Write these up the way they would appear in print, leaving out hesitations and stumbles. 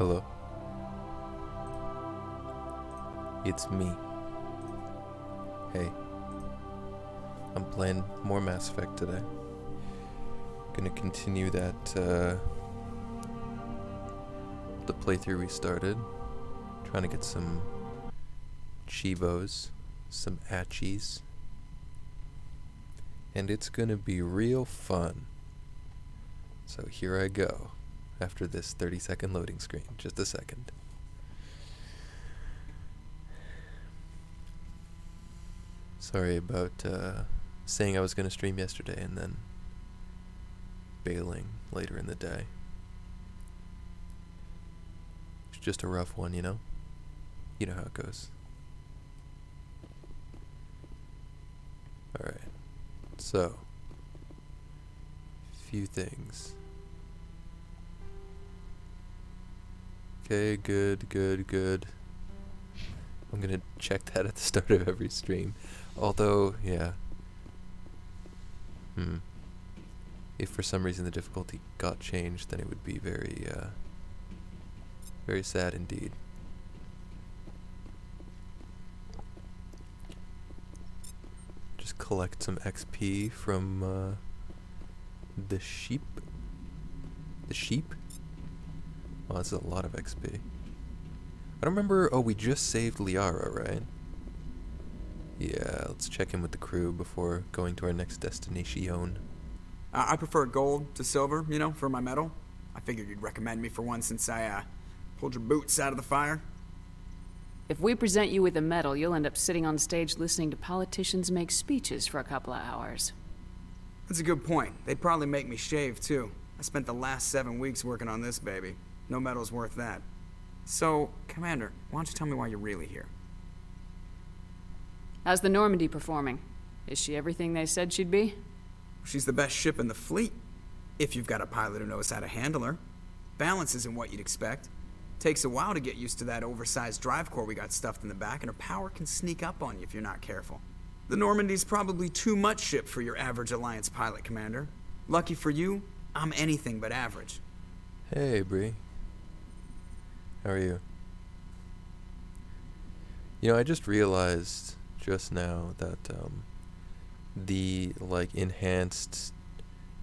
Hello. It's me. Hey. I'm playing more Mass Effect today. Gonna continue that, the playthrough we started. Trying to get some Chivos, some Achis. And it's gonna be real fun. So here I go, after this 30-second loading screen. Just a second. Sorry about saying I was going to stream yesterday and then bailing later in the day. It's just a rough one, you know? You know how it goes. Alright. So, few things. Okay, good. I'm gonna check that at the start of every stream. Although, yeah. If for some reason the difficulty got changed, then it would be very, very sad indeed. Just collect some XP from, the sheep. The sheep? Oh, that's a lot of XP. I don't remember. Oh, we just saved Liara, right? Yeah, let's check in with the crew before going to our next destination. I prefer gold to silver, you know, for my medal. I figured you'd recommend me for one since I, pulled your boots out of the fire. If we present you with a medal, you'll end up sitting on stage listening to politicians make speeches for a couple of hours. That's a good point. They'd probably make me shave, too. I spent the last 7 weeks working on this baby. No medal's worth that. So, Commander, why don't you tell me why you're really here? How's the Normandy performing? Is she everything they said she'd be? She's the best ship in the fleet, if you've got a pilot who knows how to handle her. Balance isn't what you'd expect. Takes a while to get used to that oversized drive core we got stuffed in the back, and her power can sneak up on you if you're not careful. The Normandy's probably too much ship for your average Alliance pilot, Commander. Lucky for you, I'm anything but average. Hey, Bree. How are you? You know, I just realized just now that the enhanced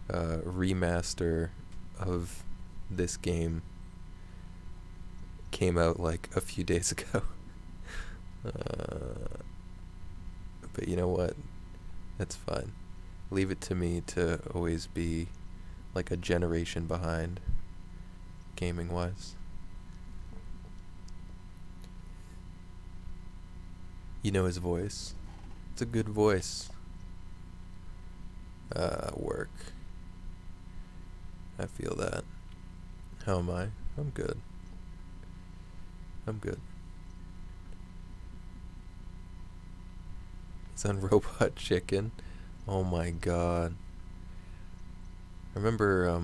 remaster of this game came out a few days ago. But you know what? That's fine. Leave it to me to always be a generation behind, gaming wise. You know his voice. It's a good voice. Work. I feel that. How am I? I'm good. It's on Robot Chicken. Oh my god. I remember,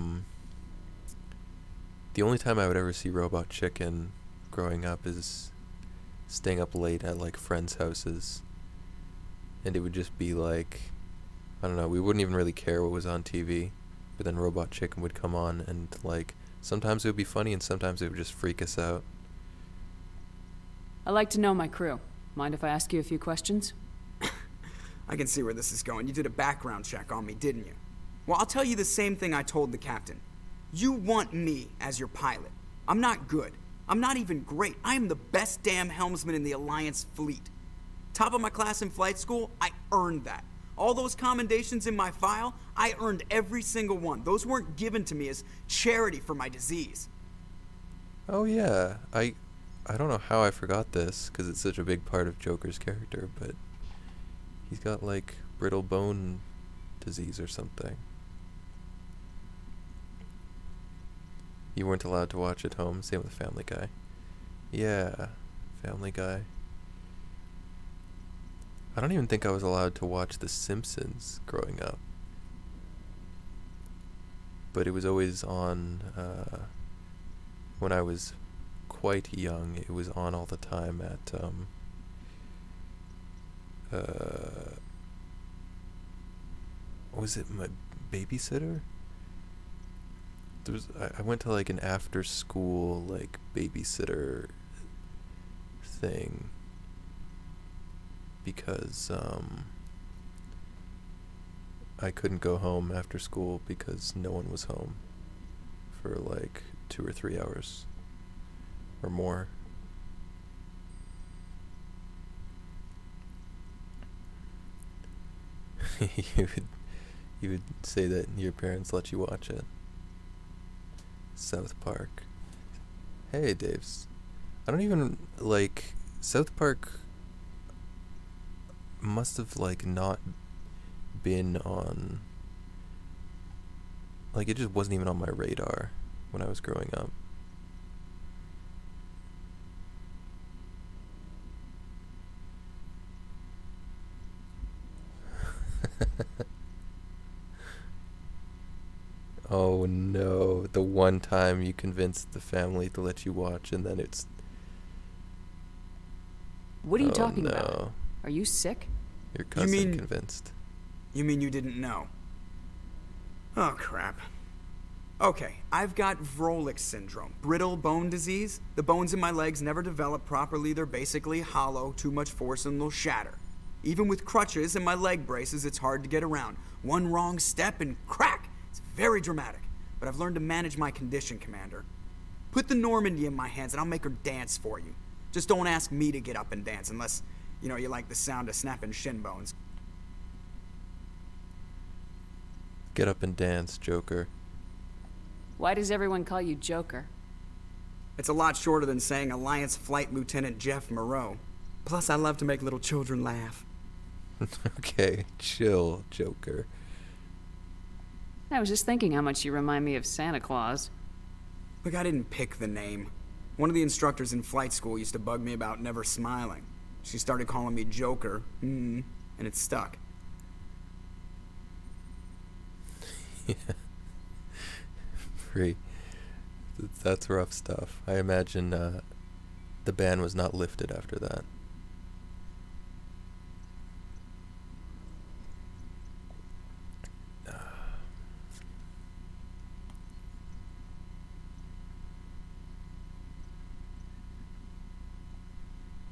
the only time I would ever see Robot Chicken growing up is staying up late at friends' houses, and it would just be I don't know, we wouldn't even really care what was on TV, but then Robot Chicken would come on, and sometimes it would be funny and sometimes it would just freak us out. I like to know my crew. Mind if I ask you a few questions? I can see where this is going. You did a background check on me, didn't you? Well, I'll tell you the same thing I told the captain. You want me as your pilot. I'm not good. I'm not even great. I am the best damn helmsman in the Alliance fleet. Top of my class in flight school, I earned that. All those commendations in my file, I earned every single one. Those weren't given to me as charity for my disease. Oh yeah, I don't know how I forgot this, because it's such a big part of Joker's character, but he's got brittle bone disease or something. You weren't allowed to watch at home, same with Family Guy. Yeah, Family Guy. I don't even think I was allowed to watch The Simpsons growing up. But it was always on, when I was quite young, it was on all the time at, was it my babysitter? I went to like an after school like babysitter thing because I couldn't go home after school because no one was home for like 2 or 3 hours or more. you would say that your parents let you watch it. South Park. Hey, Daves. I don't even like South Park. Must have like not been on. Like it just wasn't even on my radar when I was growing up. Oh no, the one time you convinced the family to let you watch and then it's... What are you Oh, talking about? no. Are you sick? Your cousin mean- convinced. You mean you didn't know? Oh, crap. Okay, I've got Vrolik syndrome, brittle bone disease. The bones in my legs never develop properly. They're basically hollow, too much force and they'll shatter. Even with crutches and my leg braces, it's hard to get around. One wrong step and crack! It's very dramatic. But I've learned to manage my condition, Commander. Put the Normandy in my hands and I'll make her dance for you. Just don't ask me to get up and dance unless, you know, you like the sound of snapping shin bones. Get up and dance, Joker. Why does everyone call you Joker? It's a lot shorter than saying Alliance Flight Lieutenant Jeff Moreau. Plus, I love to make little children laugh. Okay, chill, Joker. I was just thinking how much you remind me of Santa Claus. Look, I didn't pick the name. One of the instructors in flight school used to bug me about never smiling. She started calling me Joker, and it stuck. Yeah. Free. That's rough stuff. I imagine the ban was not lifted after that.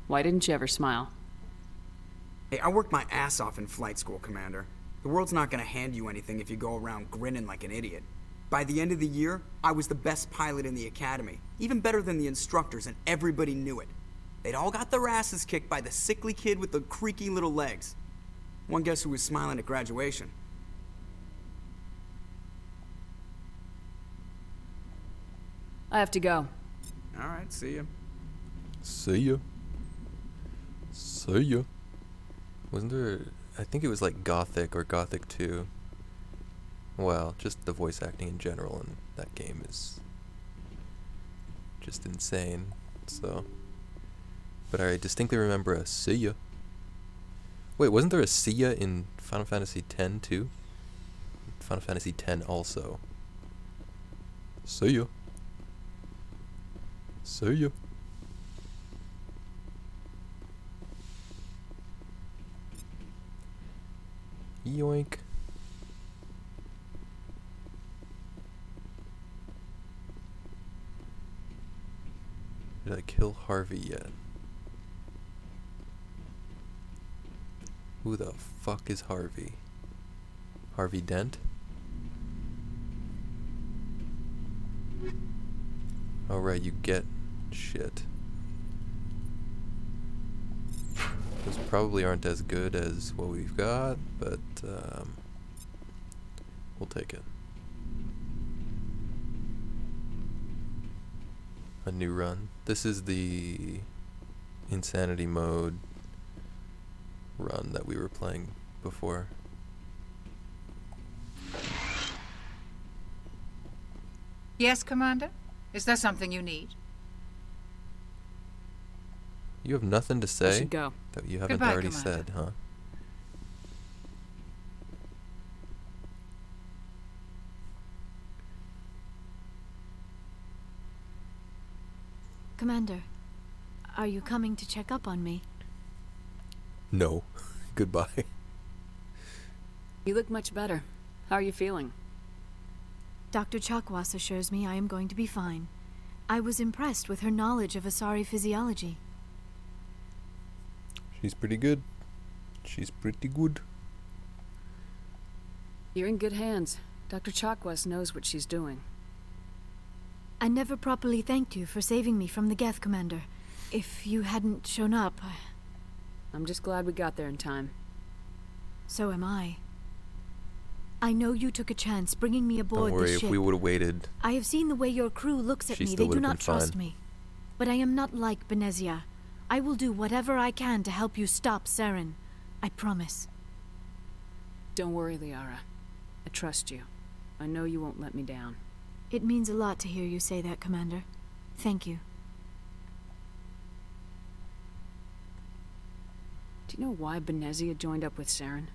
Why didn't you ever smile? Hey, I worked my ass off in flight school, Commander. The world's not gonna hand you anything if you go around grinning like an idiot. By the end of the year, I was the best pilot in the academy, even better than the instructors, and everybody knew it. They'd all got their asses kicked by the sickly kid with the creaky little legs. One guess who was smiling at graduation? I have to go. All right, see ya. See ya. See ya. Wasn't there... I think it was like Gothic or Gothic 2. Well, just the voice acting in general in that game is just insane, so... But I distinctly remember a see ya. Wait, wasn't there a see ya in Final Fantasy X too? Final Fantasy X also. See ya. See ya. Yoink. Did I kill Harvey yet? Who the fuck is Harvey? Harvey Dent? Oh right, you get shit. Those probably aren't as good as what we've got, but we'll take it. A new run. This is the insanity mode run that we were playing before. Yes, Commander? Is there something you need? You have nothing to I say should go. that you haven't Goodbye, already Commander. said, huh? Commander, are you coming to check up on me? No. Goodbye. You look much better. How are you feeling? Dr. Chakwas assures me I am going to be fine. I was impressed with her knowledge of Asari physiology. She's pretty good. She's pretty good. You're in good hands. Dr. Chakwas knows what she's doing. I never properly thanked you for saving me from the Geth, Commander. If you hadn't shown up, I'm just glad we got there in time. so am I. I know you took a chance bringing me aboard Don't worry, the if ship. we would have waited, I have seen the way your crew looks at She me. still They do would've not been trust fine. me. But I am not like Benezia. I will do whatever I can to help you stop Saren. I promise. Don't worry, Liara. I trust you. I know you won't let me down. It means a lot to hear you say that, Commander. Thank you. Do you know why Benezia joined up with Saren?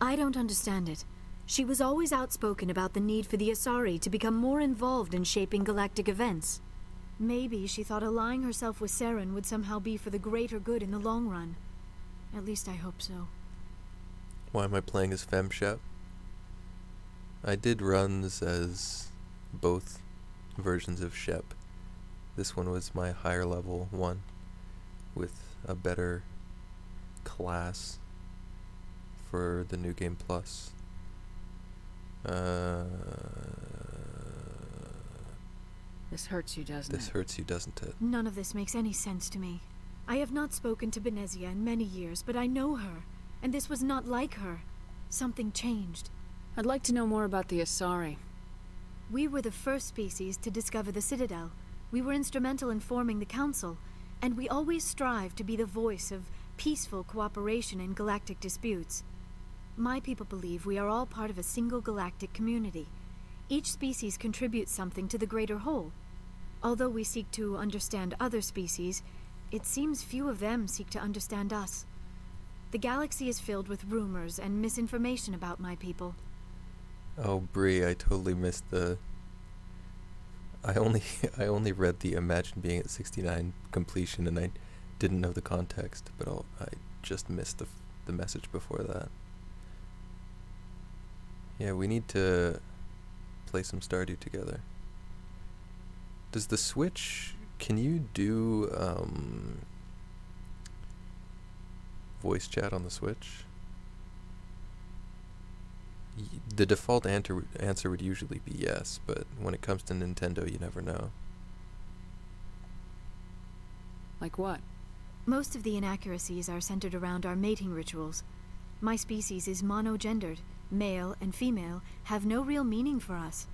I don't understand it. She was always outspoken about the need for the Asari to become more involved in shaping galactic events. Maybe she thought allying herself with Saren would somehow be for the greater good in the long run. At least I hope so. why am I playing as FemShep? I did runs as both versions of Shep. This one was my higher level one with a better class for the New Game Plus. This hurts you, doesn't This it? hurts you, doesn't it? None of this makes any sense to me. I have not spoken to Benezia in many years, but I know her, and this was not like her. Something changed. I'd like to know more about the Asari. We were the first species to discover the Citadel. We were instrumental in forming the Council, and we always strive to be the voice of peaceful cooperation in galactic disputes. My people believe we are all part of a single galactic community. Each species contributes something to the greater whole. Although we seek to understand other species, it seems few of them seek to understand us. The galaxy is filled with rumors and misinformation about my people. Oh, Bree, I totally missed the... I only read the Imagine Being at 69 completion, and I didn't know the context, but I just missed the message before that. Yeah, we need to play some Stardew together. Does the Switch... Can you do voice chat on the Switch? The default answer would usually be yes, but when it comes to Nintendo, you never know. Like what? Most of the inaccuracies are centered around our mating rituals. My species is monogendered. Male and female have no real meaning for us.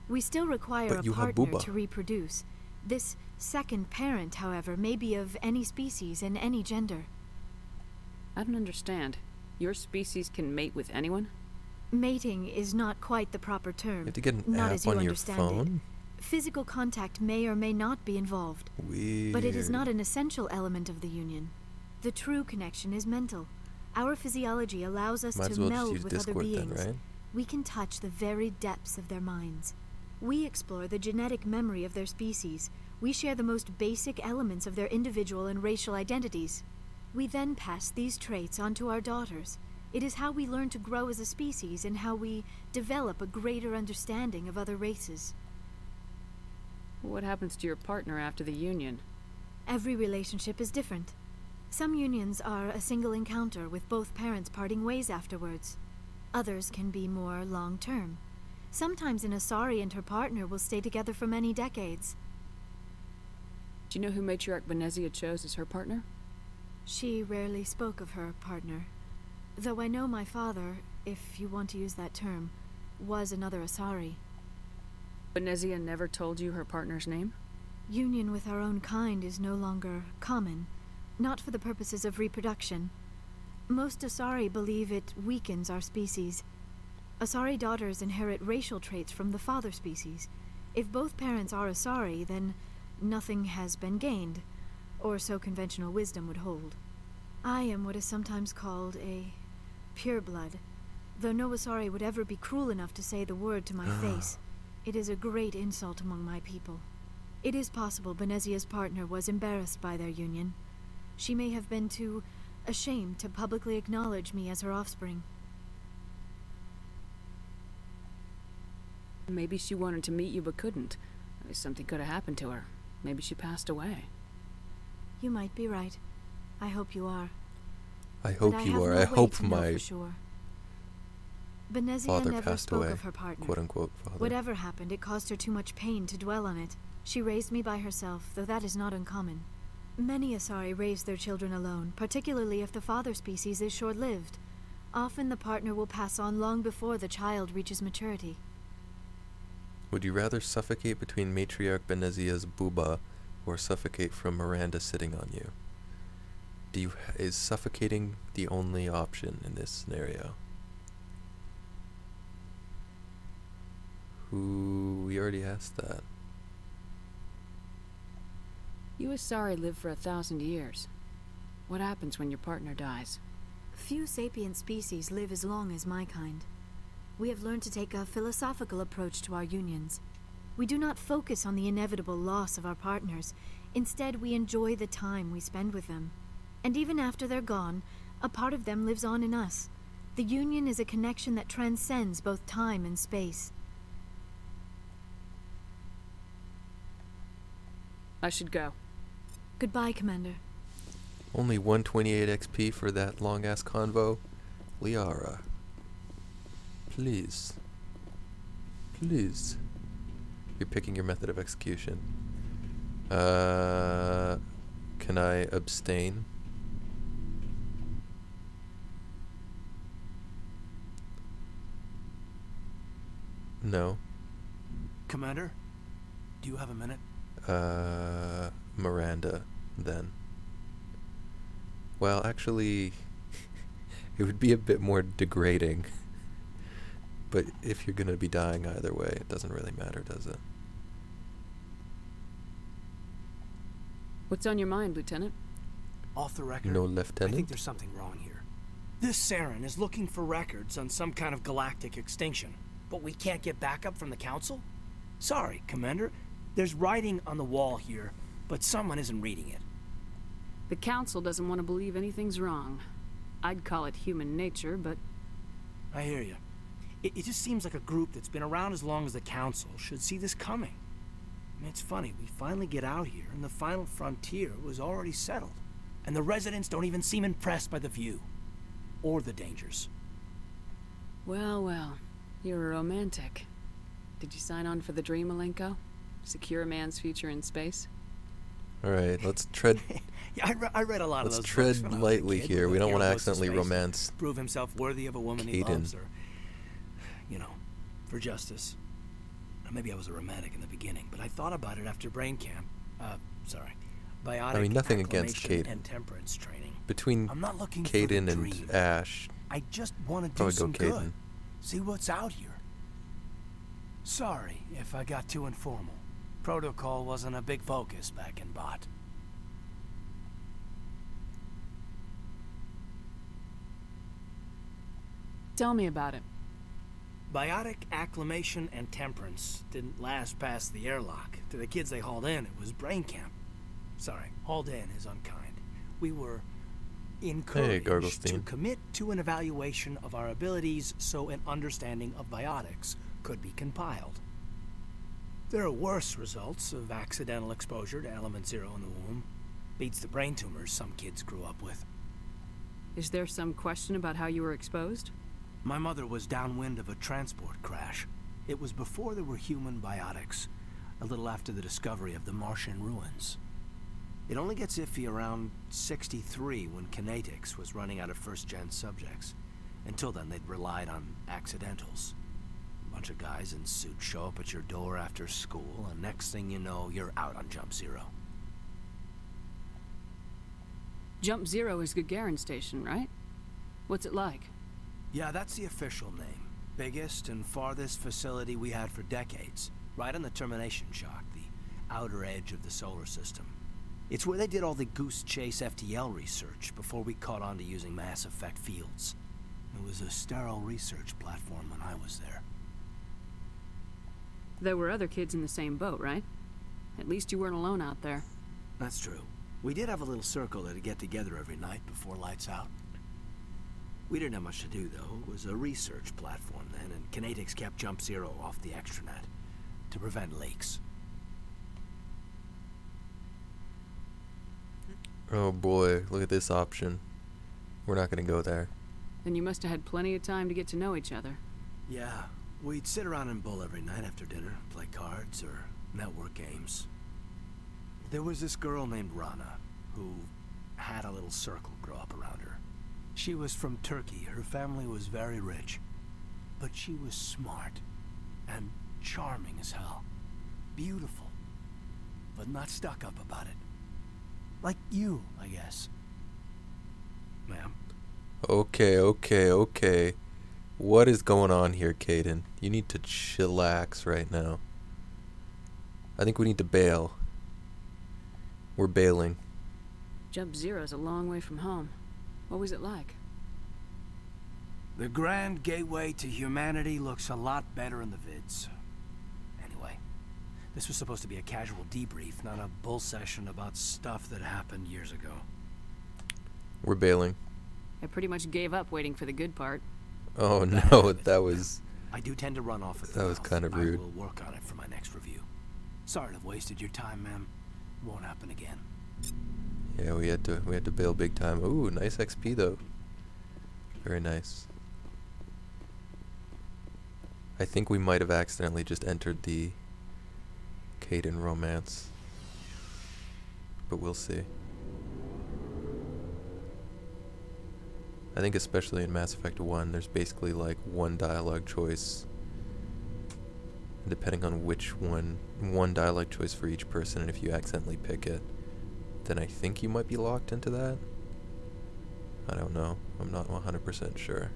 We still require But a you have partner Booba. to reproduce. This second parent, however, may be of any species and any gender. I don't understand. Your species can mate with anyone? Mating is not quite the proper term. You have to get an not app as you on your understand phone? it. Physical contact may or may not be involved. Weird. But it is not an essential element of the union. The true connection is mental. Our physiology allows us Might to as well just meld use with Discord other then, beings. right? We can touch the very depths of their minds. We explore the genetic memory of their species. We share the most basic elements of their individual and racial identities. We then pass these traits on to our daughters. It is how we learn to grow as a species and how we develop a greater understanding of other races. What happens to your partner after the union? Every relationship is different. Some unions are a single encounter with both parents parting ways afterwards. Others can be more long-term. Sometimes an Asari and her partner will stay together for many decades. Do you know who Matriarch Benezia chose as her partner? She rarely spoke of her partner. Though I know my father, if you want to use that term, was another Asari. Benezia never told you her partner's name? Union with our own kind is no longer common, not for the purposes of reproduction. Most Asari believe it weakens our species. Asari daughters inherit racial traits from the father species. If both parents are Asari, then nothing has been gained, or so conventional wisdom would hold. I am what is sometimes called a pureblood, though no Asari would ever be cruel enough to say the word to my face. It is a great insult among my people. It is possible Benezia's partner was embarrassed by their union. She may have been too ashamed to publicly acknowledge me as her offspring. Maybe she wanted to meet you but couldn't. Something could have happened to her. Maybe she passed away. You might be right. I hope you are. I But hope I you have are. no I way hope to know my for sure. Benezia father never passed spoke away. of her partner. Quote unquote father. Whatever happened, it caused her too much pain to dwell on it. She raised me by herself, though that is not uncommon. Many Asari raise their children alone, particularly if the father species is short-lived. Often the partner will pass on long before the child reaches maturity. Would you rather suffocate between Matriarch Benezia's booba or suffocate from Miranda sitting on you? Is suffocating the only option in this scenario? We already asked that. You Asari live for 1,000 years. What happens when your partner dies? Few sapient species live as long as my kind. We have learned to take a philosophical approach to our unions. We do not focus on the inevitable loss of our partners. Instead, we enjoy the time we spend with them. And even after they're gone, a part of them lives on in us. The union is a connection that transcends both time and space. I should go. Goodbye, Commander. Only 128 XP for that long-ass convo? Liara. Please. Please. You're picking your method of execution. Can I abstain? No. Commander, do you have a minute? Miranda, then. Well, actually, it would be a bit more degrading. But if you're gonna be dying either way, it doesn't really matter, does it? What's on your mind, Lieutenant? Off the record, No I lieutenant? think there's something wrong here. This Saren is looking for records on some kind of galactic extinction, but we can't get backup from the Council? Sorry, Commander. There's writing on the wall here, but someone isn't reading it. The Council doesn't want to believe anything's wrong. I'd call it human nature, but I hear you. It just seems like a group that's been around as long as the Council should see this coming. I mean, it's funny, we finally get out here, and the final frontier was already settled. And the residents don't even seem impressed by the view. Or the dangers. well, well. You're a romantic. Did you sign on for the dream, Malenko? Secure a man's future in space? Alright, let's tread Yeah, I read a lot of let's those tread books when I was a lightly kid, here. where We the don't want to hero goes accidentally space and romance prove himself worthy of a woman he Caden. loves, or, you know, for justice. Maybe I was a romantic in the beginning, but I thought about it after brain camp. Biotic I mean, nothing against acclimation Caden. and temperance training. between I'm not looking for Caden the and dream. Ash. I just want to do Probably go some good. Caden. See what's out here. Sorry if I got too informal. Protocol wasn't a big focus back in Bot. Tell me about it. Biotic acclimation and temperance didn't last past the airlock. To the kids they hauled in, it was brain camp. Sorry, hauled in is unkind. We were encouraged to Garglestein. commit to an evaluation of our abilities so an understanding of biotics could be compiled. There are worse results of accidental exposure to element zero in the womb. Beats the brain tumors some kids grew up with. Is there some question about how you were exposed? My mother was downwind of a transport crash. It was before there were human biotics, a little after the discovery of the Martian ruins. It only gets iffy around 63 when Kinetics was running out of first-gen subjects. Until then, they'd relied on accidentals. A bunch of guys in suits show up at your door after school, and next thing you know, you're out on Jump Zero. Jump Zero is Gagarin Station, right? What's it like? Yeah, that's the official name. Biggest and farthest facility we had for decades. Right on the termination shock, the outer edge of the solar system. It's where they did all the Goose Chase FTL research before we caught on to using mass effect fields. It was a sterile research platform when I was there. There were other kids in the same boat, right? At least you weren't alone out there. That's true. We did have a little circle that'd get together every night before lights out. We didn't have much to do, though. It was a research platform then, and Kinetics kept Jump Zero off the extranet to prevent leaks. Oh boy, look at this option. We're not gonna go there. Then you must have had plenty of time to get to know each other. Yeah, we'd sit around and bull every night after dinner, play cards or network games. There was this girl named Rana, who had a little circle grow up around her. She was from Turkey. Her family was very rich. But she was smart and charming as hell. Beautiful, but not stuck up about it. Like you, I guess. Ma'am? Okay. What is going on here, Caden? You need to chillax right now. I think we need to bail. We're bailing. Jump Zero's a long way from home. What was it like? The grand gateway to humanity looks a lot better in the vids. Anyway, this was supposed to be a casual debrief, not a bull session about stuff that happened years ago. We're bailing. I pretty much gave up waiting for the good part. Oh no, that was... I do tend to run off at the That was mouth. kind of rude. I will work on it for my next review. Sorry to have wasted your time, ma'am. Won't happen again. Yeah, we had to bail big time. Ooh, nice XP though. Very nice. I think we might have accidentally just entered the Caden romance. But we'll see. I think especially in Mass Effect 1, there's basically like one dialogue choice. And depending on which one dialogue choice for each person, and if you accidentally pick it, then I think you might be locked into that. I don't know. I'm not 100% sure.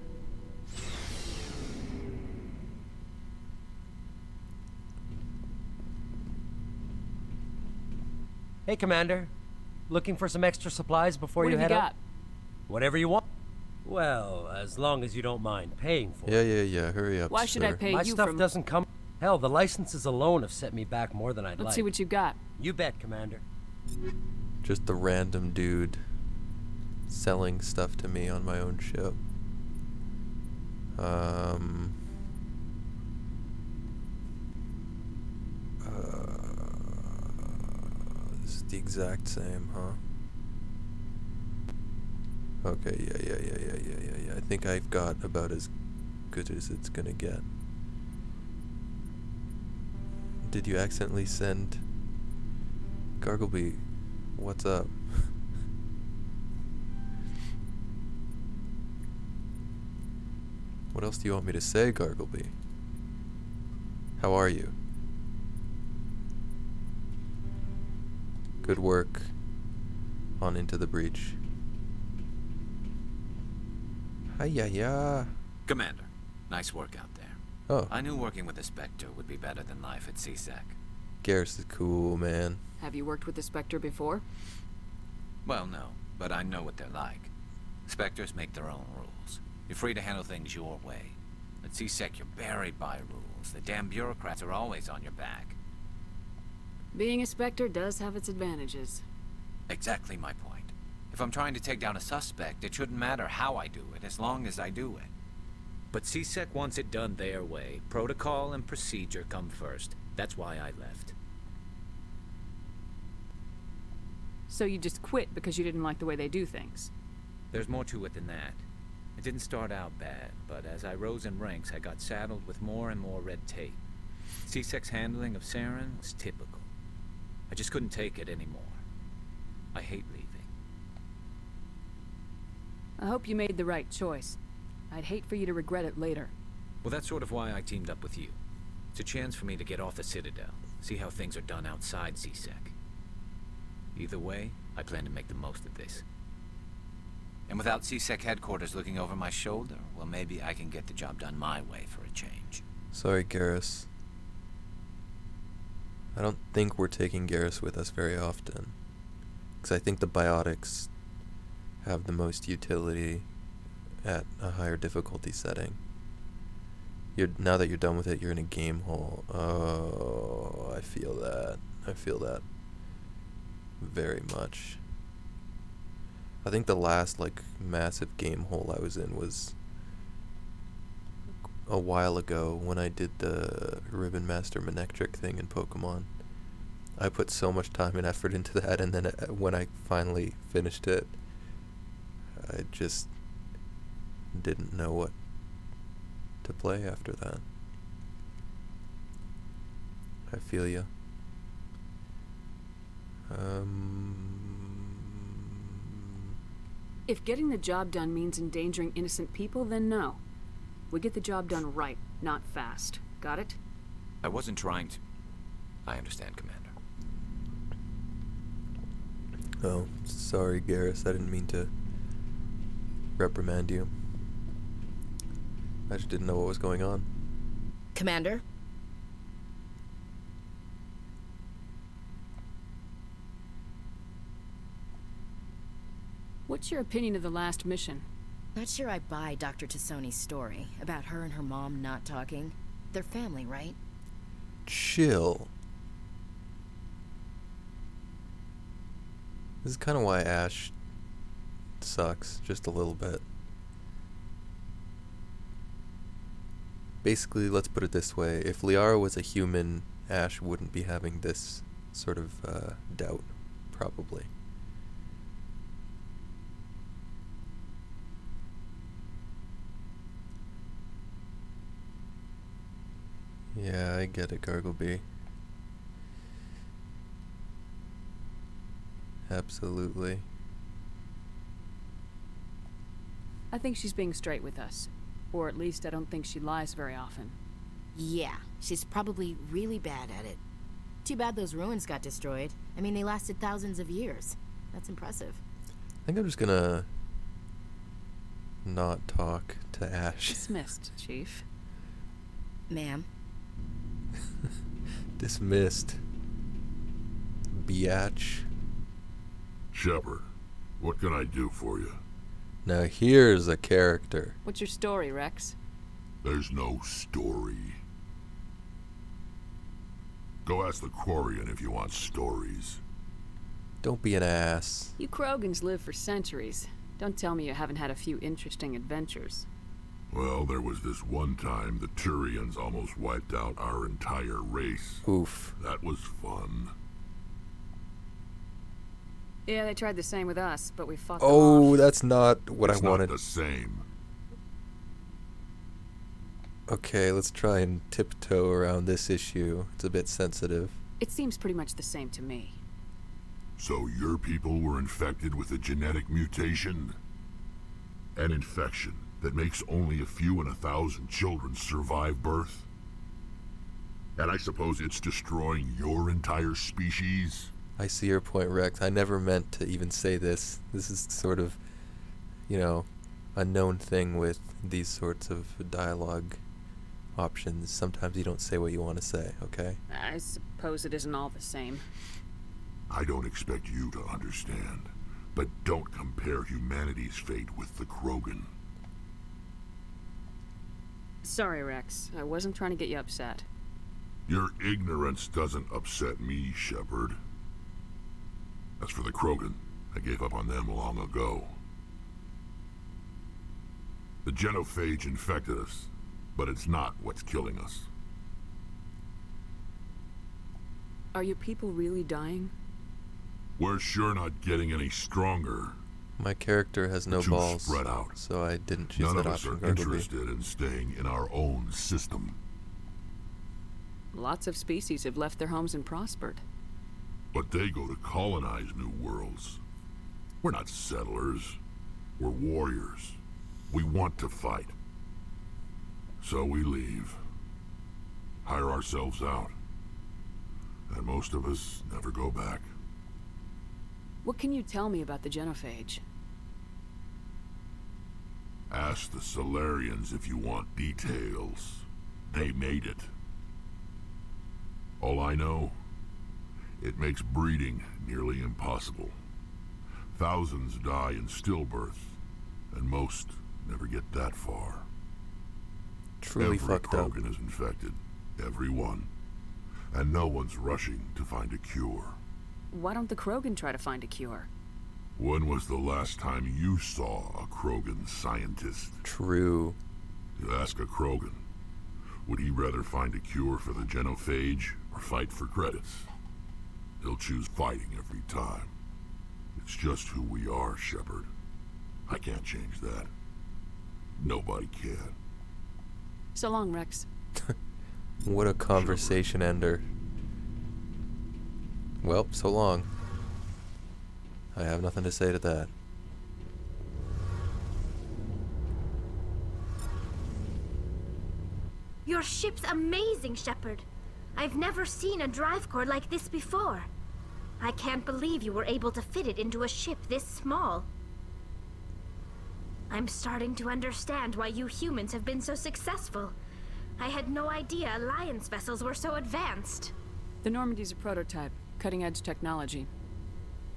Hey, Commander. Looking for some extra supplies before What you have head you out? got? Whatever you want. Well, as long as you don't mind paying for it. Yeah. Hurry up, Why should I sir. pay My you stuff from... doesn't come... Hell, the licenses alone have set me back more than I'd Let's like. see what you got. You bet, Commander. Just the random dude selling stuff to me on my own ship. This is the exact same, huh? Okay, yeah. I think I've got about as good as it's gonna get. Did you accidentally send Gargleby? What's up? What else do you want me to say, Gargleby? How are you? Good work on Into the Breach. Hi-ya-ya. Commander, nice work out there. Oh, I knew working with the Spectre would be better than life at CSEC. Garrus is cool, man. Have you worked with the Spectre before? Well, no, but I know what they're like. Spectres make their own rules. You're free to handle things your way. At CSEC, you're buried by rules. The damn bureaucrats are always on your back. Being a Spectre does have its advantages. Exactly my point. If I'm trying to take down a suspect, it shouldn't matter how I do it, as long as I do it. But CSEC wants it done their way. Protocol and procedure come first. That's why I left. So you just quit because you didn't like the way they do things? There's more to it than that. It didn't start out bad, but as I rose in ranks, I got saddled with more and more red tape. CSEC's handling of Saren was typical. I just couldn't take it anymore. I hate leaving. I hope you made the right choice. I'd hate for you to regret it later. Well, that's sort of why I teamed up with you. It's a chance for me to get off the Citadel, see how things are done outside CSEC. Either way, I plan to make the most of this. And without CSEC headquarters looking over my shoulder, well, maybe I can get the job done my way for a change. Sorry, Garrus. I don't think we're taking Garrus with us very often. Because I think the biotics have the most utility at a higher difficulty setting. Now that you're done with it, you're in a game hole. Oh, I feel that. I feel that very much. I think the last, like, massive game hole I was in was a while ago when I did the Ribbon Master Manectric thing in Pokemon. I put so much time and effort into that, and then when I finally finished it, I just didn't know what to play after that. I feel ya. If getting the job done means endangering innocent people, then no. We get the job done right, not fast. Got it? I wasn't trying to... I understand, Commander. Oh, sorry, Garrus. I didn't mean to reprimand you. I just didn't know what was going on. Commander? What's your opinion of the last mission? Not sure I buy Dr. Tassoni's story about her and her mom not talking. They're family, right? Chill. This is kind of why Ash sucks, just a little bit. Basically, let's put it this way. If Liara was a human, Ash wouldn't be having this sort of doubt, probably. Yeah, I get it, Garglebee. Absolutely. I think she's being straight with us. Or at least I don't think she lies very often. Yeah, she's probably really bad at it. Too bad those ruins got destroyed. I mean, they lasted thousands of years. That's impressive. I think I'm just gonna not talk to Ash. Dismissed, Chief. Ma'am? Dismissed. Biatch. Shepard, what can I do for you? Now here's a character. What's your story, Rex? There's no story. Go ask the Quarian if you want stories. Don't be an ass. You Krogans live for centuries. Don't tell me you haven't had a few interesting adventures. Well, there was this one time the Turians almost wiped out our entire race. Oof. That was fun. Yeah, they tried the same with us, but we fought them Oh, off. that's not what It's I wanted. not the same. Okay, let's try and tiptoe around this issue. It's a bit sensitive. It seems pretty much the same to me. So your people were infected with a genetic mutation? An infection that makes only a few in 1,000 children survive birth? And I suppose it's destroying your entire species? I see your point, Rex. I never meant to even say this. This is sort of, you know, a known thing with these sorts of dialogue options. Sometimes you don't say what you want to say, okay? I suppose it isn't all the same. I don't expect you to understand, but don't compare humanity's fate with the Krogan. Sorry, Rex. I wasn't trying to get you upset. Your ignorance doesn't upset me, Shepard. As for the Krogan, I gave up on them long ago. The genophage infected us, but it's not what's killing us. Are your people really dying? We're sure not getting any stronger. My character has no Too balls, spread out. so I didn't choose None that of us option. are Garglebee. interested in staying in our own system. Lots of species have left their homes and prospered. But they go to colonize new worlds. We're not settlers. We're warriors. We want to fight. So we leave. Hire ourselves out. And most of us never go back. What can you tell me about the genophage? Ask the Solarians if you want details. They made it. All I know, it makes breeding nearly impossible. Thousands die in stillbirth, and most never get that far. Truly Every fucked up. Krogan is infected. Every one. And no one's rushing to find a cure. Why don't the Krogan try to find a cure? When was the last time you saw a Krogan scientist? True. You ask a Krogan, would he rather find a cure for the genophage or fight for credits? He'll choose fighting every time. It's just who we are, Shepard. I can't change that. Nobody can. So long, Rex. What a conversation ender. Well, so long. I have nothing to say to that. Your ship's amazing, Shepard. I've never seen a drive core like this before. I can't believe you were able to fit it into a ship this small. I'm starting to understand why you humans have been so successful. I had no idea Alliance vessels were so advanced. The Normandy's a prototype, cutting-edge technology.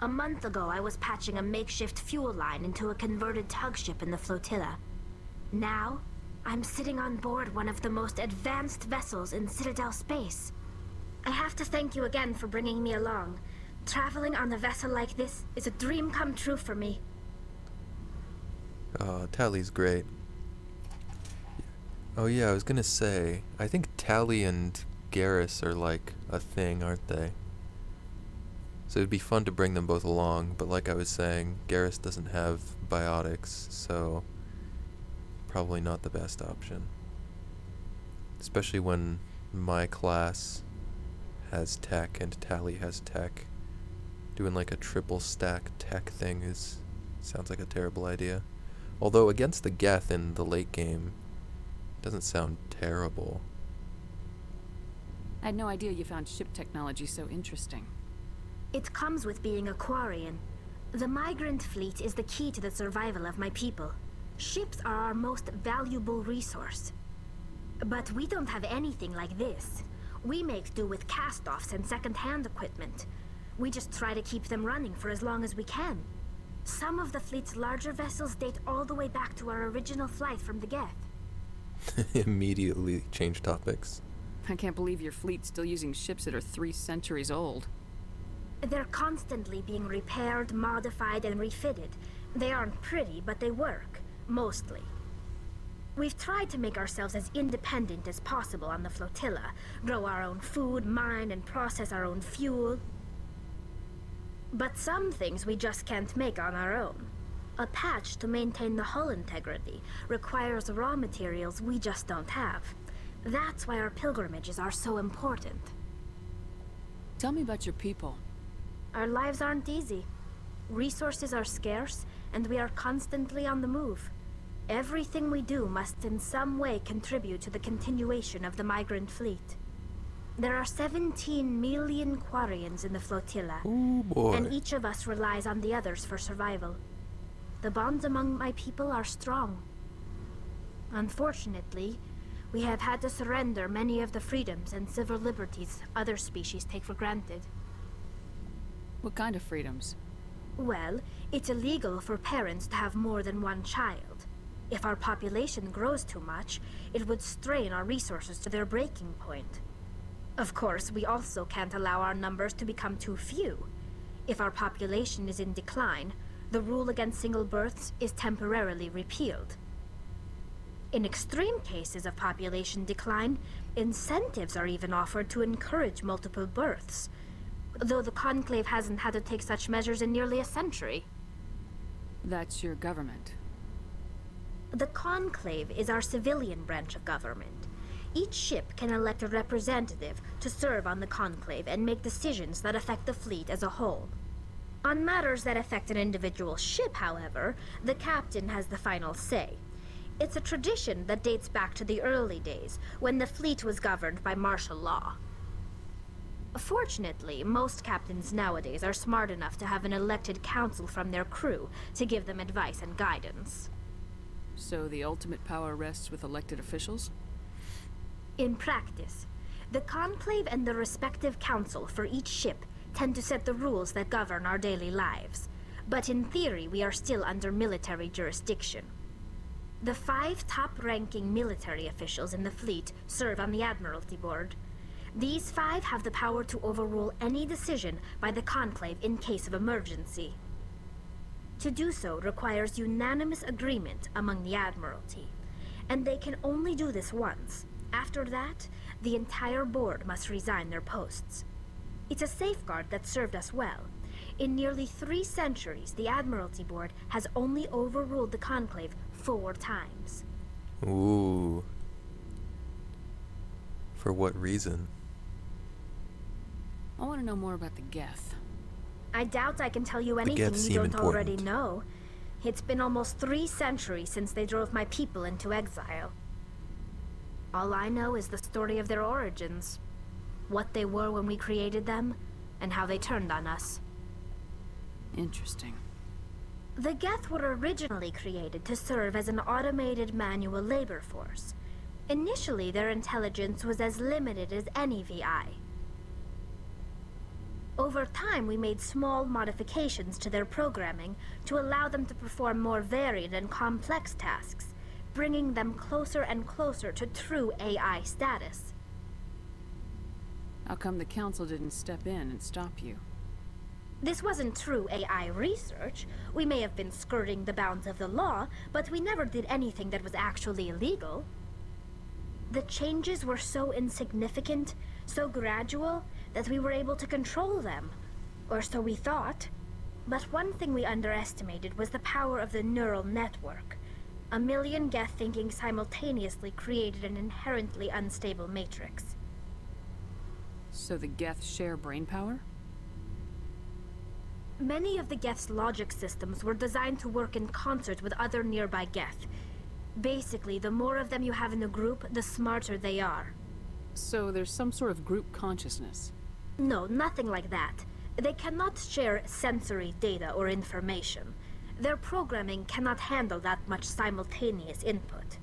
A month ago, I was patching a makeshift fuel line into a converted tug ship in the flotilla. Now, I'm sitting on board one of the most advanced vessels in Citadel space. I have to thank you again for bringing me along. Traveling on a vessel like this is a dream come true for me. Tally's great. Oh yeah, I was gonna say, I think Tally and Garrus are like a thing, aren't they? So it'd be fun to bring them both along, but like I was saying, Garrus doesn't have biotics, so probably not the best option. Especially when my class has tech and Tally has tech. Doing like a triple stack tech thing sounds like a terrible idea. Although against the Geth in the late game, it doesn't sound terrible. I had no idea you found ship technology so interesting. It comes with being a Quarian. The migrant fleet is the key to the survival of my people. Ships are our most valuable resource. But we don't have anything like this. We make do with cast-offs and second-hand equipment. We just try to keep them running for as long as we can. Some of the fleet's larger vessels date all the way back to our original flight from the Geth. Immediately change topics. I can't believe your fleet's still using ships that are 3 centuries old. They're constantly being repaired, modified, and refitted. They aren't pretty, but they work. Mostly. We've tried to make ourselves as independent as possible on the flotilla. Grow our own food, mine, and process our own fuel. But some things we just can't make on our own. A patch to maintain the hull integrity requires raw materials we just don't have. That's why our pilgrimages are so important. Tell me about your people. Our lives aren't easy. Resources are scarce, and we are constantly on the move. Everything we do must in some way contribute to the continuation of the migrant fleet. There are 17 million Quarians in the flotilla, Ooh, boy. and each of us relies on the others for survival. The bonds among my people are strong. Unfortunately, we have had to surrender many of the freedoms and civil liberties other species take for granted. What kind of freedoms? Well, it's illegal for parents to have more than one child. If our population grows too much, it would strain our resources to their breaking point. Of course, we also can't allow our numbers to become too few. If our population is in decline, the rule against single births is temporarily repealed. In extreme cases of population decline, incentives are even offered to encourage multiple births, though the Conclave hasn't had to take such measures in nearly a century. That's your government. The Conclave is our civilian branch of government. Each ship can elect a representative to serve on the Conclave and make decisions that affect the fleet as a whole. On matters that affect an individual ship, however, the captain has the final say. It's a tradition that dates back to the early days, when the fleet was governed by martial law. Fortunately, most captains nowadays are smart enough to have an elected council from their crew to give them advice and guidance. So the ultimate power rests with elected officials? In practice, the Conclave and the respective council for each ship tend to set the rules that govern our daily lives. But in theory, we are still under military jurisdiction. The 5 top-ranking military officials in the fleet serve on the Admiralty Board. These 5 have the power to overrule any decision by the Conclave in case of emergency. To do so requires unanimous agreement among the Admiralty, and they can only do this once. After that, the entire board must resign their posts. It's a safeguard that served us well. In nearly 3 centuries, the Admiralty Board has only overruled the Conclave 4 times. Ooh. For what reason? I want to know more about the Geth. I doubt I can tell you The anything Geths you seem don't already important. know. It's been almost 3 centuries since they drove my people into exile. All I know is the story of their origins, what they were when we created them, and how they turned on us. Interesting. The Geth were originally created to serve as an automated manual labor force. Initially, their intelligence was as limited as any VI. Over time, we made small modifications to their programming to allow them to perform more varied and complex tasks, bringing them closer and closer to true AI status. How come the Council didn't step in and stop you? This wasn't true AI research. We may have been skirting the bounds of the law, but we never did anything that was actually illegal. The changes were so insignificant, so gradual, that we were able to control them. Or so we thought. But one thing we underestimated was the power of the neural network. 1 million Geth thinking simultaneously created an inherently unstable matrix. So the Geth share brainpower? Many of the Geth's logic systems were designed to work in concert with other nearby Geth. Basically, the more of them you have in a group, the smarter they are. So there's some sort of group consciousness. No, nothing like that. They cannot share sensory data or information. Their programming cannot handle that much simultaneous input.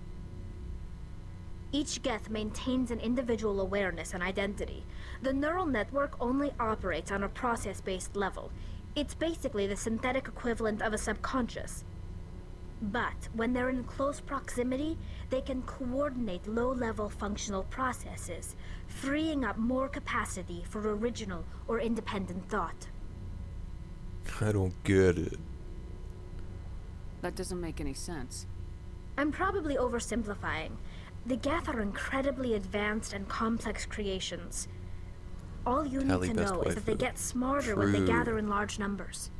Each Geth maintains an individual awareness and identity. The neural network only operates on a process-based level. It's basically the synthetic equivalent of a subconscious. But when they're in close proximity, they can coordinate low-level functional processes, freeing up more capacity for original or independent thought. I don't get it. That doesn't make any sense. I'm probably oversimplifying. The Geth are incredibly advanced and complex creations. All you need Tally to best know is that they waifu. get smarter when they True. gather in large numbers.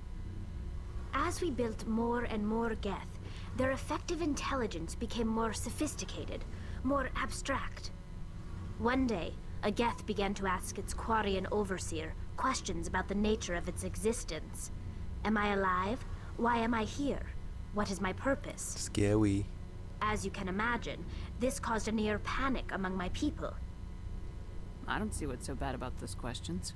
As we built more and more Geth, their effective intelligence became more sophisticated, more abstract. One day, a Geth began to ask its Quarian overseer questions about the nature of its existence. Am I alive? Why am I here? What is my purpose? Scary. As you can imagine, this caused a near panic among my people. I don't see what's so bad about those questions.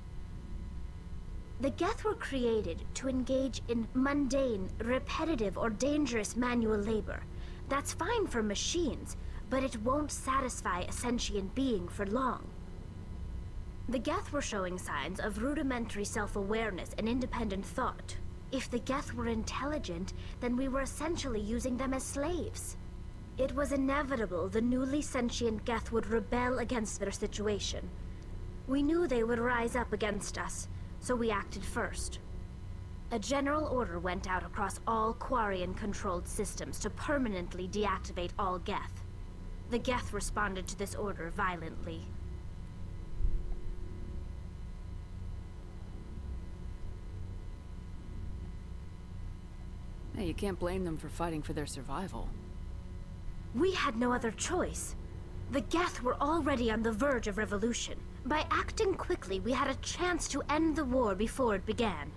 The Geth were created to engage in mundane, repetitive, or dangerous manual labor. That's fine for machines, but it won't satisfy a sentient being for long. The Geth were showing signs of rudimentary self-awareness and independent thought. If the Geth were intelligent, then we were essentially using them as slaves. It was inevitable the newly sentient Geth would rebel against their situation. We knew they would rise up against us, so we acted first. A general order went out across all Quarian-controlled systems to permanently deactivate all Geth. The Geth responded to this order violently. Hey, you can't blame them for fighting for their survival. We had no other choice. The Geth were already on the verge of revolution. By acting quickly, we had a chance to end the war before it began.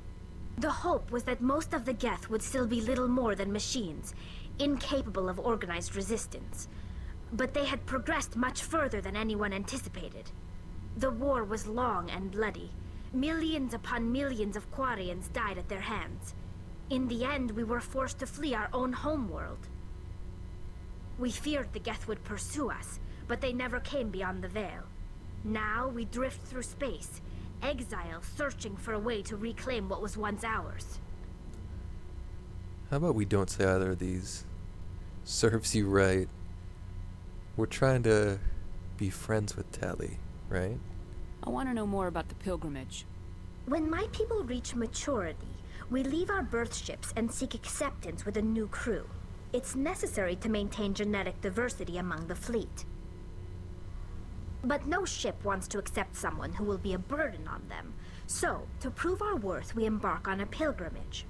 The hope was that most of the Geth would still be little more than machines, incapable of organized resistance. But they had progressed much further than anyone anticipated. The war was long and bloody. Millions upon millions of Quarians died at their hands. In the end, we were forced to flee our own homeworld. We feared the Geth would pursue us, but they never came beyond the Veil. Now we drift through space, exile searching for a way to reclaim what was once ours. How about we don't say either of these? Serves you right. We're trying to be friends with Tally, right? I want to know more about the pilgrimage. When my people reach maturity, We leave our birth ships and seek acceptance with a new crew. It's necessary to maintain genetic diversity among the fleet. But no ship wants to accept someone who will be a burden on them. So, to prove our worth, we embark on a pilgrimage.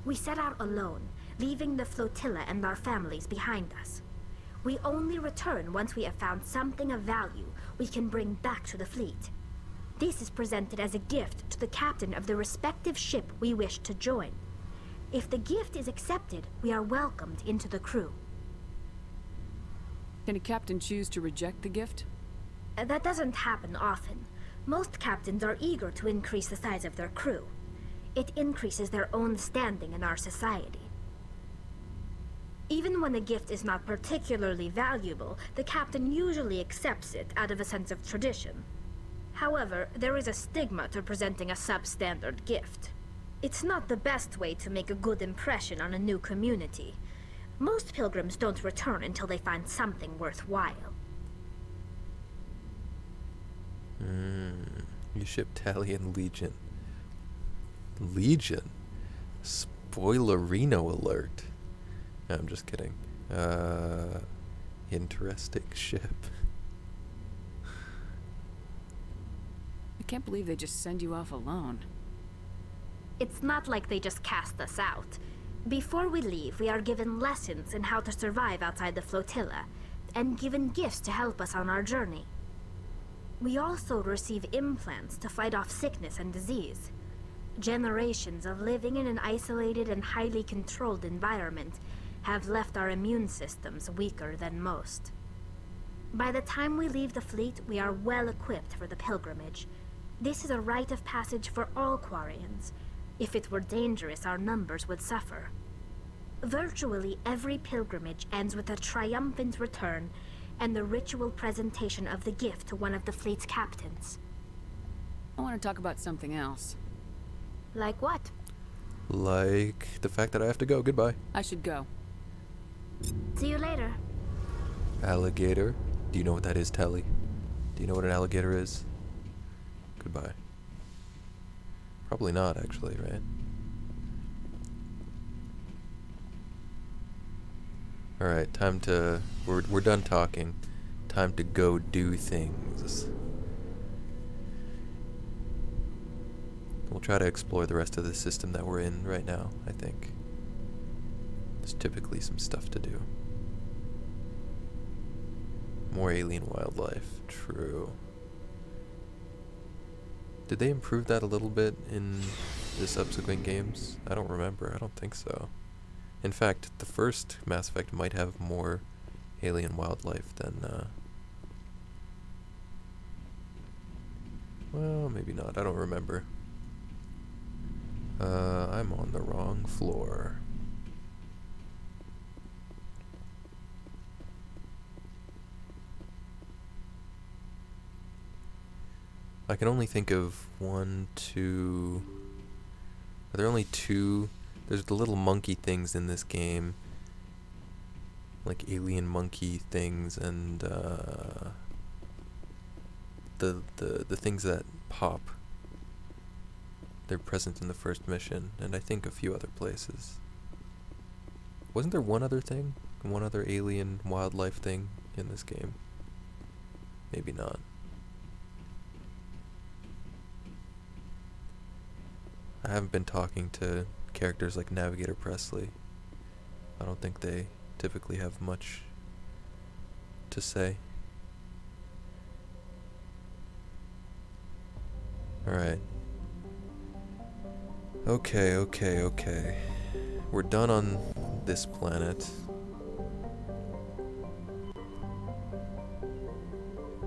We set out alone, leaving the flotilla and our families behind us. We only return once we have found something of value we can bring back to the fleet. This is presented as a gift to the captain of the respective ship we wish to join. If the gift is accepted, we are welcomed into the crew. Can a captain choose to reject the gift? That doesn't happen often. Most captains are eager to increase the size of their crew. It increases their own standing in our society. Even when the gift is not particularly valuable, the captain usually accepts it out of a sense of tradition. However, there is a stigma to presenting a substandard gift. It's not the best way to make a good impression on a new community. Most pilgrims don't return until they find something worthwhile. You ship Talion Legion. Legion? Spoilerino alert. No, I'm just kidding. Interesting ship. I can't believe they just send you off alone. It's not like they just cast us out. Before we leave, we are given lessons in how to survive outside the flotilla, and given gifts to help us on our journey. We also receive implants to fight off sickness and disease. Generations of living in an isolated and highly controlled environment have left our immune systems weaker than most. By the time we leave the fleet, we are well equipped for the pilgrimage. This is a rite of passage for all Quarians. If it were dangerous, our numbers would suffer. Virtually every pilgrimage ends with a triumphant return and the ritual presentation of the gift to one of the fleet's captains. I want to talk about something else. Like what? Like the fact that I have to go. Goodbye. I should go. See you later. Alligator. Do you know what that is, Tally? Do you know what an alligator is? Goodbye. Probably not, actually, right? Alright, time to... We're done talking. Time to go do things. We'll try to explore the rest of the system that we're in right now, I think. There's typically some stuff to do. More alien wildlife. True. Did they improve that a little bit in the subsequent games? I don't remember. I don't think so. In fact, the first Mass Effect might have more alien wildlife than, well, maybe not. I don't remember. I'm on the wrong floor. I can only think of one, two... Are there only two? There's the little monkey things in this game. Like alien monkey things and the things that pop. They're present in the first mission, and I think a few other places. Wasn't there one other thing? One other alien wildlife thing in this game? Maybe not. I haven't been talking to characters like Navigator Presley. I don't think they typically have much to say. Alright. Okay. We're done on this planet.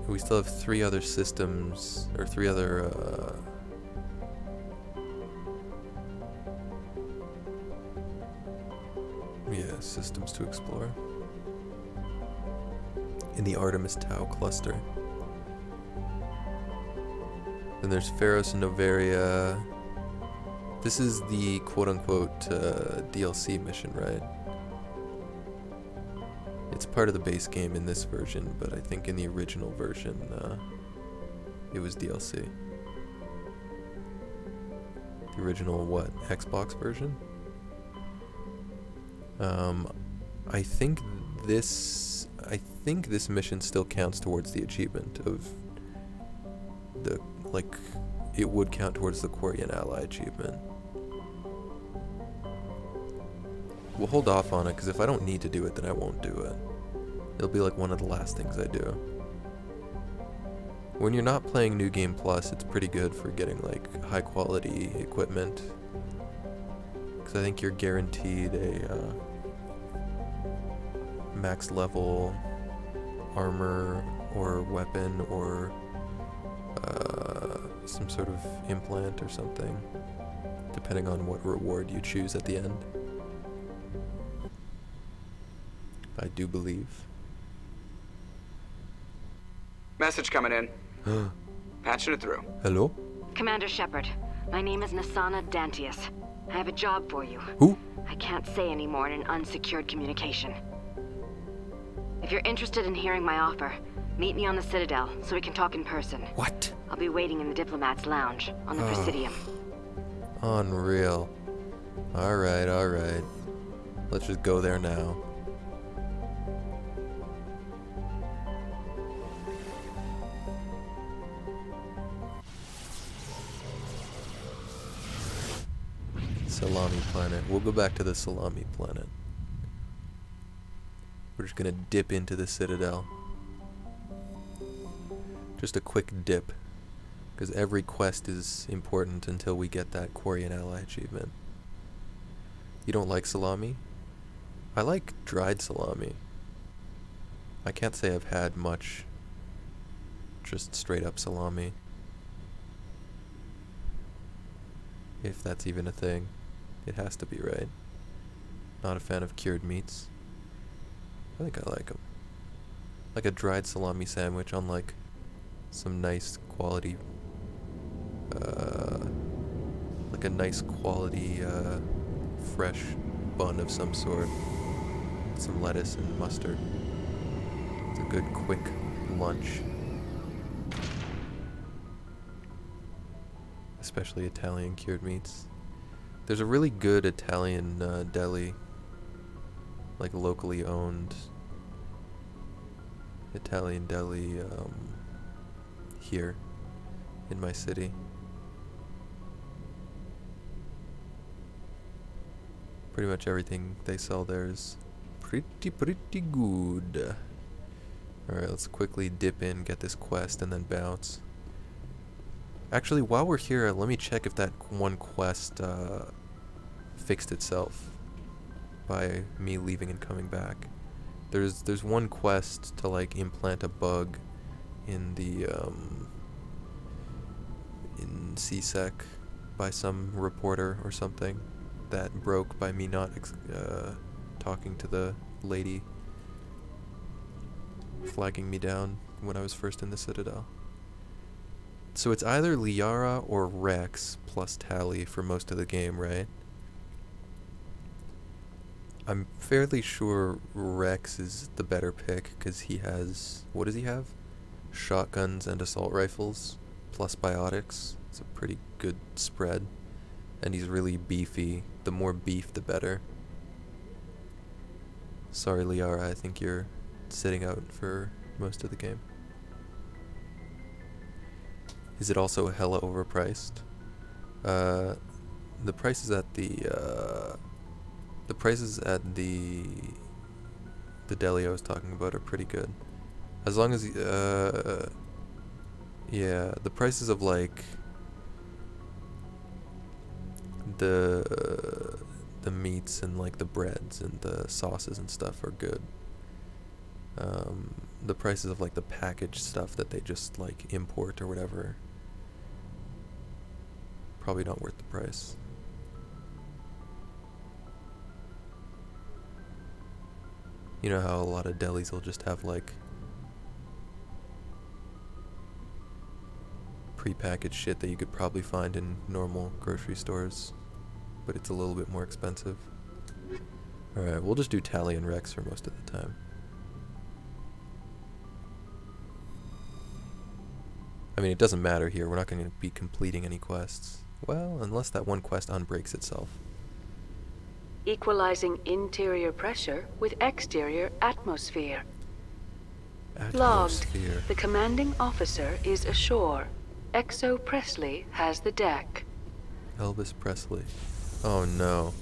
We still have 3 other systems, or 3 other, systems to explore in the Artemis Tau cluster. Then there's Pharos and Novaria. This is the quote-unquote DLC mission, right? It's part of the base game in this version, but I think in the original version it was DLC. The original, what, Xbox version? I think this mission still counts towards the achievement of the, like, it would count towards the Quarian Ally achievement. We'll hold off on it, because if I don't need to do it, then I won't do it. It'll be like one of the last things I do. When you're not playing New Game Plus, it's pretty good for getting, like, high quality equipment. Because I think you're guaranteed a, max level armor or weapon or some sort of implant or something, depending on what reward you choose at the end. I do believe. Message coming in. Patching it through. Hello? Commander Shepard, my name is Nasana Dantius. I have a job for you. Who? I can't say anymore in an unsecured communication. If you're interested in hearing my offer, meet me on the Citadel so we can talk in person. What? I'll be waiting in the Diplomat's Lounge on the Presidium. Unreal. Alright, alright. Let's just go there now. Salami planet. We'll go back to the Salami planet. We're just gonna dip into the Citadel. Just a quick dip. Because every quest is important until we get that Quarian Ally achievement. You don't like salami? I like dried salami. I can't say I've had much just straight up salami. If that's even a thing. It has to be, right? Not a fan of cured meats. I think I like them. Like a dried salami sandwich on like some nice quality, like a nice quality, fresh bun of some sort. Some lettuce and mustard. It's a good quick lunch. Especially Italian cured meats. There's a really good Italian deli, like locally owned Italian deli here in my city. Pretty much everything they sell there is pretty good. Alright, let's quickly dip in, get this quest, and then bounce. Actually, while we're here, let me check if that one quest fixed itself by me leaving and coming back. There's one quest to like implant a bug in the in CSEC by some reporter or something that broke by me not talking to the lady flagging me down when I was first in the Citadel. So it's either Liara or Rex plus Tally for most of the game, right? I'm fairly sure Rex is the better pick because he has, what does he have? Shotguns and assault rifles plus biotics. It's a pretty good spread. And he's really beefy. The more beef, the better. Sorry, Liara, I think you're sitting out for most of the game. Is it also hella overpriced? The prices at the deli I was talking about are pretty good. As long as yeah, the prices of like the meats and like the breads and the sauces and stuff are good. The prices of like the packaged stuff that they just like import or whatever, probably not worth the price. You know how a lot of delis will just have like pre-packaged shit that you could probably find in normal grocery stores, but it's a little bit more expensive. Alright, we'll just do Tally and Rex for most of the time. I mean, it doesn't matter here. We're not going to be completing any quests. Well, unless that one quest unbreaks itself. Equalizing interior pressure with exterior atmosphere. Logged. Atmosphere. The commanding officer is ashore. Exo Presley has the deck. Elvis Presley. Oh no.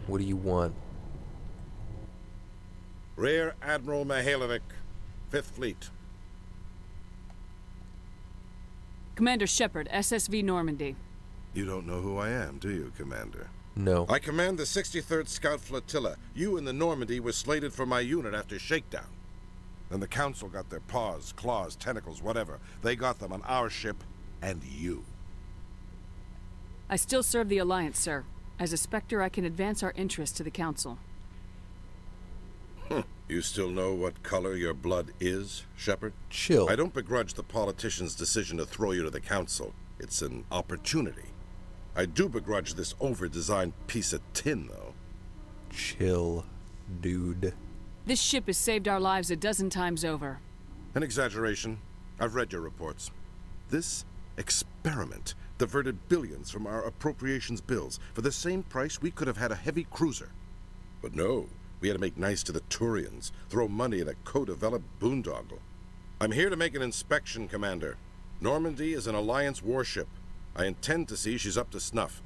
What do you want? Rear Admiral Mihailovic, 5th Fleet. Commander Shepard, SSV Normandy. You don't know who I am, do you, Commander? No. I command the 63rd Scout Flotilla. You and the Normandy were slated for my unit after shakedown. Then the Council got their paws, claws, tentacles, whatever. They got them on our ship and you. I still serve the Alliance, sir. As a Spectre, I can advance our interests to the Council. You still know what color your blood is, Shepard? Chill. I don't begrudge the politician's decision to throw you to the Council. It's an opportunity. I do begrudge this over-designed piece of tin, though. Chill, dude. This ship has saved our lives a dozen times over. An exaggeration. I've read your reports. This experiment diverted billions from our appropriations bills. For the same price, we could have had a heavy cruiser. But no, we had to make nice to the Turians, throw money at a co-developed boondoggle. I'm here to make an inspection, Commander. Normandy is an Alliance warship. I intend to see she's up to snuff.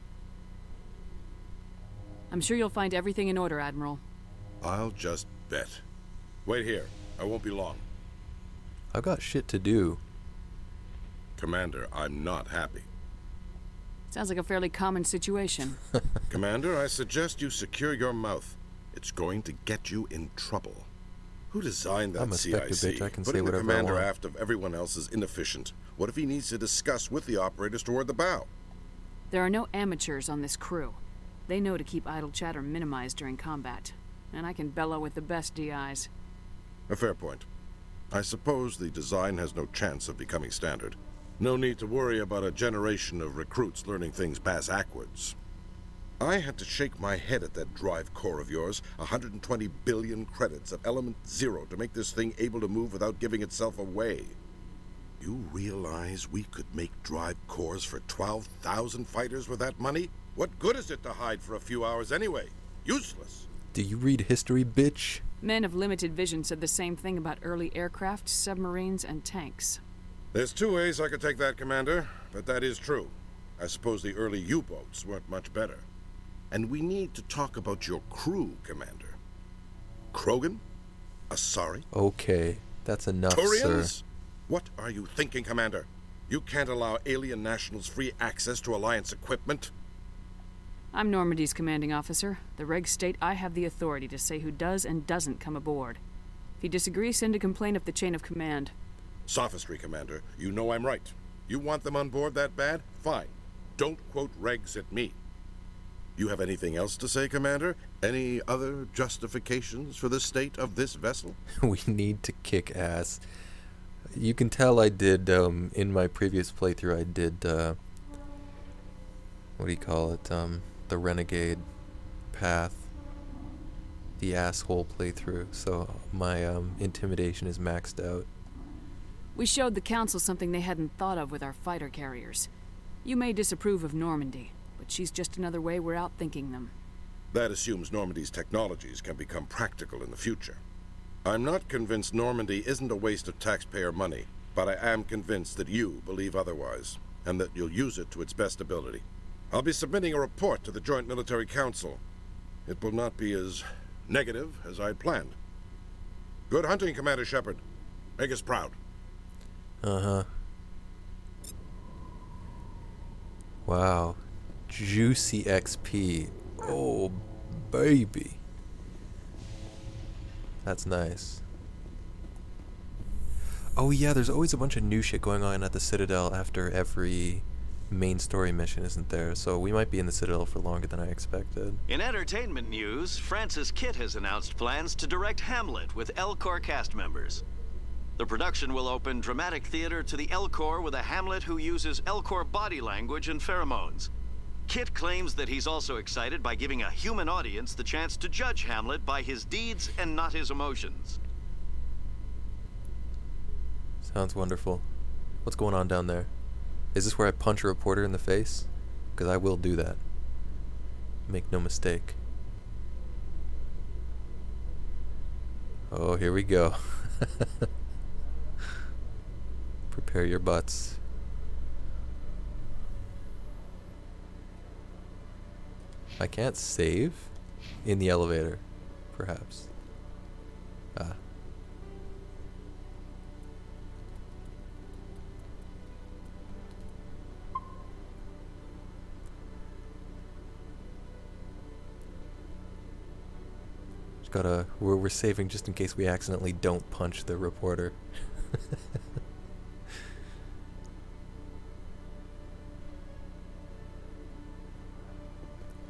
I'm sure you'll find everything in order, Admiral. I'll just bet. Wait here. I won't be long. I've got shit to do. Commander, I'm not happy. Sounds like a fairly common situation. Commander, I suggest you secure your mouth. It's going to get you in trouble. Who designed that I'm a Spectre, CIC? bitch. I can say Putting the whatever I commander want. aft of everyone else is inefficient. What if he needs to discuss with the operators toward the bow? There are no amateurs on this crew. They know to keep idle chatter minimized during combat. And I can bellow with the best DIs. A fair point. I suppose the design has no chance of becoming standard. No need to worry about a generation of recruits learning things bass-ackwards. I had to shake my head at that drive core of yours. 120 billion credits of element 0 to make this thing able to move without giving itself away. You realize we could make drive cores for 12,000 fighters with that money? What good is it to hide for a few hours anyway? Useless. Do you read history, bitch? Men of limited vision said the same thing about early aircraft, submarines, and tanks. There's two ways I could take that, Commander, but that is true. I suppose the early U-boats weren't much better. And we need to talk about your crew, Commander. Krogan? Asari? Okay, that's enough, Turians? sir. What are you thinking, Commander? You can't allow alien nationals free access to Alliance equipment? I'm Normandy's commanding officer. The regs state I have the authority to say who does and doesn't come aboard. If you disagree, send a complaint up the chain of command. Sophistry, Commander. You know I'm right. You want them on board that bad? Fine. Don't quote regs at me. You have anything else to say, Commander? Any other justifications for the state of this vessel? We need to kick ass. You can tell I did, in my previous playthrough, I did, what do you call it, the renegade path, the asshole playthrough, so my, intimidation is maxed out. We showed the Council something they hadn't thought of with our fighter carriers. You may disapprove of Normandy, but she's just another way we're outthinking them. That assumes Normandy's technologies can become practical in the future. I'm not convinced Normandy isn't a waste of taxpayer money, but I am convinced that you believe otherwise, and that you'll use it to its best ability. I'll be submitting a report to the Joint Military Council. It will not be as negative as I'd planned. Good hunting, Commander Shepard. Make us proud. Uh-huh. Wow. Juicy XP. Oh, baby. That's nice. Oh yeah, there's always a bunch of new shit going on at the Citadel after every main story mission, isn't there? So we might be in the Citadel for longer than I expected. In entertainment news, Francis Kitt has announced plans to direct Hamlet with El Corps cast members. The production will open dramatic theater to the El Corps with a Hamlet who uses El Corps body language and pheromones. Kitt claims that he's also excited by giving a human audience the chance to judge Hamlet by his deeds and not his emotions. Sounds wonderful. What's going on down there? Is this where I punch a reporter in the face? Because I will do that. Make no mistake. Oh, here we go. Prepare your butts. I can't save in the elevator, perhaps. Ah. Just gotta, we're saving just in case we accidentally don't punch the reporter.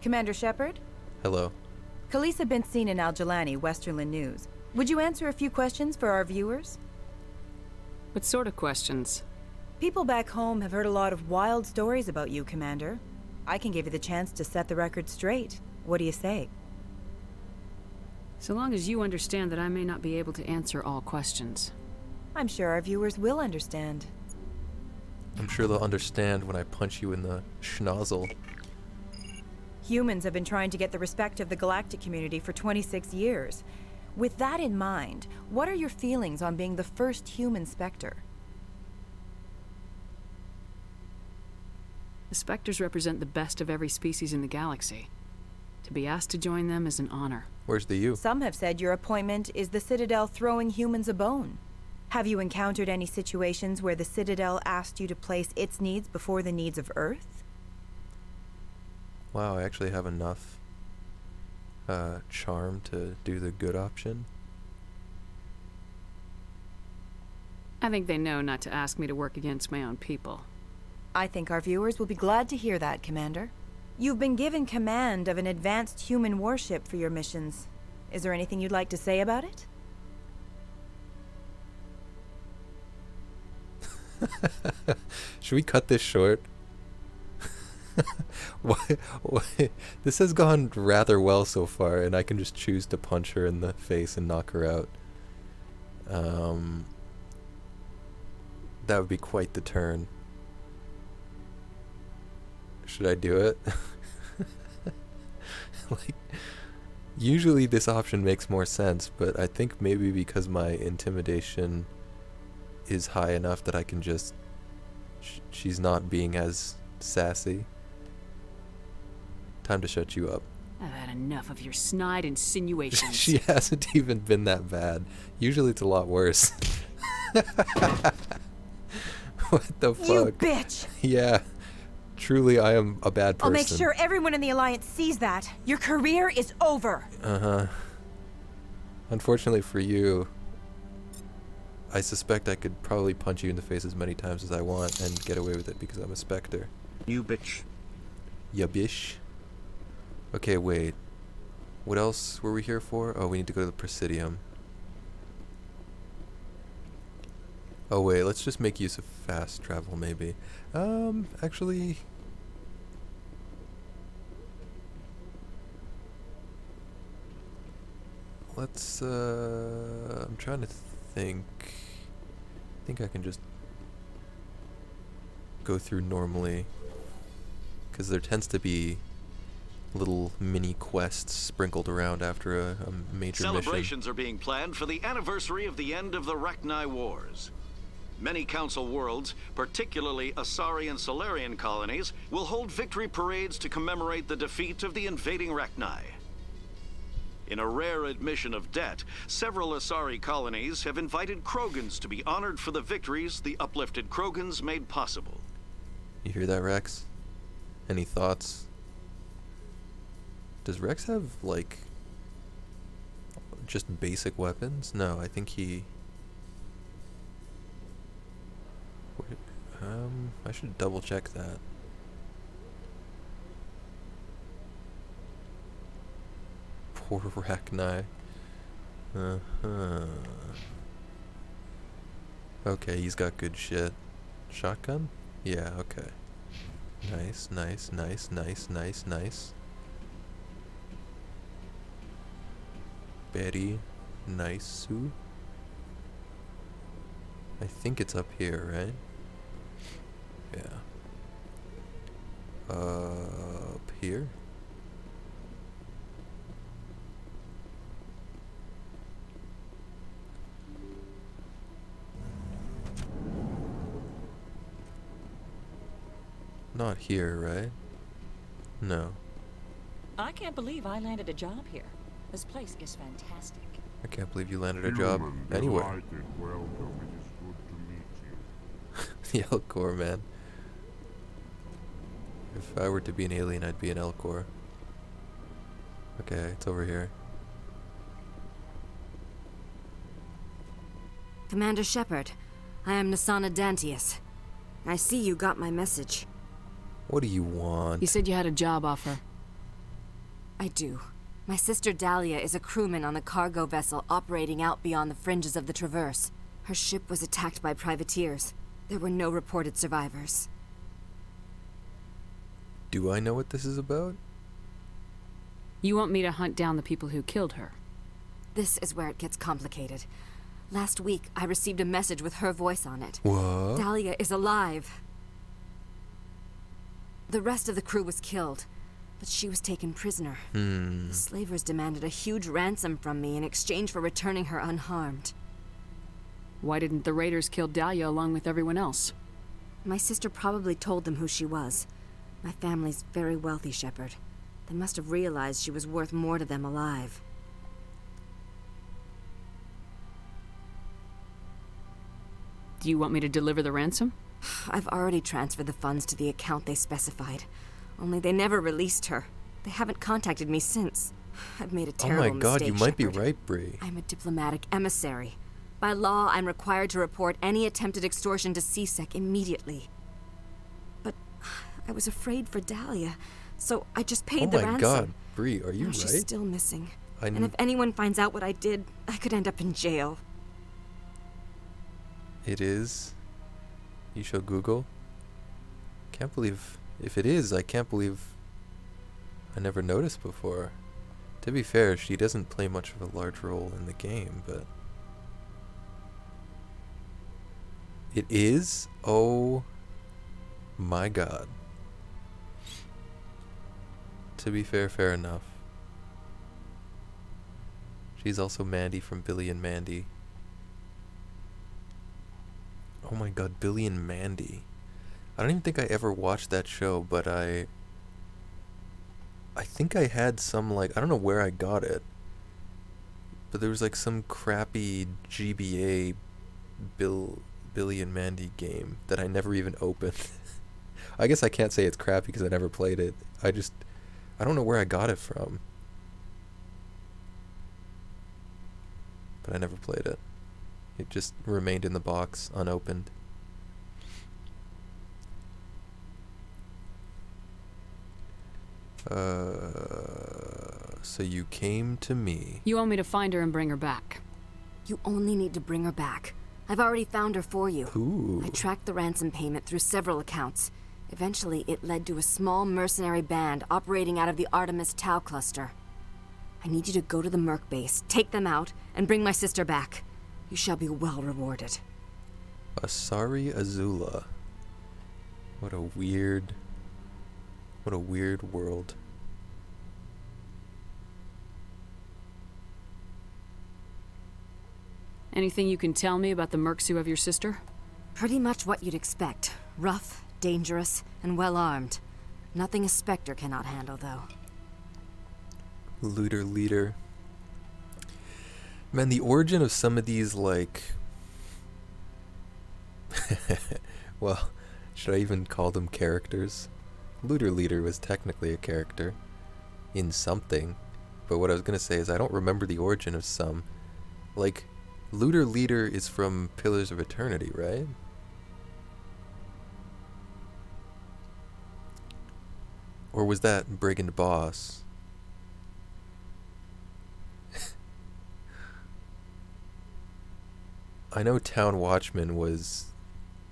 Commander Shepard? Hello. Khaleesa been seen in Al-Jalani, Westerland News. Would you answer a few questions for our viewers? What sort of questions? People back home have heard a lot of wild stories about you, Commander. I can give you the chance to set the record straight. What do you say? So long as you understand that I may not be able to answer all questions. I'm sure our viewers will understand. I'm sure they'll understand when I punch you in the schnozzle. Humans have been trying to get the respect of the galactic community for 26 years. With that in mind, what are your feelings on being the first human Spectre? The Spectres represent the best of every species in the galaxy. To be asked to join them is an honor. Where's the you? Some have said your appointment is the Citadel throwing humans a bone. Have you encountered any situations where the Citadel asked you to place its needs before the needs of Earth? Wow, I actually have enough charm to do the good option. I think they know not to ask me to work against my own people. I think our viewers will be glad to hear that, Commander. You've been given command of an advanced human warship for your missions. Is there anything you'd like to say about it? Should we cut this short? Why? This has gone rather well so far, and I can just choose to punch her in the face and knock her out. That would be quite the turn. Should I do it? Like, usually this option makes more sense, but I think maybe because my intimidation is high enough that I can just... she's not being as sassy. Time to shut you up. I've had enough of your snide insinuations. She hasn't even been that bad. Usually it's a lot worse. What the fuck? You bitch! Yeah. Truly, I am a bad person. I'll make sure everyone in the Alliance sees that. Your career is over. Uh-huh. Unfortunately for you, I suspect I could probably punch you in the face as many times as I want and get away with it because I'm a Spectre. You bitch. Ya bish. Okay, wait. What else were we here for? Oh, we need to go to the Presidium. Oh wait, let's just make use of fast travel maybe. Actually... let's, I'm trying to think. I think I can just go through normally. Because there tends to be little mini quests sprinkled around after a major Celebrations are being planned for the anniversary of the end of the Rachni Wars. Many Council worlds, particularly Asari and Solarian colonies, will hold victory parades to commemorate the defeat of the invading Rachni. In a rare admission of debt, several Asari colonies have invited Krogans to be honored for the victories the uplifted Krogans made possible. You hear that, Rex? Any thoughts? Does Rex have, like, just basic weapons? No, I think he... Wait, I should double check that. Poor Rachni. Uh-huh. Okay, he's got good shit. Shotgun? Yeah, okay. Nice, nice, nice, nice, nice, nice. Very nice, Sue. I think it's up here, right? Yeah. here? Not here, right? No. I can't believe I landed a job here. This place is fantastic. I can't believe you landed a job anywhere. The Elcor, man. If I were to be an alien, I'd be an Elcor. Okay, it's over here. Commander Shepard, I am Nasana Dantius. I see you got my message. What do you want? You said you had a job offer. I do. My sister Dahlia is a crewman on the cargo vessel operating out beyond the fringes of the Traverse. Her ship was attacked by privateers. There were no reported survivors. Do I know what this is about? You want me to hunt down the people who killed her? This is where it gets complicated. Last week, I received a message with her voice on it. What? Dahlia is alive. The rest of the crew was killed, but she was taken prisoner. The slavers demanded a huge ransom from me in exchange for returning her unharmed. Why didn't the raiders kill Dahlia along with everyone else? My sister probably told them who she was. My family's very wealthy, Shepard. They must have realized she was worth more to them alive. Do you want me to deliver the ransom? I've already transferred the funds to the account they specified. Only they never released her. They haven't contacted me since. I've made a terrible mistake, Oh my god, you might be Shepard. right, Bree. I'm a diplomatic emissary. By law, I'm required to report any attempted extortion to CSEC immediately. But I was afraid for Dahlia, so I just paid the ransom. Oh my god, Bree, are you right? She's still missing. And if anyone finds out what I did, I could end up in jail. It is. You shall Google. Can't believe. If it is, I can't believe I never noticed before. To be fair, she doesn't play much of a large role in the game, but. It is? Oh my god. To be fair, fair enough. She's also Mandy from Billy and Mandy. Oh my god, Billy and Mandy. I don't even think I ever watched that show, but I think I had some, like, I don't know where I got it, but there was like some crappy GBA Billy and Mandy game that I never even opened. I guess I can't say it's crappy because I never played it. I don't know where I got it from. But I never played it. It just remained in the box, unopened. So you came to me. You want me to find her and bring her back? You only need to bring her back. I've already found her for you. Ooh. I tracked the ransom payment through several accounts. Eventually, it led to a small mercenary band operating out of the Artemis Tau cluster. I need you to go to the Merc base, take them out, and bring my sister back. You shall be well rewarded. Asari Azula. What a weird world. Anything you can tell me about the mercs who have your sister? Pretty much what you'd expect. Rough, dangerous, and well-armed. Nothing a Spectre cannot handle, though. Looter leader. Man, the origin of some of these, like... well, should I even call them characters? Looter leader was technically a character. In something. But what I was gonna say is I don't remember the origin of some. Like, Looter leader is from Pillars of Eternity, right? Or was that Brigand Boss? I know Town Watchman was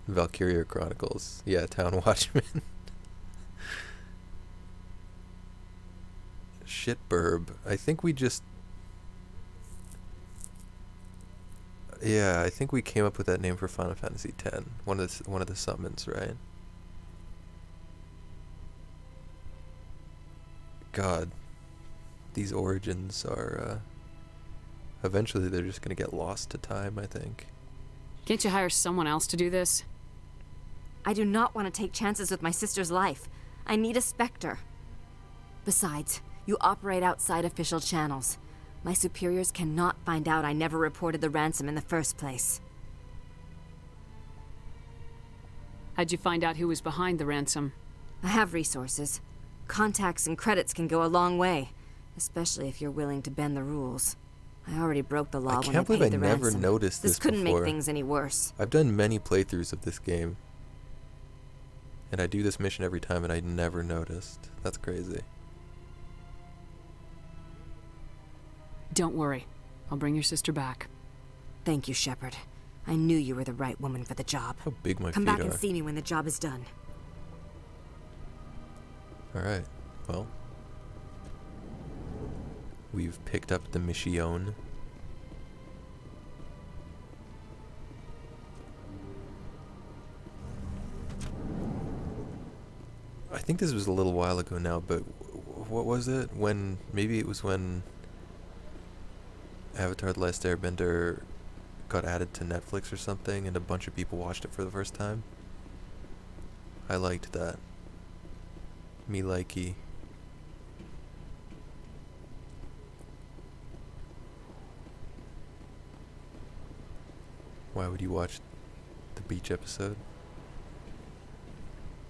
Valkyria Chronicles. Yeah, Town Watchman. Shitburb. I think we just... Yeah, I think we came up with that name for Final Fantasy X. One of the summons, right? God, these origins are, eventually they're just gonna get lost to time, I think. Can't you hire someone else to do this? I do not want to take chances with my sister's life. I need a Spectre. Besides, you operate outside official channels. My superiors cannot find out I never reported the ransom in the first place. How'd you find out who was behind the ransom? I have resources. Contacts and credits can go a long way, especially if you're willing to bend the rules. I already broke the law when I paid the ransom. I never noticed this couldn't before. make things any worse. I've done many playthroughs of this game, and I do this mission every time, and I never noticed. That's crazy. Don't worry. I'll bring your sister back. Thank you, Shepard. I knew you were the right woman for the job. How big my Come feet back are. and see me when the job is done. Alright, well. We've picked up the mission. I think this was a little while ago now, but what was it? Maybe it was when Avatar: The Last Airbender got added to Netflix or something, and a bunch of people watched it for the first time. I liked that. Me likey. Why would you watch the beach episode?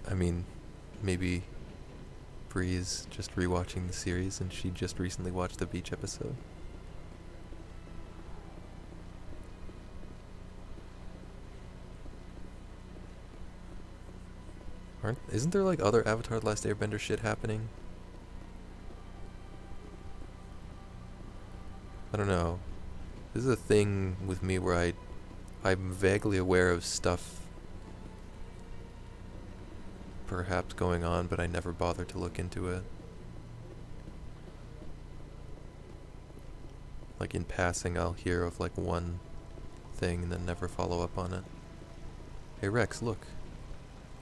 I mean, maybe Bree's just rewatching the series and she just recently watched the beach episode. Isn't there like other Avatar: The Last Airbender shit happening? I don't know. This is a thing with me where I'm vaguely aware of stuff perhaps going on, but I never bother to look into it. Like in passing, I'll hear of like one thing and then never follow up on it. Hey Rex, look.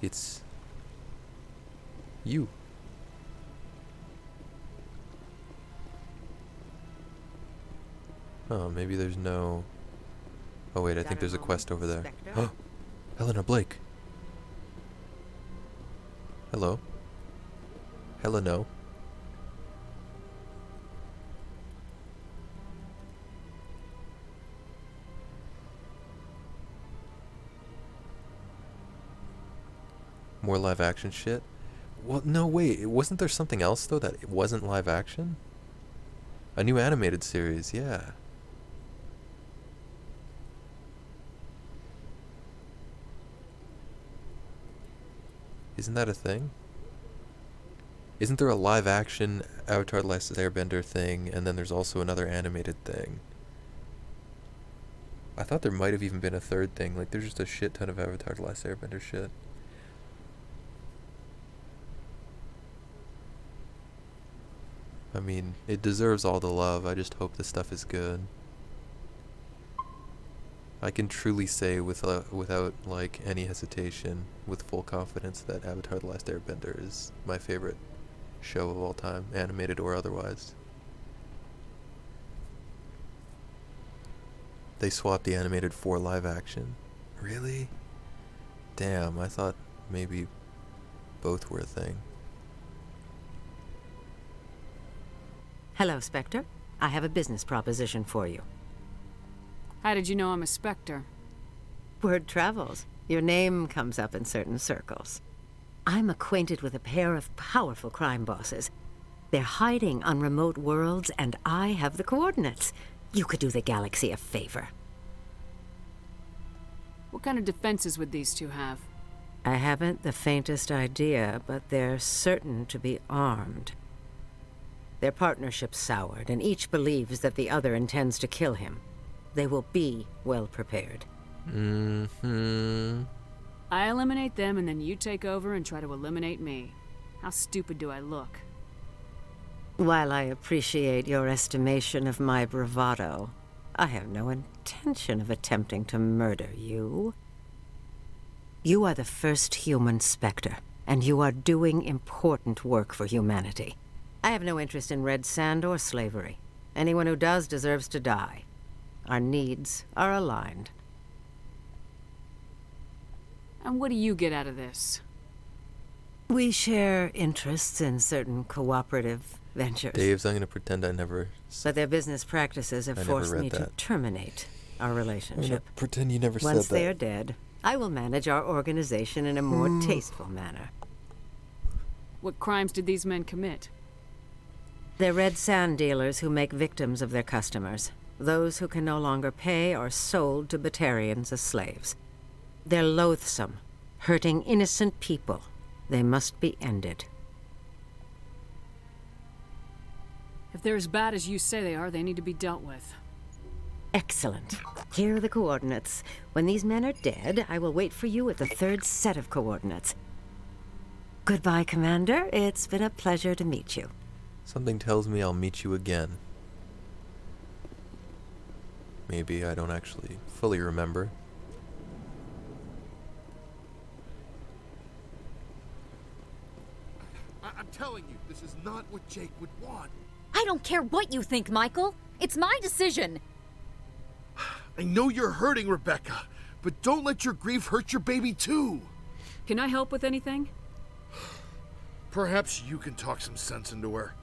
It's you. Oh, maybe there's no... Oh wait, I think there's a quest over there. Oh, Helena Blake. Hello. Hello. More live action shit? Well, no, wait. Wasn't there something else, though, that it wasn't live action? A new animated series, yeah. Isn't that a thing? Isn't there a live action Avatar: The Last Airbender thing, and then there's also another animated thing? I thought there might have even been a third thing. Like, there's just a shit ton of Avatar: The Last Airbender shit. I mean, it deserves all the love. I just hope the stuff is good. I can truly say without like any hesitation, with full confidence, that Avatar: The Last Airbender is my favorite show of all time, animated or otherwise. They swapped the animated for live action. Really? Damn, I thought maybe both were a thing. Hello, Spectre. I have a business proposition for you. How did you know I'm a Spectre? Word travels. Your name comes up in certain circles. I'm acquainted with a pair of powerful crime bosses. They're hiding on remote worlds, and I have the coordinates. You could do the galaxy a favor. What kind of defenses would these two have? I haven't the faintest idea, but they're certain to be armed. Their partnership's soured, and each believes that the other intends to kill him. They will be well prepared. I eliminate them, and then you take over and try to eliminate me. How stupid do I look? While I appreciate your estimation of my bravado, I have no intention of attempting to murder you. You are the first human Spectre, and you are doing important work for humanity. I have no interest in red sand or slavery. Anyone who does deserves to die. Our needs are aligned. And what do you get out of this? We share interests in certain cooperative ventures. Dave's, I'm going to pretend I never... But their business practices have forced me to terminate our relationship. Pretend you never said that. Once they are dead, I will manage our organization in a more tasteful manner. What crimes did these men commit? They're red sand dealers who make victims of their customers. Those who can no longer pay are sold to Batarians as slaves. They're loathsome, hurting innocent people. They must be ended. If they're as bad as you say they are, they need to be dealt with. Excellent. Here are the coordinates. When these men are dead, I will wait for you at the third set of coordinates. Goodbye, Commander. It's been a pleasure to meet you. Something tells me I'll meet you again. Maybe I don't actually fully remember. I'm telling you, this is not what Jake would want. I don't care what you think, Michael. It's my decision. I know you're hurting, Rebecca, but don't let your grief hurt your baby too. Can I help with anything? Perhaps you can talk some sense into her.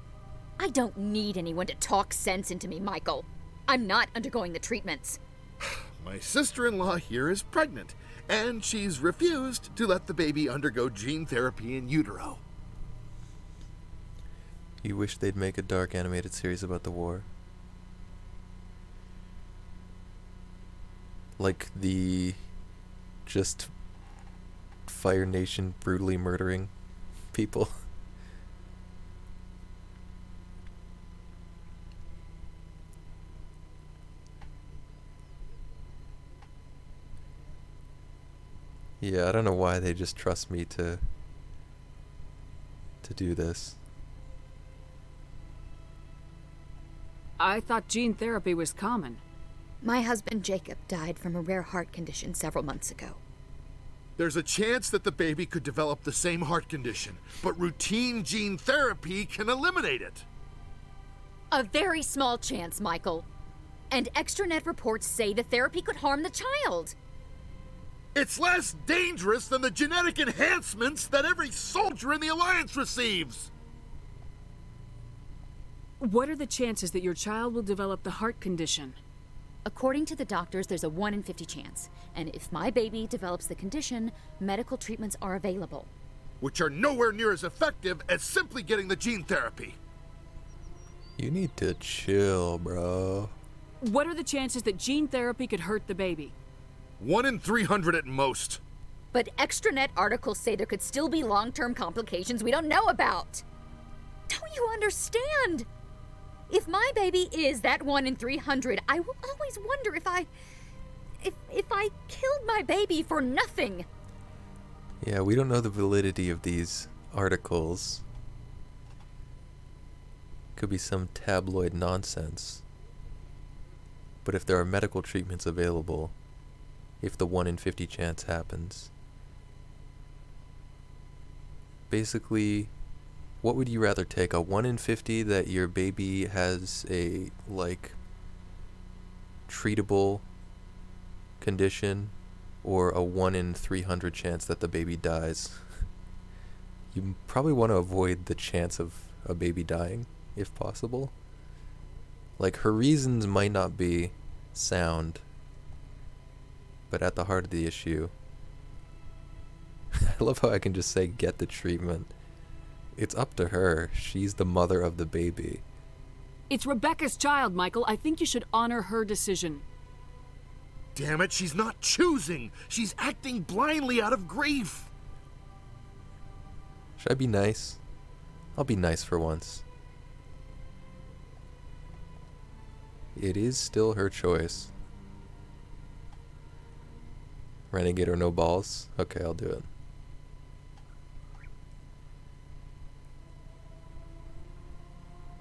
I don't need anyone to talk sense into me, Michael. I'm not undergoing the treatments. My sister-in-law here is pregnant, and she's refused to let the baby undergo gene therapy in utero. You wish they'd make a dark animated series about the war? Like the just Fire Nation brutally murdering people. Yeah, I don't know why they just trust me to do this. I thought gene therapy was common. My husband Jacob died from a rare heart condition several months ago. There's a chance that the baby could develop the same heart condition, but routine gene therapy can eliminate it. A very small chance, Michael. And extranet reports say the therapy could harm the child. It's less dangerous than the genetic enhancements that every soldier in the Alliance receives. What are the chances that your child will develop the heart condition? According to the doctors, there's a 1 in 50 chance. And if my baby develops the condition, medical treatments are available. Which are nowhere near as effective as simply getting the gene therapy. You need to chill, bro. What are the chances that gene therapy could hurt the baby? 1 in 300 at most. But extranet articles say there could still be long-term complications we don't know about. Don't you understand? If my baby is that 1 in 300, I will always wonder if I killed my baby for nothing. Yeah, we don't know the validity of these articles. Could be some tabloid nonsense. But if there are medical treatments available, if the 1 in 50 chance happens, basically, what would you rather take? A 1 in 50 that your baby has a, like, treatable condition, or a 1 in 300 chance that the baby dies? You probably want to avoid the chance of a baby dying, if possible. Like, her reasons might not be sound, but at the heart of the issue, I love how I can just say get the treatment. It's up to her. She's the mother of the baby. It's Rebecca's child, Michael. I think you should honor her decision. Damn it, she's not choosing. She's acting blindly out of grief. Should I be nice? I'll be nice for once. It is still her choice. Renegade or no balls? Okay, I'll do it.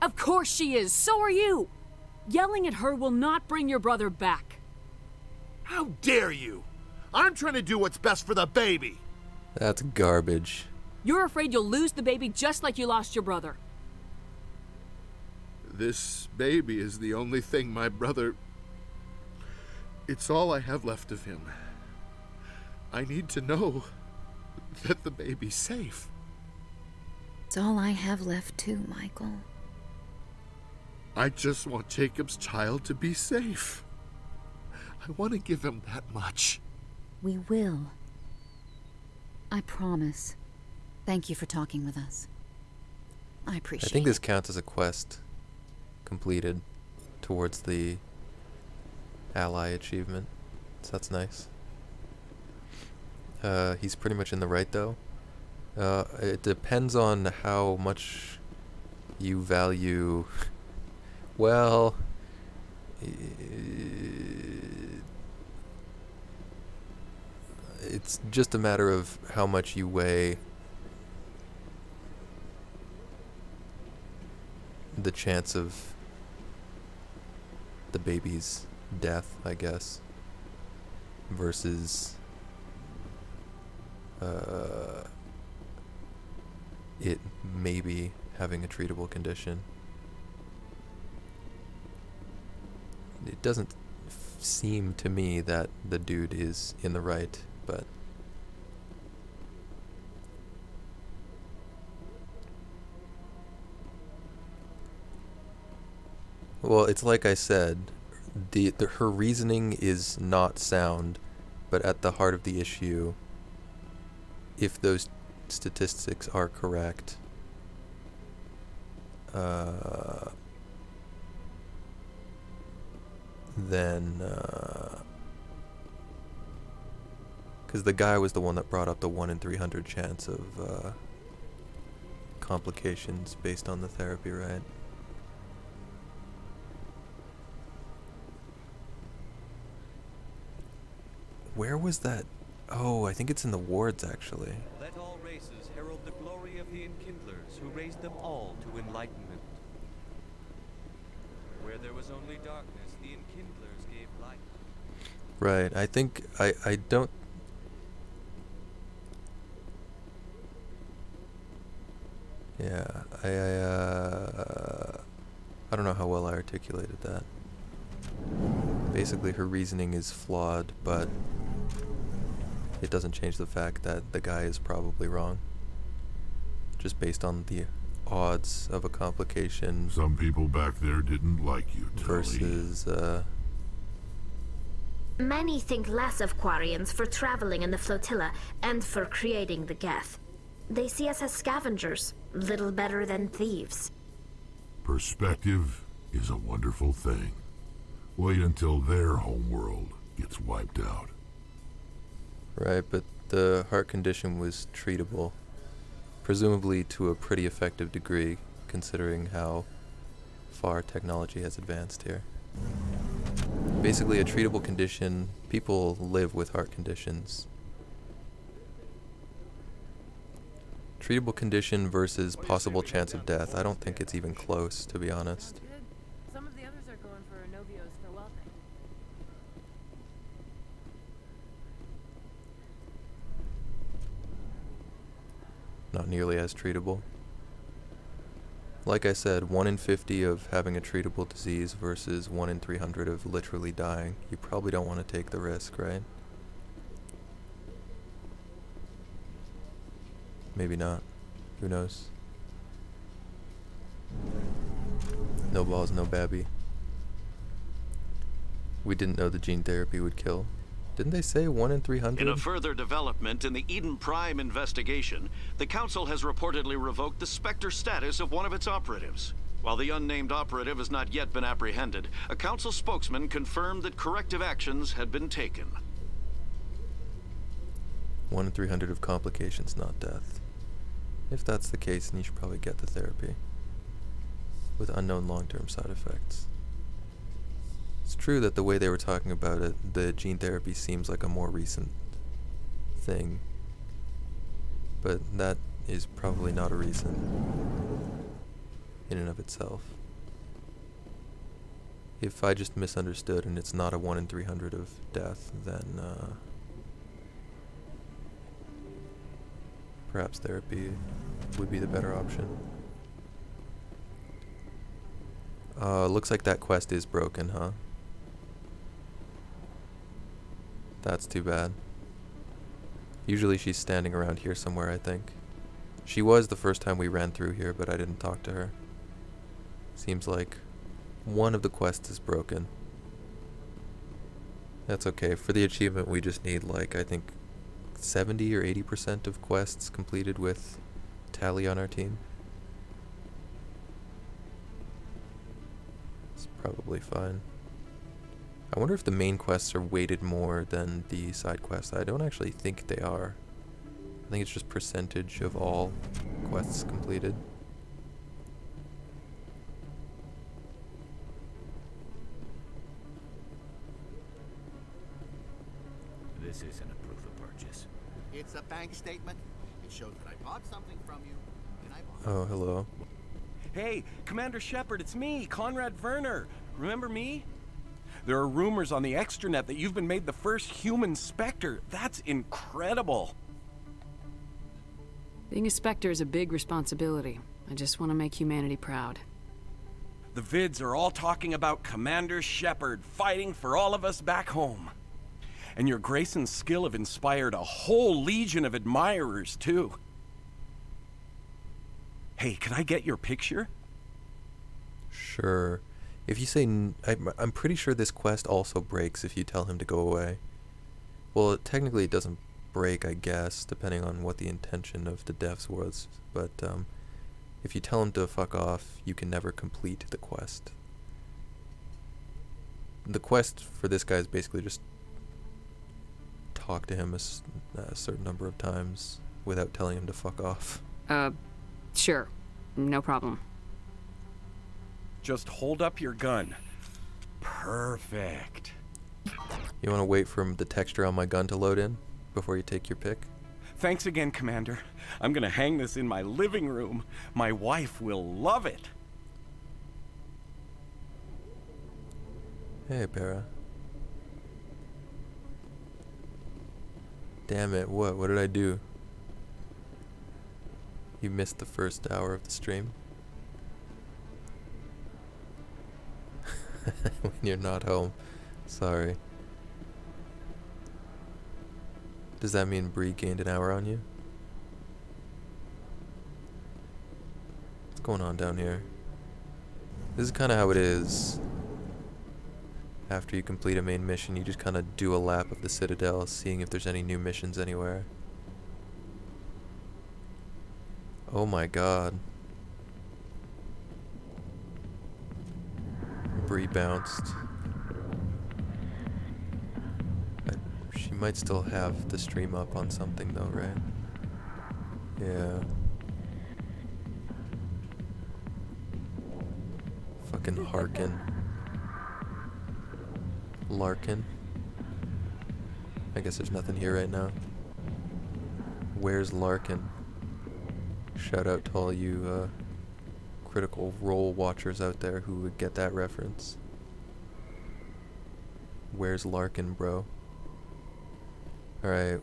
Of course she is. So are you. Yelling at her will not bring your brother back. How dare you? I'm trying to do what's best for the baby. That's garbage. You're afraid you'll lose the baby just like you lost your brother. This baby is the only thing my brother... It's all I have left of him. I need to know that the baby's safe. It's all I have left too, Michael. I just want Jacob's child to be safe. I want to give him that much. We will. I promise. Thank you for talking with us. I appreciate it. I think this counts as a quest completed towards the ally achievement, so that's nice. He's pretty much in the right, though. It depends on how much you value... Well... It's just a matter of how much you weigh the chance of the baby's death, I guess, versus it maybe having a treatable condition. It doesn't seem to me that the dude is in the right, but well, it's like I said, her reasoning is not sound, but at the heart of the issue, if those statistics are correct, then because the guy was the one that brought up the 1 in 300 chance of complications based on the therapy, right? Where was that? Oh, I think it's in the wards, actually. Let all races herald the glory of the Enkindlers, who raised them all to enlightenment. Where there was only darkness, the Enkindlers gave light. Right, I think, I don't... Yeah, I don't know how well I articulated that. Basically, her reasoning is flawed, but it doesn't change the fact that the guy is probably wrong. Just based on the odds of a complication. Some people back there didn't like you, Tully. Versus, Many think less of Quarians for traveling in the flotilla and for creating the Geth. They see us as scavengers, little better than thieves. Perspective is a wonderful thing. Wait until their homeworld gets wiped out. Right, but the heart condition was treatable, presumably to a pretty effective degree, considering how far technology has advanced here. Basically, a treatable condition, people live with heart conditions. Treatable condition versus possible chance of death, I don't think it's even close, to be honest. Some of the others are going for Novio's farewell thing. Not nearly as treatable. Like I said, 1 in 50 of having a treatable disease versus 1 in 300 of literally dying. You probably don't want to take the risk, right? Maybe not. Who knows? No balls, no babby. We didn't know the gene therapy would kill. Didn't they say 1 in 300? In a further development in the Eden Prime investigation, the Council has reportedly revoked the Spectre status of one of its operatives. While the unnamed operative has not yet been apprehended, a Council spokesman confirmed that corrective actions had been taken. 1 in 300 of complications, not death. If that's the case, then you should probably get the therapy, with unknown long-term side effects. It's true that the way they were talking about it, the gene therapy seems like a more recent thing, but that is probably not a reason in and of itself. If I just misunderstood and it's not a 1 in 300 of death, then perhaps therapy would be the better option. Looks like that quest is broken, huh? That's too bad. Usually she's standing around here somewhere, I think. She was the first time we ran through here, but I didn't talk to her. Seems like one of the quests is broken. That's okay. For the achievement, we just need, like, I think 70 or 80% of quests completed with Tally on our team. It's probably fine. I wonder if the main quests are weighted more than the side quests. I don't actually think they are. I think it's just percentage of all quests completed. This isn't a proof of purchase. It's a bank statement. It shows that I bought something from you, and I bought Oh, hello. Hey, Commander Shepard, it's me, Conrad Werner. Remember me? There are rumors on the extranet that you've been made the first human Spectre. That's incredible. Being a Spectre is a big responsibility. I just want to make humanity proud. The vids are all talking about Commander Shepard fighting for all of us back home. And your grace and skill have inspired a whole legion of admirers, too. Hey, can I get your picture? Sure. If you say... I'm pretty sure this quest also breaks if you tell him to go away. Well, technically it doesn't break, I guess, depending on what the intention of the devs was. But if you tell him to fuck off, you can never complete the quest. The quest for this guy is basically just talk to him a certain number of times without telling him to fuck off. Sure. No problem. Just hold up your gun. Perfect. You want to wait for the texture on my gun to load in before you take your pick? Thanks again, Commander. I'm gonna hang this in my living room. My wife will love it. Hey, Para. Damn it, what? What did I do? You missed the first hour of the stream? When you're not home. Sorry. Does that mean Bree gained an hour on you? What's going on down here? This is kind of how it is. After you complete a main mission, you just kind of do a lap of the Citadel, seeing if there's any new missions anywhere. Oh my god. Bree bounced. She might still have the stream up on something though, right? Yeah. Fucking Harkin. Larkin. I guess there's nothing here right now. Where's Larkin? Shout out to all you Critical Role watchers out there who would get that reference. Where's Larkin, bro? Alright,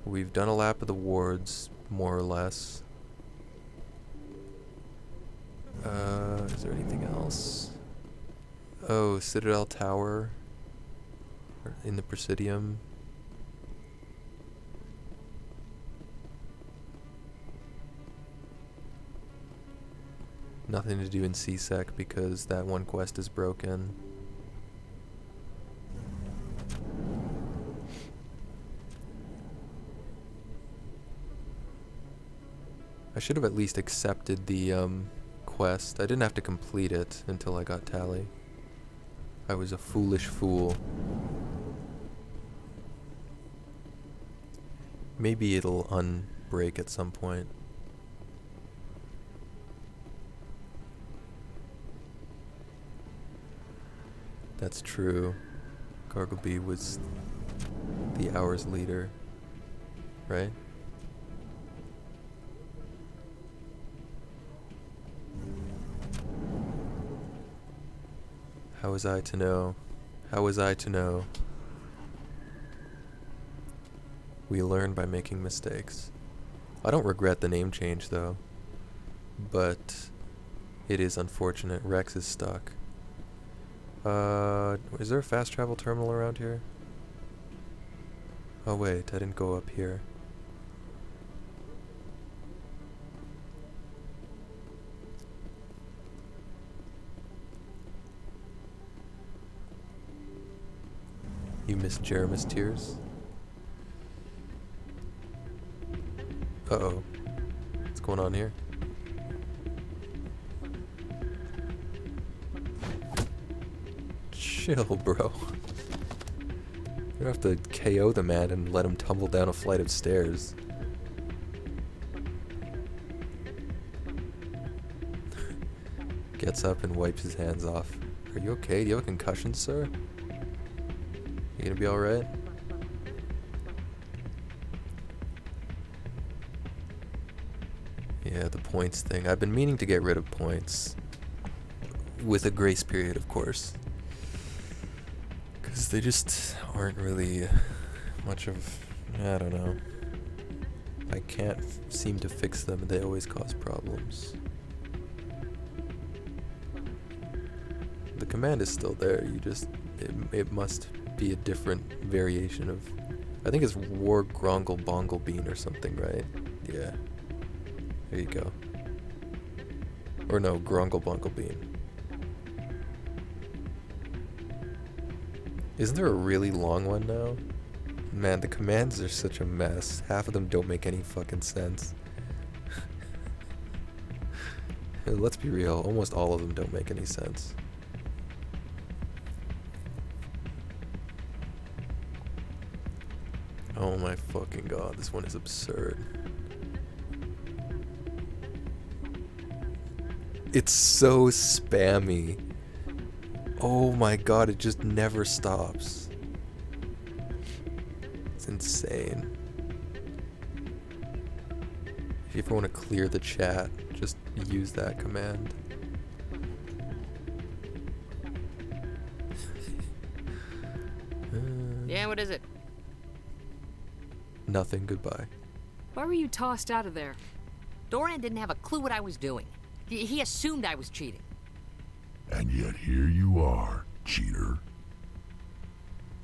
we've done a lap of the wards, more or less. Is there anything else? Oh, Citadel Tower in the Presidium. Nothing to do in CSEC because that one quest is broken. I should have at least accepted the quest. I didn't have to complete it until I got Tally. I was a foolish fool. Maybe it'll unbreak at some point. That's true. Gargleby was the hours leader, right? How was I to know? How was I to know? We learn by making mistakes. I don't regret the name change though, but It is unfortunate. Rex is stuck. Is there a fast travel terminal around here? Oh wait, I didn't go up here. You missed Jeremy's tears? Uh-oh. What's going on here? Chill, bro. You don't have to KO the man and let him tumble down a flight of stairs. Gets up and wipes his hands off. Are you okay? Do you have a concussion, sir? You gonna be alright? Yeah, the points thing. I've been meaning to get rid of points. With a grace period, of course. Because they just aren't really much of... I don't know. I can't seem to fix them. They always cause problems. The command is still there. You just... It must be a different variation of... I think it's War Grongle Bongle Bean or something, right? Yeah. There you go. Or no, Grongle Bongle Bean. Isn't there a really long one now? Man, the commands are such a mess. Half of them don't make any fucking sense. Let's be real, almost all of them don't make any sense. Oh my fucking god, this one is absurd. It's so spammy. Oh my god, it just never stops. It's insane. If you ever want to clear the chat, just use that command. Yeah, what is it? Nothing, goodbye. Why were you tossed out of there? Doran didn't have a clue what I was doing. He assumed I was cheating. And yet here you are, cheater.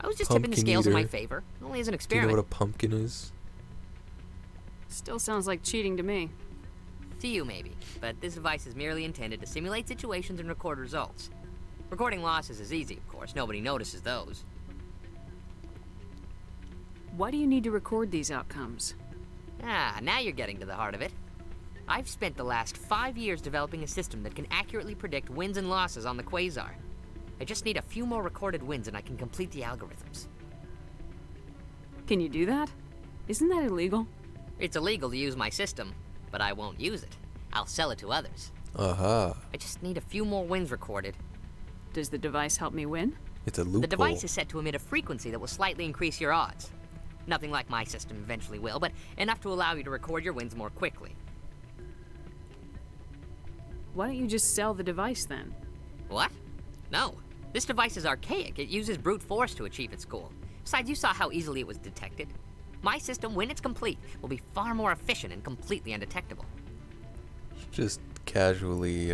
I was just tipping the scales in my favor. Only as an Do you experiment. know what a pumpkin is? Still sounds like cheating to me. To you, maybe. But this device is merely intended to simulate situations and record results. Recording losses is easy, of course. Nobody notices those. Why do you need to record these outcomes? Ah, now you're getting to the heart of it. I've spent the last 5 years developing a system that can accurately predict wins and losses on the Quasar. I just need a few more recorded wins and I can complete the algorithms. Can you do that? Isn't that illegal? It's illegal to use my system, but I won't use it. I'll sell it to others. Aha. I just need a few more wins recorded. Does the device help me win? It's a loophole. The device is set to emit a frequency that will slightly increase your odds. Nothing like my system eventually will, but enough to allow you to record your wins more quickly. Why don't you just sell the device then? What? No. This device is archaic. It uses brute force to achieve its goal. Besides, you saw how easily it was detected. My system, when it's complete, will be far more efficient and completely undetectable. Just casually,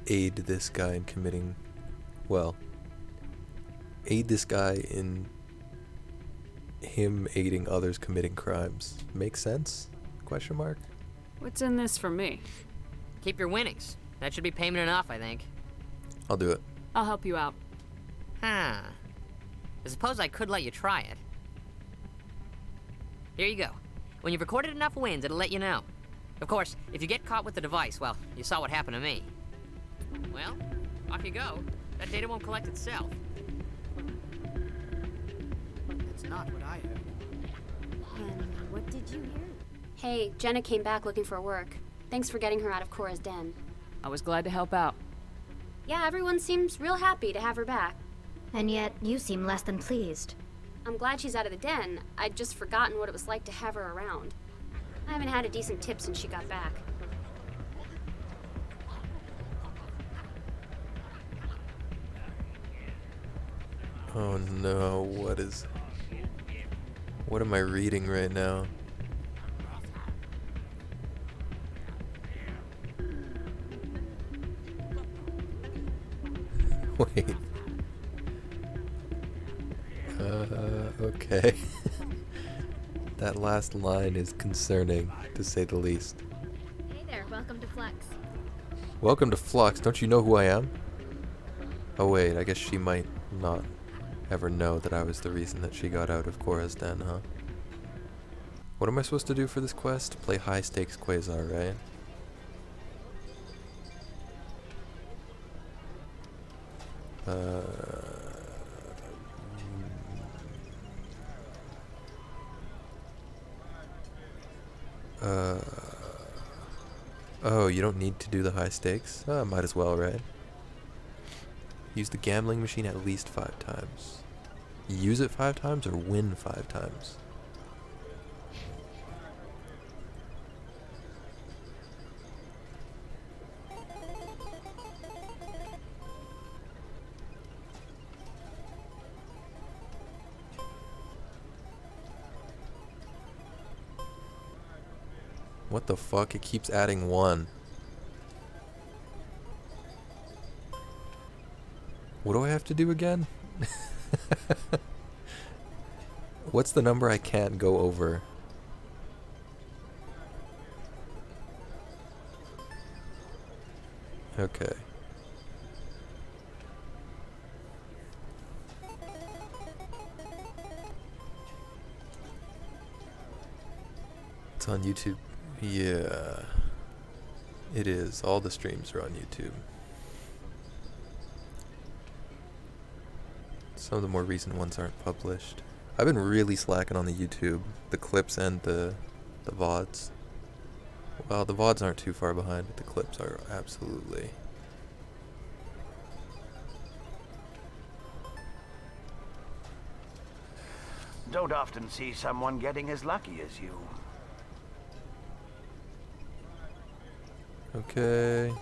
aid this guy in committing... Well, aid this guy in him aiding others committing crimes. Make sense? Question mark? What's in this for me? Keep your winnings. That should be payment enough, I think. I'll do it. I'll help you out. Huh. I suppose I could let you try it. Here you go. When you've recorded enough wins, it'll let you know. Of course, if you get caught with the device, well, you saw what happened to me. Well, off you go. That data won't collect itself. That's not what I heard. And what did you hear? Hey, Jenna came back looking for work. Thanks for getting her out of Cora's den. I was glad to help out. Yeah, everyone seems real happy to have her back. And yet, you seem less than pleased. I'm glad she's out of the den. I'd just forgotten what it was like to have her around. I haven't had a decent tip since she got back. Oh no, what am I reading right now? Wait. Okay. That last line is concerning, to say the least. Hey there, welcome to Flex. Welcome to Flux. Don't you know who I am? Oh wait, I guess she might not ever know that I was the reason that she got out of Korra's den, huh? What am I supposed to do for this quest? Play high stakes Quasar, right? Oh, you don't need to do the high stakes? Might as well, right? Use the gambling machine at least 5 times. Use it 5 times or win 5 times? What the fuck? It keeps adding 1. What do I have to do again? What's the number I can't go over? Okay. It's on YouTube. Yeah. It is. All the streams are on YouTube. Some of the more recent ones aren't published. I've been really slacking on the YouTube, the clips and the VODs. Well, the VODs aren't too far behind, but the clips are absolutely. Don't often see someone getting as lucky as you. Okay.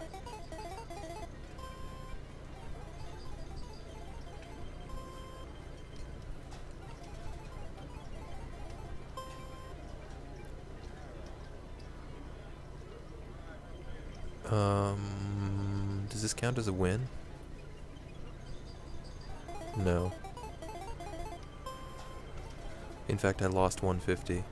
Does this count as a win? No. In fact, I lost 150.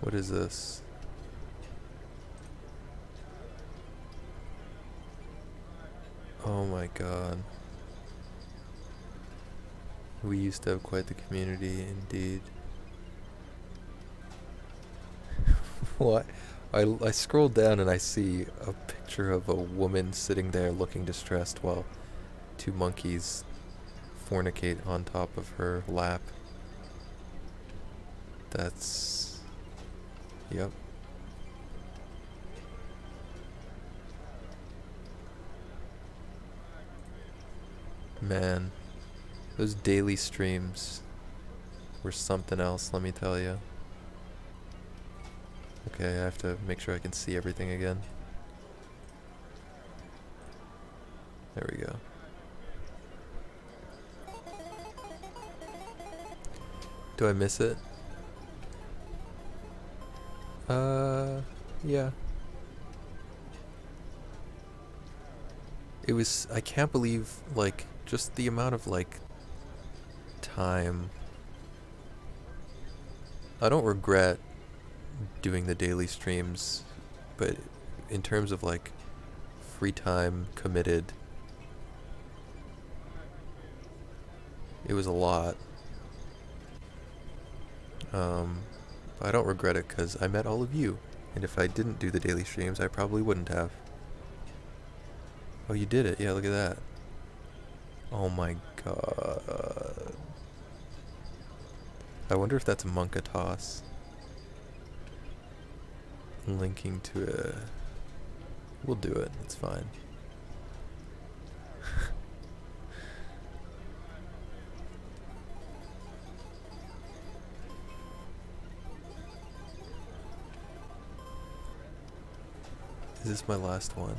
What is this? Oh my god. We used to have quite the community indeed. What? I scroll down and I see a picture of a woman sitting there looking distressed while 2 monkeys fornicate on top of her lap. That's... Yep. Man, those daily streams were something else, let me tell you. Okay, I have to make sure I can see everything again. There we go. Do I miss it? Yeah. It was, I can't believe, like, just the amount of, like, time. I don't regret doing the daily streams, but in terms of, like, free time committed, it was a lot. I don't regret it because I met all of you, and if I didn't do the daily streams, I probably wouldn't have. Oh, you did it. Yeah, look at that. Oh my god. I wonder if that's Monka Toss. Linking to a... We'll do it. It's fine. Is this my last one?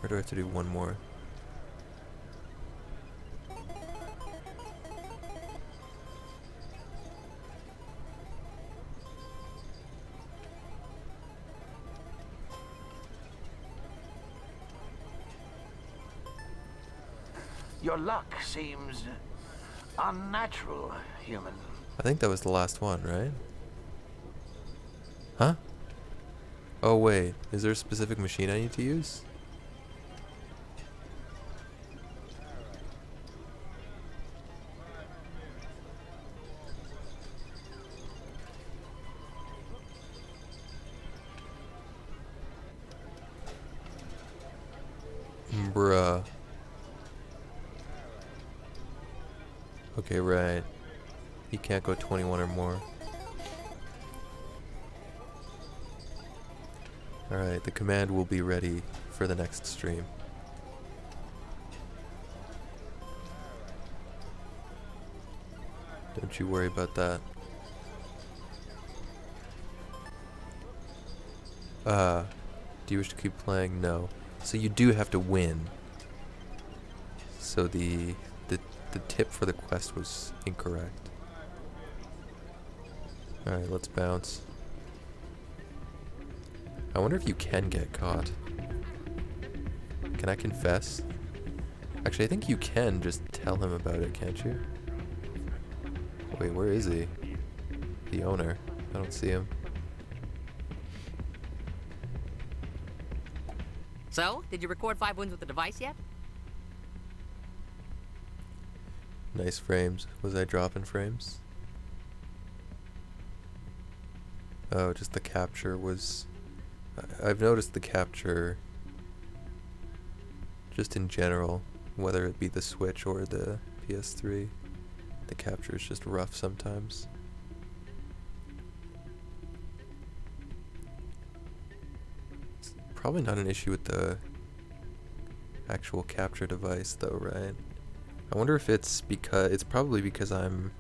Or do I have to do one more? Your luck seems unnatural, human. I think that was the last one, right? Huh? Oh wait, is there a specific machine I need to use? Bruh. Okay, right. You can't go 21 or more. Alright, the command will be ready for the next stream. Don't you worry about that. Do you wish to keep playing? No. So you do have to win. So the tip for the quest was incorrect. Alright, let's bounce. I wonder if you can get caught. Can I confess? Actually, I think you can just tell him about it, can't you? Wait, where is he? The owner. I don't see him. So, did you record 5 wins with the device yet? Nice frames. Was I dropping frames? Oh, just the capture was... I've noticed the capture, just in general, whether it be the Switch or the PS3, the capture is just rough sometimes. It's probably not an issue with the actual capture device though, right? I wonder if it's because, it's probably because I'm,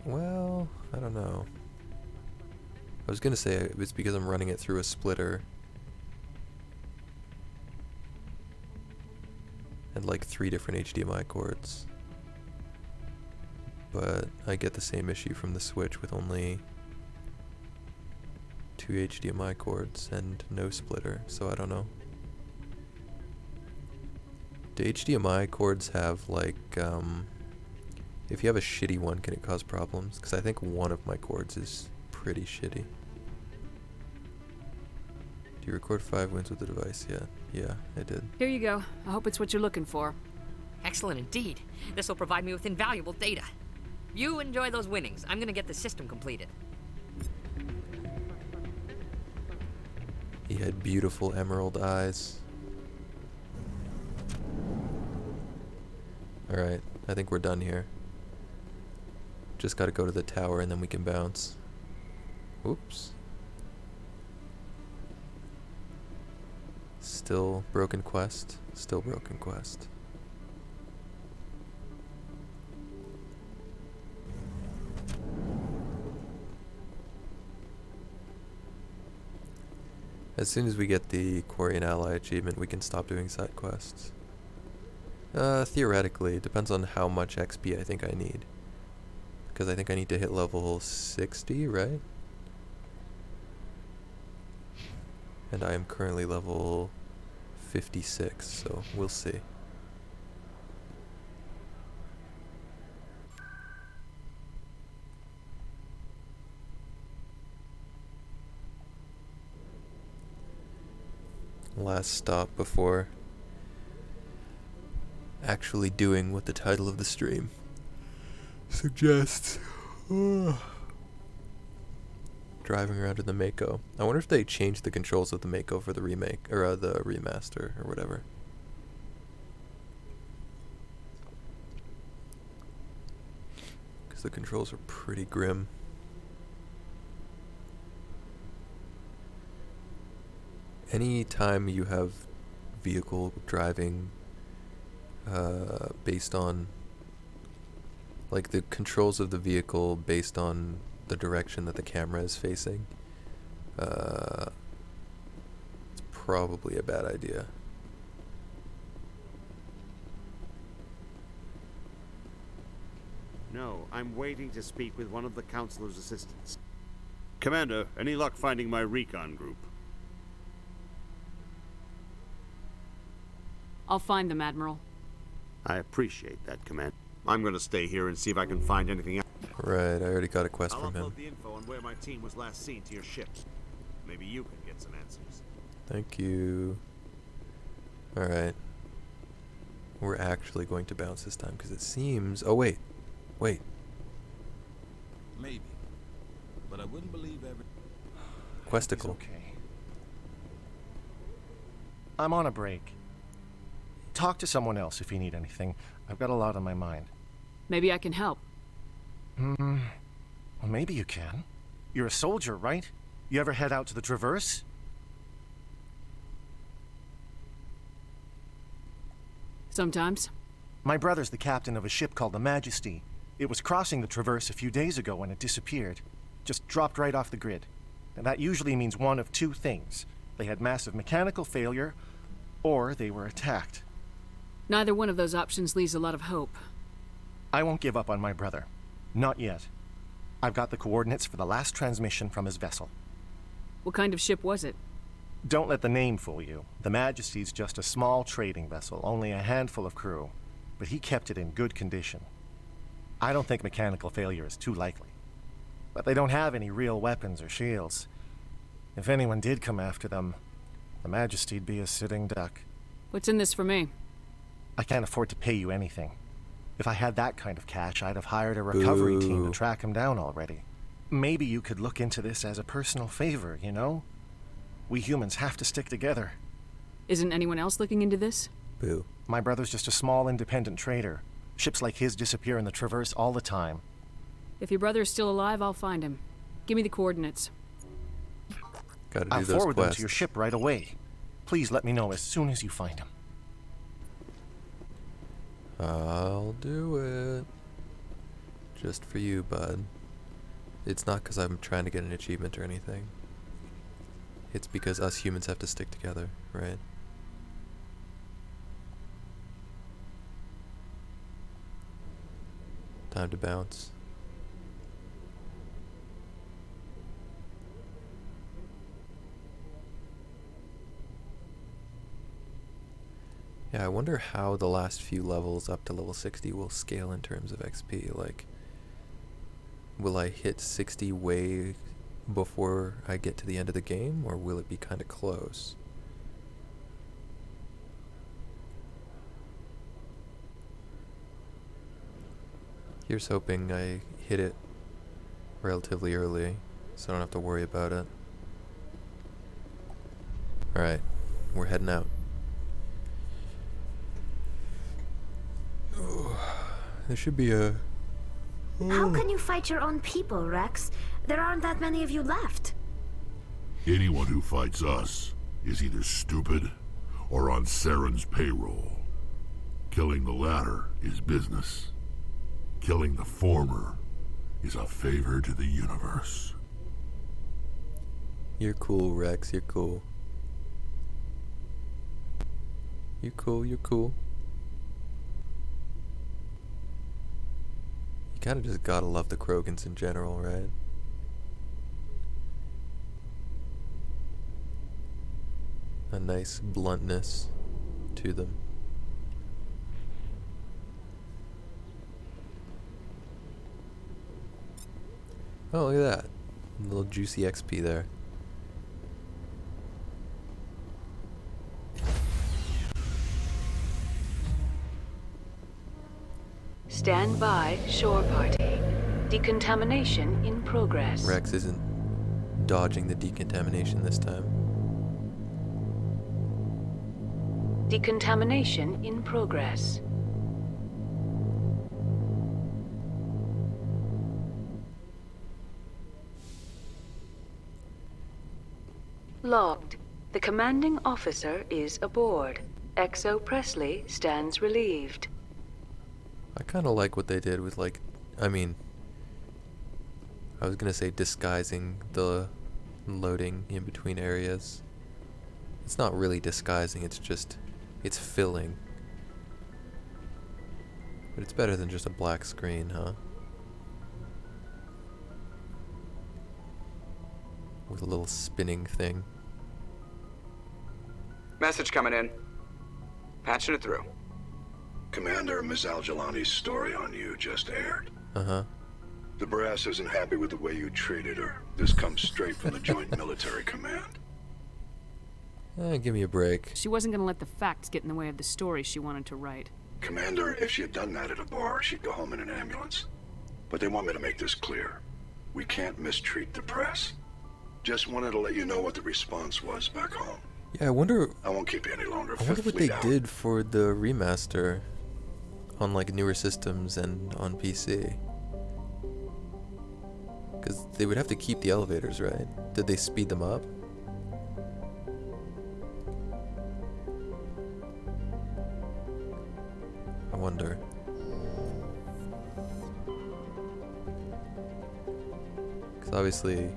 well, I don't know. I was gonna say it's because I'm running it through a splitter and like 3 different HDMI cords, but I get the same issue from the Switch with only 2 HDMI cords and no splitter, so I don't know. Do HDMI cords have like, if you have a shitty one, can it cause problems? Because I think one of my cords is pretty shitty. Do you record 5 wins with the device yet? Yeah, I did. Here you go. I hope it's what you're looking for. Excellent indeed. This will provide me with invaluable data. You enjoy those winnings. I'm gonna get the system completed. He had beautiful emerald eyes. Alright, I think we're done here. Just gotta go to the tower and then we can bounce. Oops. Still broken quest. Still broken quest. As soon as we get the Quarian Ally achievement, we can stop doing side quests. Theoretically, it depends on how much XP I think I need. Because I think I need to hit level 60, right? And I am currently level 56, so we'll see. Last stop before actually doing what the title of the stream suggests. Driving around in the Mako. I wonder if they changed the controls of the Mako for the remake, or the remaster, or whatever. Because the controls are pretty grim. Any time you have vehicle driving based on, like, the controls of the vehicle based on the direction that the camera is facing, it's probably a bad idea. No, I'm waiting to speak with one of the Councilor's assistants. Commander, any luck finding my recon group? I'll find them, Admiral. I appreciate that, Command. I'm going to stay here and see if I can find anything else. Right, I already got a quest I'll from him. upload the info on where my team was last seen to your ships. Maybe you can get some answers. Thank you. Alright. We're actually going to bounce this time, because it seems... Oh, wait. Wait. Maybe. But I wouldn't believe every... Questicle. Okay. I'm on a break. Talk to someone else if you need anything. I've got a lot on my mind. Maybe I can help. Well, maybe you can. You're a soldier, right? You ever head out to the Traverse? Sometimes. My brother's the captain of a ship called the Majesty. It was crossing the Traverse a few days ago when it disappeared. Just dropped right off the grid. And that usually means one of two things. They had massive mechanical failure, or they were attacked. Neither one of those options leaves a lot of hope. I won't give up on my brother. Not yet. I've got the coordinates for the last transmission from his vessel. What kind of ship was it? Don't let the name fool you. The Majesty's just a small trading vessel, only a handful of crew. But he kept it in good condition. I don't think mechanical failure is too likely. But they don't have any real weapons or shields. If anyone did come after them, the Majesty'd be a sitting duck. What's in this for me? I can't afford to pay you anything. If I had that kind of cash, I'd have hired a recovery team to track him down already. Maybe you could look into this as a personal favor, you know? We humans have to stick together. Isn't anyone else looking into this? Boo. My brother's just a small independent trader. Ships like his disappear in the Traverse all the time. If your brother is still alive, I'll find him. Give me the coordinates. Gotta do I'll those forward them quests. to your ship right away. Please let me know as soon as you find him. I'll do it. Just for you, bud. It's not because I'm trying to get an achievement or anything. It's because us humans have to stick together, right? Time to bounce. Yeah, I wonder how the last few levels up to level 60 will scale in terms of XP. Like, will I hit 60 way before I get to the end of the game, or will it be kind of close? Here's hoping I hit it relatively early, so I don't have to worry about it. Alright, we're heading out. There should be a... How can you fight your own people, Rex? There aren't that many of you left. Anyone who fights us is either stupid or on Saren's payroll. Killing the latter is business. Killing the former is a favor to the universe. You're cool, Rex. You're cool. You're cool. You're cool. You kind of just gotta love the Krogans in general, right? A nice bluntness to them. Oh, look at that. A little juicy XP there. Stand by, shore party. Decontamination in progress. Rex isn't dodging the decontamination this time. Decontamination in progress. Logged. The commanding officer is aboard. XO Presley stands relieved. I kind of like what they did with, like, I mean, I was gonna say disguising the loading in between areas. It's not really disguising, it's just, it's filling. But it's better than just a black screen, huh? With a little spinning thing. Message coming in. Patching it through. Commander, Ms. Al-Jalani's story on you just aired. Uh-huh. The brass isn't happy with the way you treated her. This comes straight from the Joint Military Command. Give me a break. She wasn't gonna let the facts get in the way of the story she wanted to write. Commander, if she had done that at a bar, she'd go home in an ambulance. But they want me to make this clear. We can't mistreat the press. Just wanted to let you know what the response was back home. Yeah, I wonder... I won't keep you any longer. I wonder what they did for the remaster on, like, newer systems and on PC. Because they would have to keep the elevators, right? Did they speed them up? I wonder. Because obviously,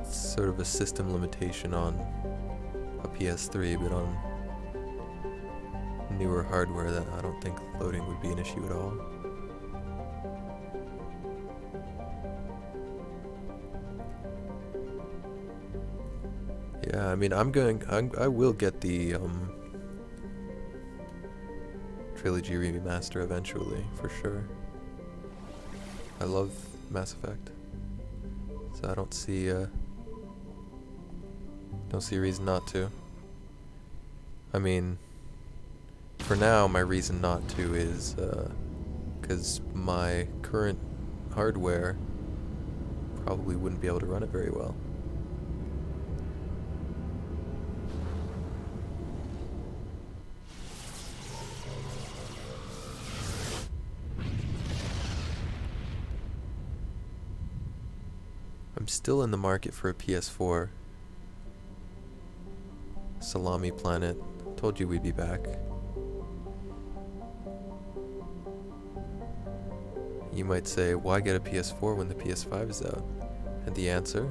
it's sort of a system limitation on a PS3, but on newer hardware, that I don't think loading would be an issue at all. Yeah, I mean, I will get the trilogy remaster eventually, for sure. I love Mass Effect, so I don't see a reason not to. I mean, for now, my reason not to is because my current hardware probably wouldn't be able to run it very well. I'm still in the market for a PS4. Salami Planet. Told you we'd be back. You might say, why get a PS4 when the PS5 is out? And the answer?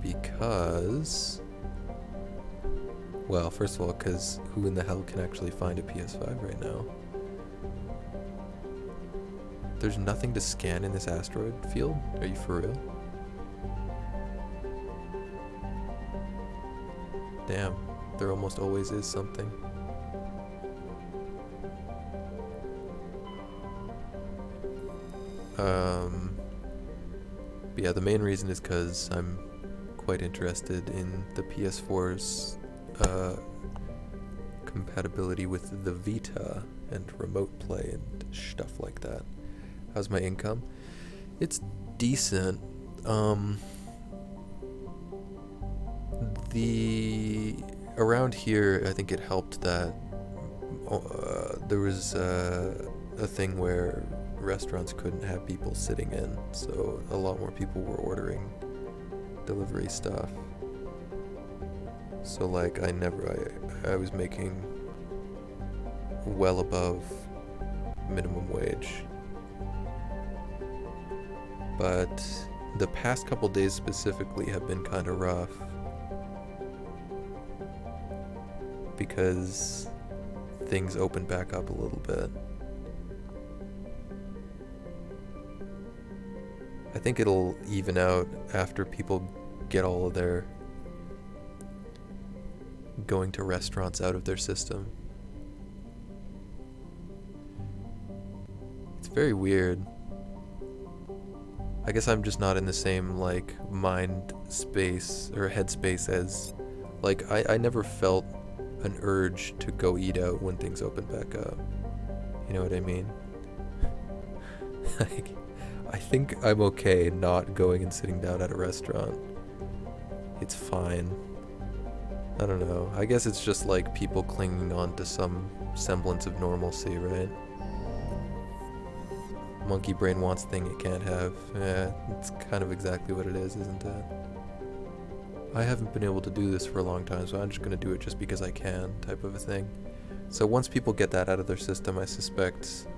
Because... well, first of all, because who in the hell can actually find a PS5 right now? There's nothing to scan in this asteroid field? Are you for real? Damn, there almost always is something. But yeah, the main reason is because I'm quite interested in the PS4's compatibility with the Vita and remote play and stuff like that. How's my income? It's decent. Around here, I think it helped that there was a thing where restaurants couldn't have people sitting in, so a lot more people were ordering delivery stuff. So like I was making well above minimum wage. But the past couple days specifically have been kind of rough. Because things open back up a little bit. I think it'll even out after people get all of their going to restaurants out of their system. It's very weird. I guess I'm just not in the same, like, mind space or headspace as, like, I never felt an urge to go eat out when things open back up. You know what I mean? Like, I think I'm okay not going and sitting down at a restaurant. It's fine. I don't know. I guess it's just like people clinging on to some semblance of normalcy, right? Monkey brain wants thing it can't have. Yeah, it's kind of exactly what it is, isn't it? I haven't been able to do this for a long time, so I'm just gonna do it just because I can, type of a thing. So once people get that out of their system, I suspect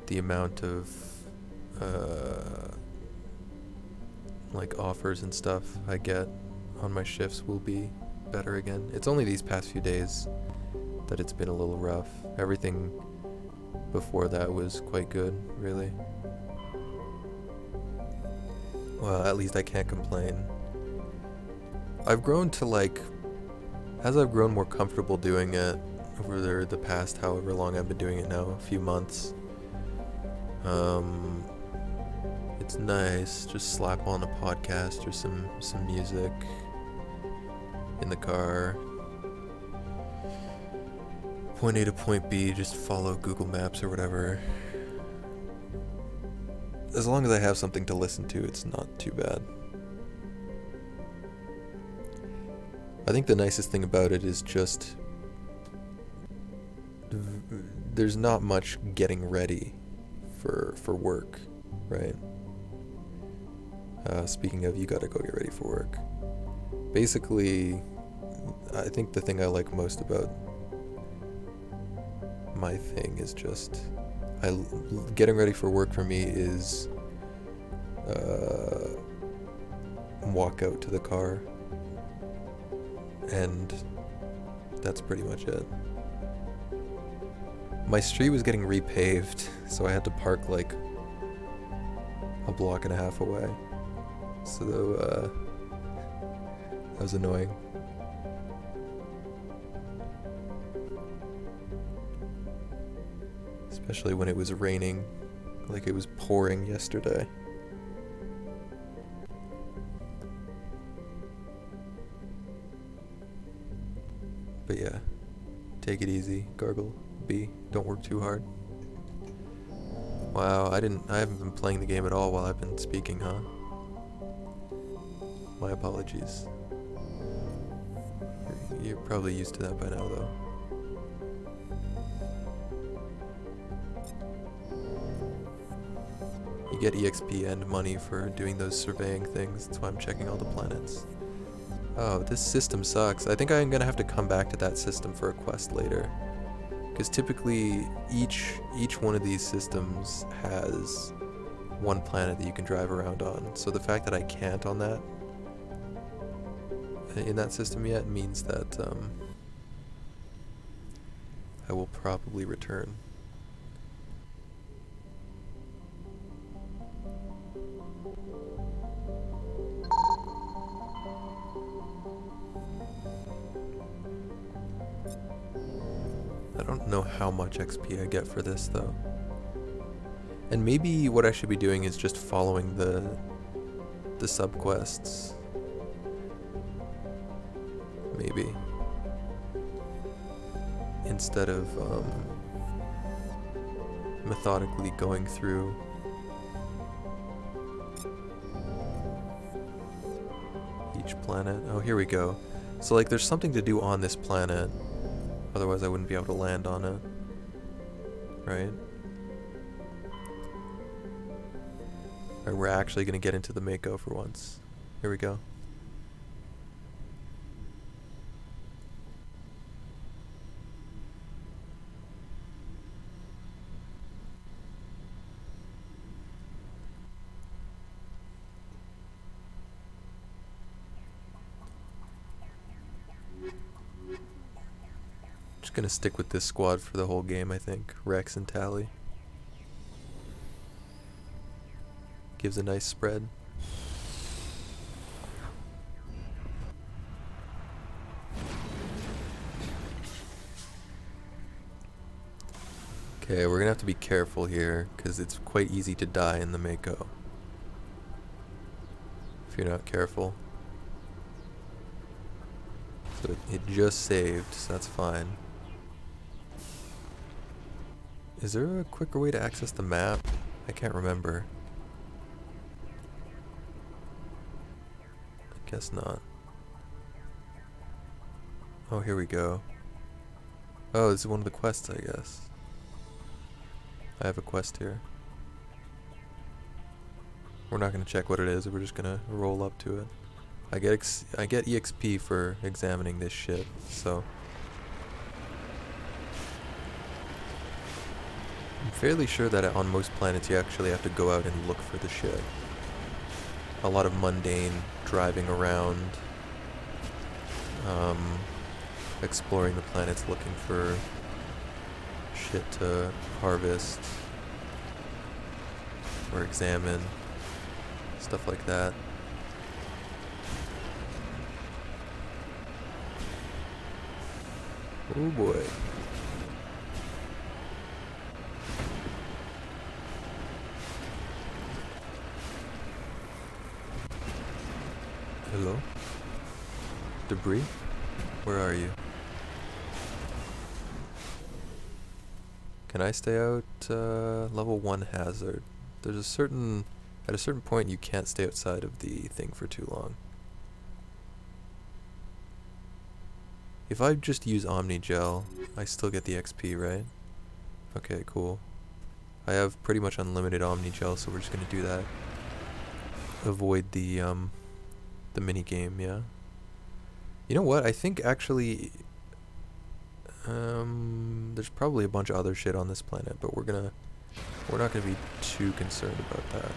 the amount of like offers and stuff I get on my shifts will be better again. It's only these past few days that it's been a little rough. Everything before that was quite good, really. Well, at least I can't complain. I've grown to like as I've grown more comfortable doing it over the past however long I've been doing it now, a few months, it's nice. Just slap on a podcast or some music in the car. Point A to point B, just follow Google Maps or whatever. As long as I have something to listen to, it's not too bad. I think the nicest thing about it is just there's not much getting ready for work, right? Speaking of, you gotta go get ready for work. Basically, I think the thing I like most about my thing is just getting ready for work for me is walk out to the car, and that's pretty much it. My street was getting repaved, so I had to park like a block and a half away. So that was annoying. Especially when it was raining, like it was pouring yesterday. But yeah, take it easy, Gargle. B, don't work too hard. Wow, I haven't been playing the game at all while I've been speaking, huh? My apologies. You're probably used to that by now, though. You get EXP and money for doing those surveying things. That's why I'm checking all the planets. Oh, this system sucks. I think I'm gonna have to come back to that system for a quest later. Because typically, each one of these systems has one planet that you can drive around on. So the fact that I can't on that, in that system yet, means that I will probably return. I don't know how much XP I get for this though. And maybe what I should be doing is just following the subquests. Maybe. Instead of methodically going through each planet. Oh, here we go. So like there's something to do on this planet. Otherwise I wouldn't be able to land on it. Right? Alright, we're actually gonna get into the mako for once. Here we go. Just gonna stick with this squad for the whole game, I think. Rex and Tally. Gives a nice spread. Okay, we're gonna have to be careful here, because it's quite easy to die in the mako. If you're not careful. So it just saved, so that's fine. Is there a quicker way to access the map? I can't remember. I guess not. Oh, here we go. Oh, this is one of the quests, I guess. I have a quest here. We're not going to check what it is, we're just going to roll up to it. I get EXP for examining this shit, so... I'm fairly sure that on most planets you actually have to go out and look for the shit. A lot of mundane driving around, exploring the planets looking for shit to harvest or examine, stuff like that. Oh boy. Hello? Debris? Where are you? Can I stay out? Level 1 hazard. There's a certain... At a certain point you can't stay outside of the thing for too long. If I just use Omni Gel, I still get the XP, right? Okay, cool. I have pretty much unlimited Omni Gel, so we're just gonna do that. Avoid the mini game, yeah. You know what? I think actually, there's probably a bunch of other shit on this planet, but we're not gonna be too concerned about that.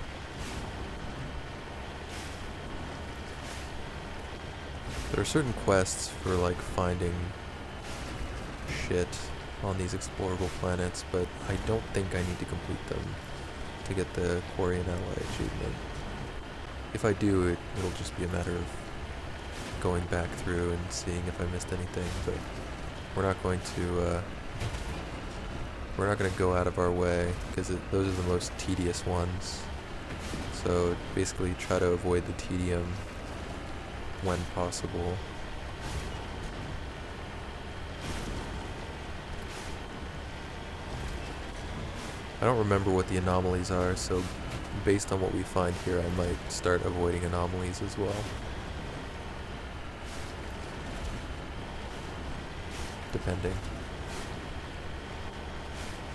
There are certain quests for like finding shit on these explorable planets, but I don't think I need to complete them to get the Quarry and Ally achievement. If I do, it'll just be a matter of going back through and seeing if I missed anything, but we're not going to go out of our way, because those are the most tedious ones. So basically try to avoid the tedium when possible. I don't remember what the anomalies are, so based on what we find here, I might start avoiding anomalies as well. Depending.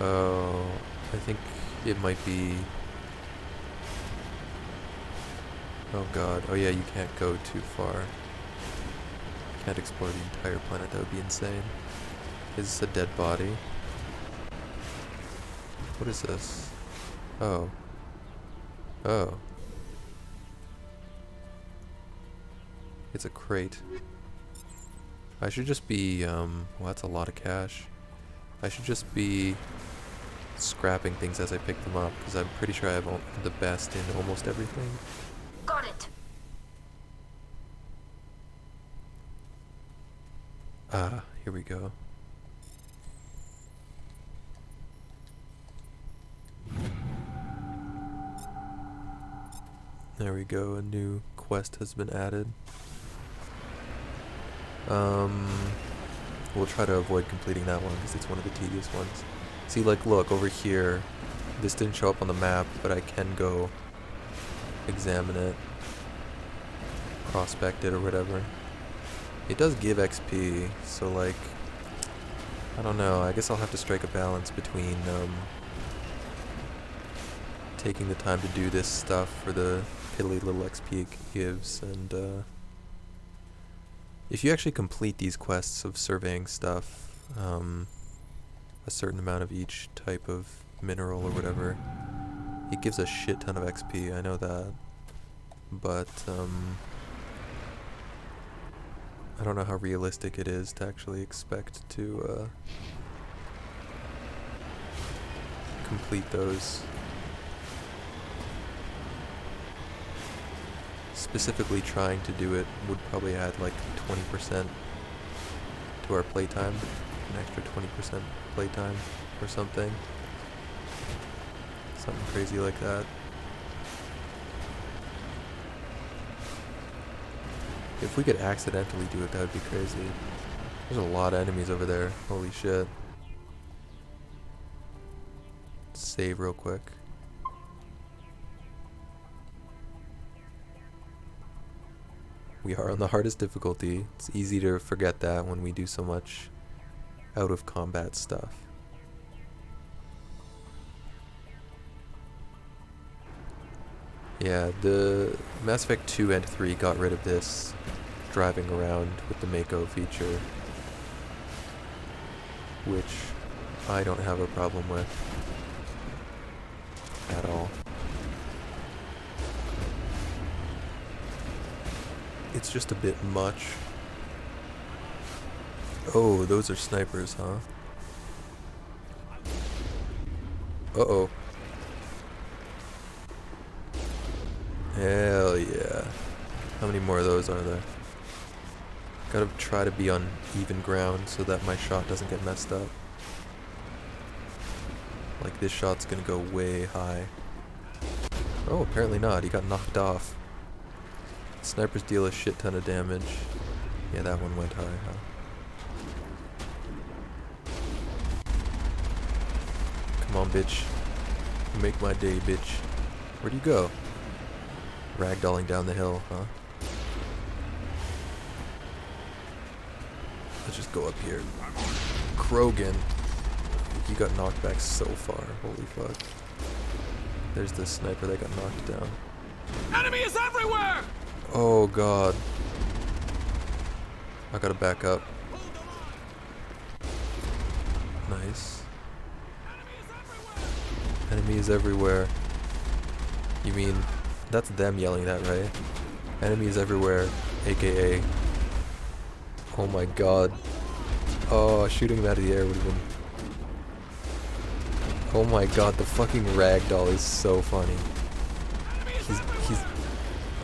Oh, I think it might be... Oh god, oh yeah, you can't go too far. Can't explore the entire planet, that would be insane. Is this a dead body? What is this? Oh. Oh. It's a crate. I should just be, well, that's a lot of cash. I should just be scrapping things as I pick them up, because I'm pretty sure I have the best in almost everything. Got it. Ah, here we go. There we go, a new quest has been added. We'll try to avoid completing that one because it's one of the tedious ones. See, like, look, over here, this didn't show up on the map, but I can go examine it, prospect it or whatever. It does give XP, so like, I don't know, I guess I'll have to strike a balance between taking the time to do this stuff for the piddly little XP it gives, and if you actually complete these quests of surveying stuff, a certain amount of each type of mineral or whatever, it gives a shit ton of XP, I know that, but I don't know how realistic it is to actually expect to complete those. Specifically trying to do it would probably add like 20% to our playtime, an extra 20% playtime or something. Something crazy like that. If we could accidentally do it, that would be crazy. There's a lot of enemies over there. Holy shit. Save real quick. We are on the hardest difficulty. It's easy to forget that when we do so much out of combat stuff. Yeah, the Mass Effect 2 and 3 got rid of this driving around with the mako feature, which I don't have a problem with at all. It's just a bit much. Oh, those are snipers, huh? Uh-oh. Hell yeah. How many more of those are there? Gotta try to be on even ground so that my shot doesn't get messed up. Like, this shot's gonna go way high. Oh, apparently not. He got knocked off. Snipers deal a shit ton of damage. Yeah, that one went high, huh? Come on, bitch. Make my day, bitch. Where'd you go? Ragdolling down the hill, huh? Let's just go up here. Krogan. He got knocked back so far. Holy fuck. There's the sniper that got knocked down. Enemy is everywhere! Oh god. I gotta back up. Nice. Enemy is everywhere. You mean, that's them yelling that, right? Enemy is everywhere, aka... Oh my god. Oh, shooting him out of the air would have been... Oh my god, the fucking ragdoll is so funny. He's...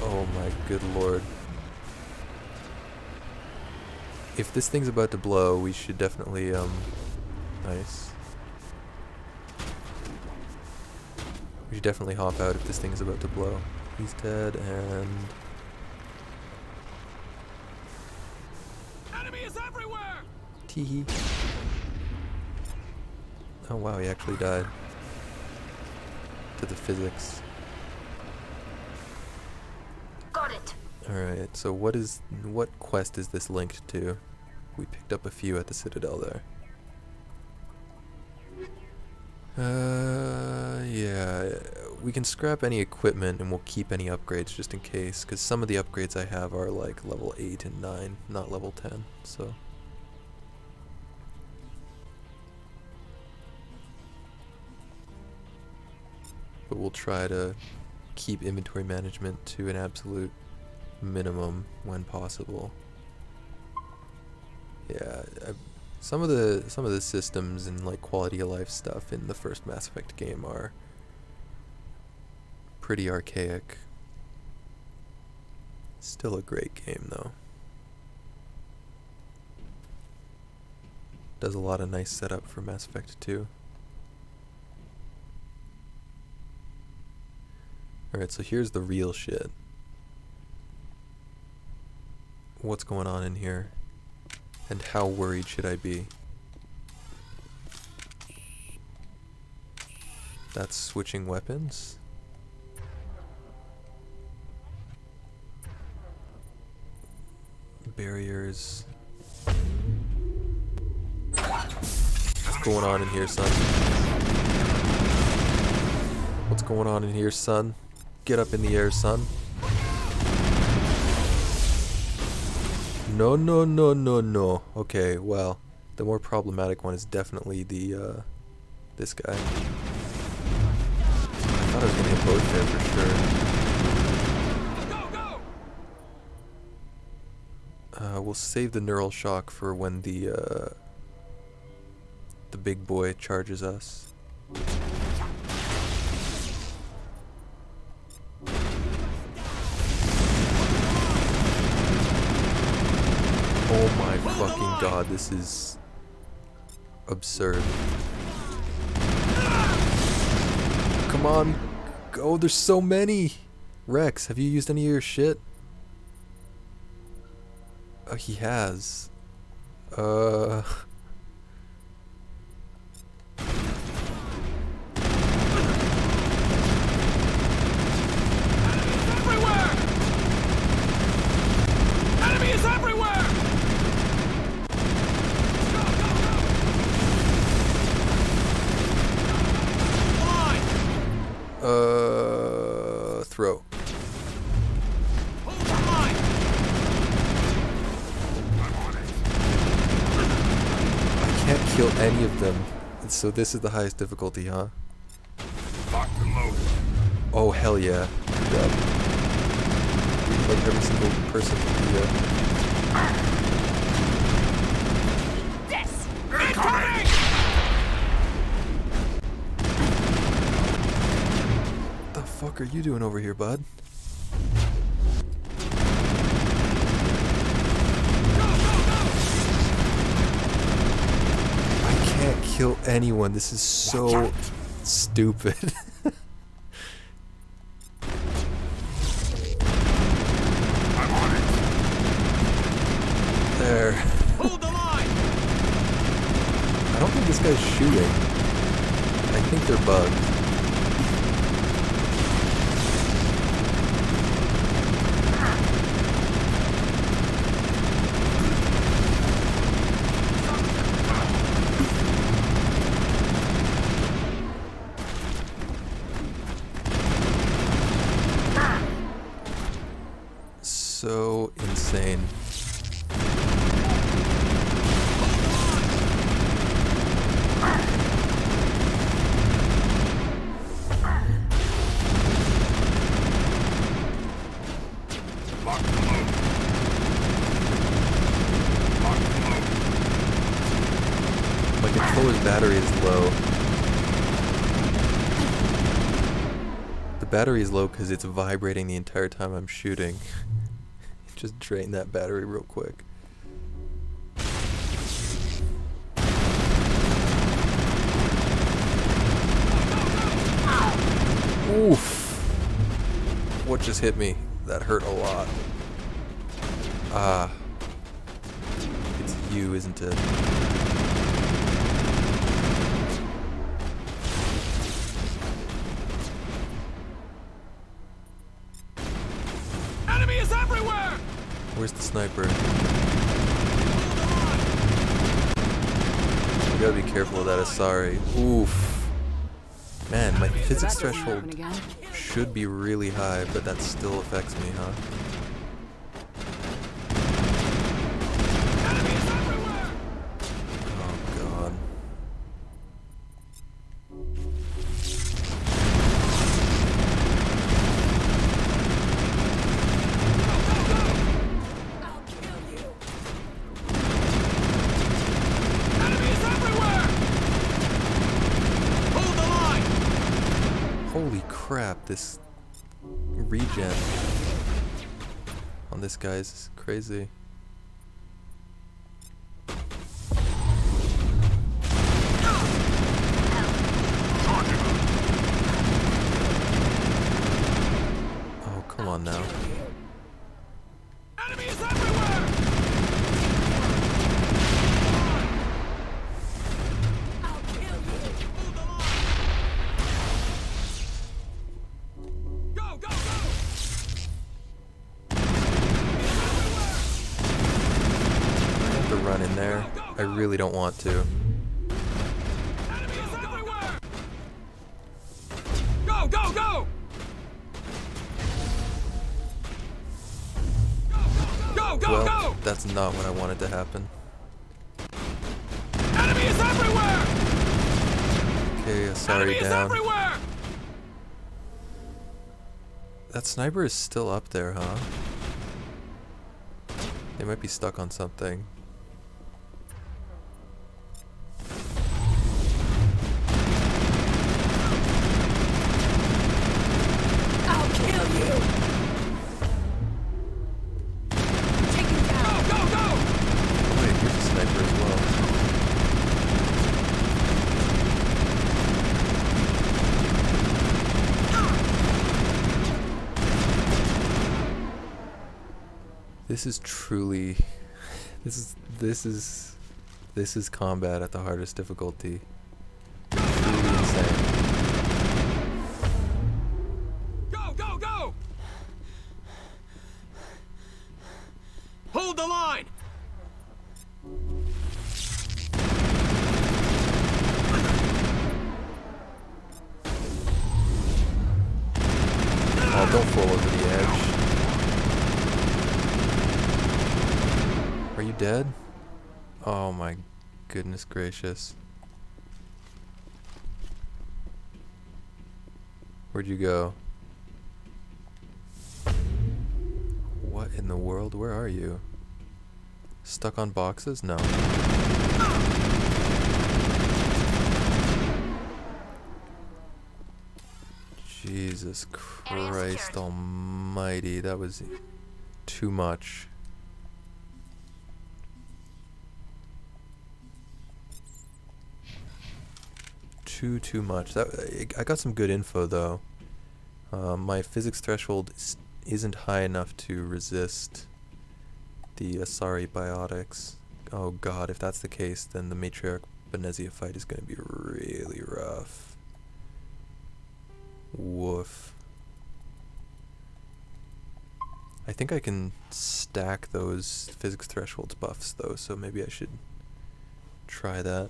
Oh my good lord. If this thing's about to blow, we should definitely, nice. We should definitely hop out if this thing is about to blow. He's dead, and... Enemy is everywhere! Teehee. Oh wow, he actually died. To the physics. Got it. Alright, so what quest is this linked to? We picked up a few at the Citadel there. Yeah, we can scrap any equipment and we'll keep any upgrades just in case, because some of the upgrades I have are like level 8 and 9, not level 10, so... But we'll try to keep inventory management to an absolute minimum when possible. Yeah, some of the systems and like quality of life stuff in the first Mass Effect game are pretty archaic. Still a great game though. Does a lot of nice setup for Mass Effect 2. Alright, so here's the real shit. What's going on in here? And how worried should I be? That's switching weapons? Barriers. What's going on in here, son? What's going on in here, son? Get up in the air, son. No, no, no, no, no. Okay, well, the more problematic one is definitely the, this guy. I thought I was gonna get both there for sure. We'll save the neural shock for when the big boy charges us. Oh my fucking god, this is absurd. Come on. Oh, there's so many. Rex, have you used any of your shit? Oh, he has. Enemy is everywhere! Throw. I can't kill any of them. So this is the highest difficulty, huh? Oh, hell yeah. Good job. Like every single person in the, What the fuck are you doing over here, bud? anyone. This is so stupid. I'm on it. There. Hold the line. I don't think this guy's shooting. I think they're bugged. So insane. My controller's battery is low. The battery is low because it's vibrating the entire time I'm shooting. Just drain that battery real quick. Oof. What just hit me? That hurt a lot. Ah. It's you, isn't it? Enemy is everywhere! Where's the sniper? We gotta be careful of that Asari. Oof. Man, my physics threshold should be really high, but that still affects me, huh? Oh god. Holy crap, this regen on this guy is crazy. Oh, come on now. Run in there. I really don't want to. Go, go, go! Go, go, Well, go! that's not what I wanted to happen. Enemy is everywhere! Okay, sorry, Enemy is down. everywhere! That sniper is still up there, huh? They might be stuck on something. I'll kill you! Take him down! Go, go, go! Oh wait, here's a sniper as well. This is truly, this is combat at the hardest difficulty. Truly insane. Go, go, go! Hold the line! Oh, don't fall over the edge. Are you dead? Oh my goodness gracious. Where'd you go? What in the world? Where are you? Stuck on boxes? No. Jesus Christ almighty, that was too much. too much. I got some good info though. My physics threshold isn't high enough to resist the Asari biotics. Oh god, if that's the case, then the Matriarch Benezia fight is going to be really rough. Woof. I think I can stack those physics thresholds buffs though, so maybe I should try that.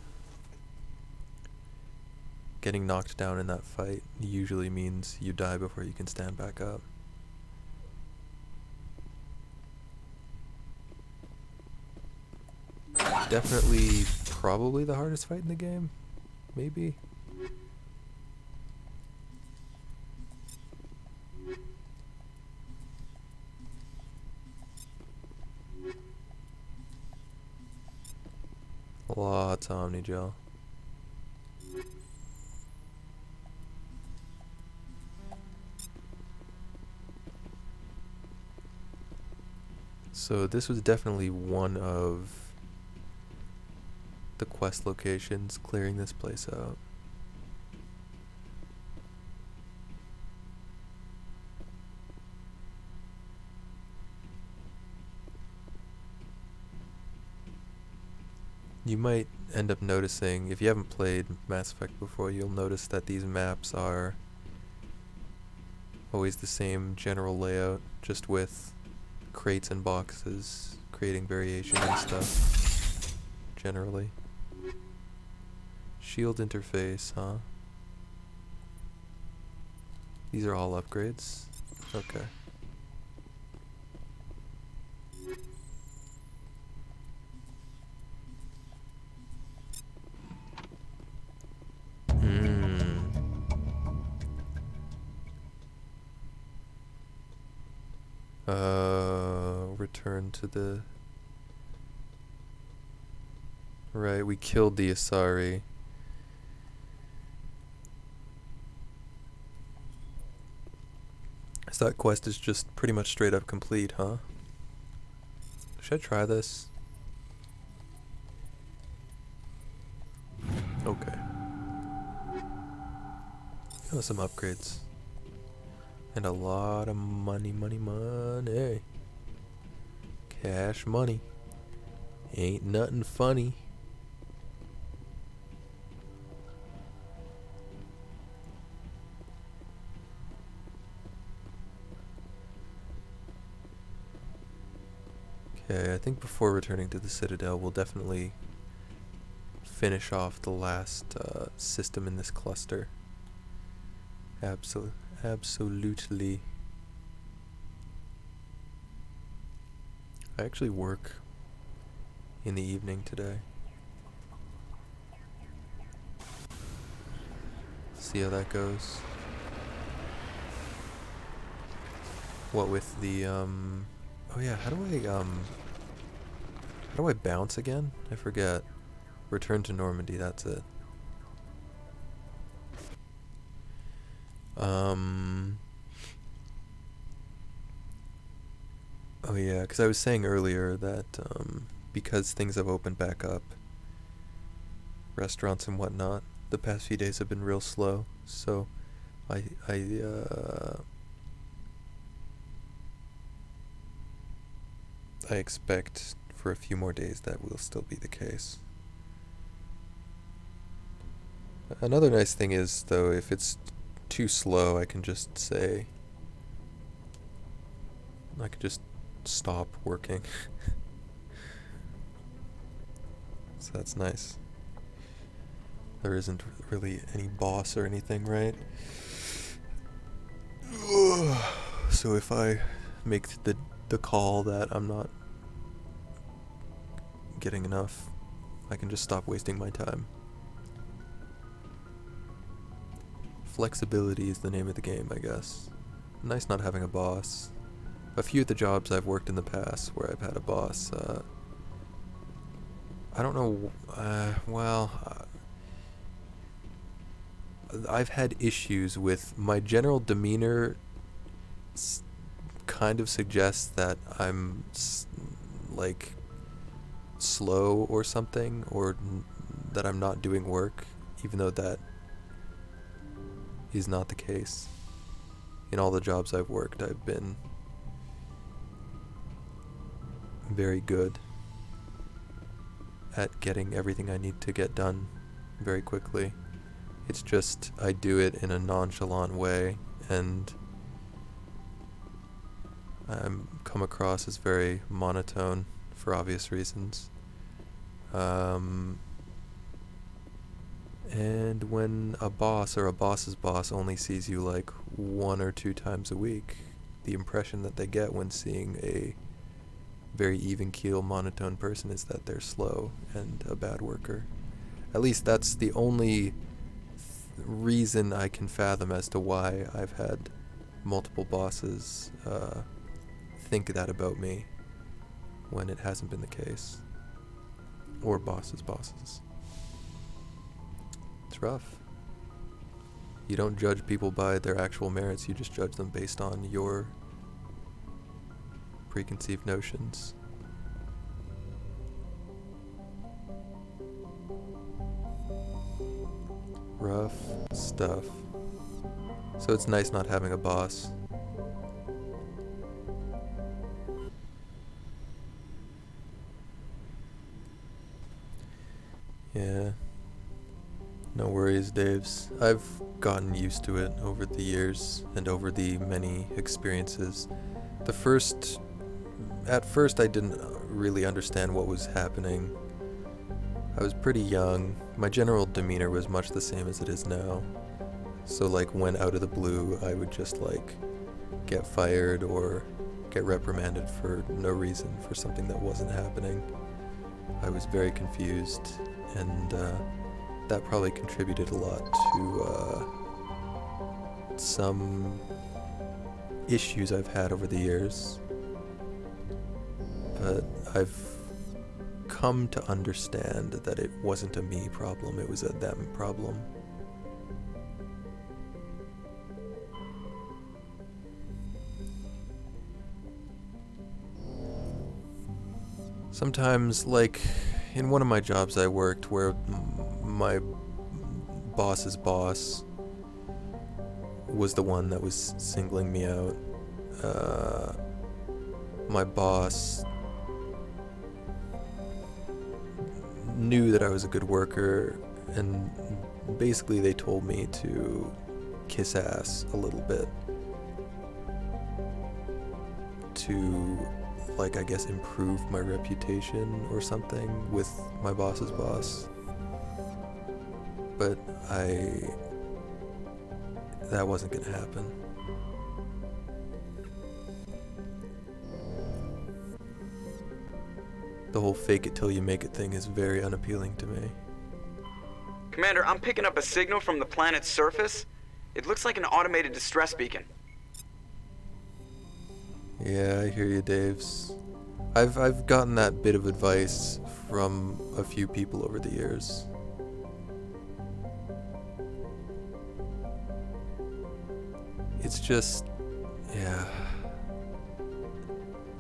Getting knocked down in that fight usually means you die before you can stand back up. Definitely, probably the hardest fight in the game. Maybe. Lots of Omnigel. So this was definitely one of the quest locations, clearing this place out. You might end up noticing, if you haven't played Mass Effect before, you'll notice that these maps are always the same general layout, just with crates and boxes, creating variation and stuff, generally. Shield interface, huh? These are all upgrades? Okay. Return to the... Right, we killed the Asari. So that quest is just pretty much straight up complete, huh? Should I try this? Okay. Oh, some upgrades. And a lot of money. Cash money. Ain't nothing funny. Okay, I think before returning to the Citadel, we'll definitely finish off the last system in this cluster. Absolutely. I actually work in the evening today. See how that goes. What with the oh yeah, how do I bounce again? I forget. Return to Normandy, that's it. Oh yeah, because I was saying earlier that because things have opened back up, restaurants and whatnot, the past few days have been real slow, so I expect for a few more days that will still be the case. Another nice thing is, though, if it's too slow, I can just say, I could just stop working. So that's nice. There isn't really any boss or anything, right? So if I make the call that I'm not getting enough, I can just stop wasting my time. Flexibility is the name of the game, I guess. Nice not having a boss. A few of the jobs I've worked in the past where I've had a boss, I don't know, I've had issues with my general demeanor kind of suggests that I'm like slow or something, or that I'm not doing work, even though that is not the case. In all the jobs I've worked, I've been very good at getting everything I need to get done very quickly. It's just I do it in a nonchalant way, and I'm come across as very monotone for obvious reasons. And when a boss or a boss's boss only sees you like 1 or 2 times a week, the impression that they get when seeing a very even-keel, monotone person is that they're slow and a bad worker. At least that's the only reason I can fathom as to why I've had multiple bosses think that about me when it hasn't been the case. Or bosses' bosses. It's rough. You don't judge people by their actual merits, you just judge them based on your preconceived notions. Rough stuff. So it's nice not having a boss. Yeah. No worries, Daves. I've gotten used to it over the years and over the many experiences. At first I didn't really understand what was happening. I was pretty young. My general demeanor was much the same as it is now. So like when out of the blue I would just like get fired or get reprimanded for no reason for something that wasn't happening. I was very confused, and that probably contributed a lot to some issues I've had over the years. But I've come to understand that it wasn't a me problem, it was a them problem. Sometimes, like in one of my jobs I worked where my boss's boss was the one that was singling me out. My boss knew that I was a good worker, and basically they told me to kiss ass a little bit to, like, I guess improve my reputation or something with my boss's boss. But that wasn't gonna happen. The whole fake it till you make it thing is very unappealing to me. Commander, I'm picking up a signal from the planet's surface. It looks like an automated distress beacon. Yeah, I hear you, Daves. I've gotten that bit of advice from a few people over the years. It's just, yeah.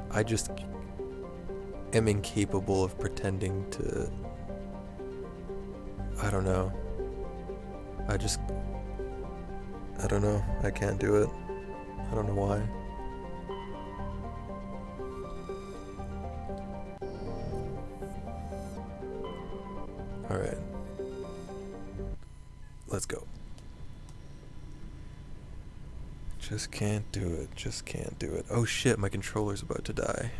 I just am incapable of pretending to, I don't know. I don't know. I can't do it. I don't know why. Alright. Let's go. Just can't do it. Just can't do it. Oh shit, my controller's about to die.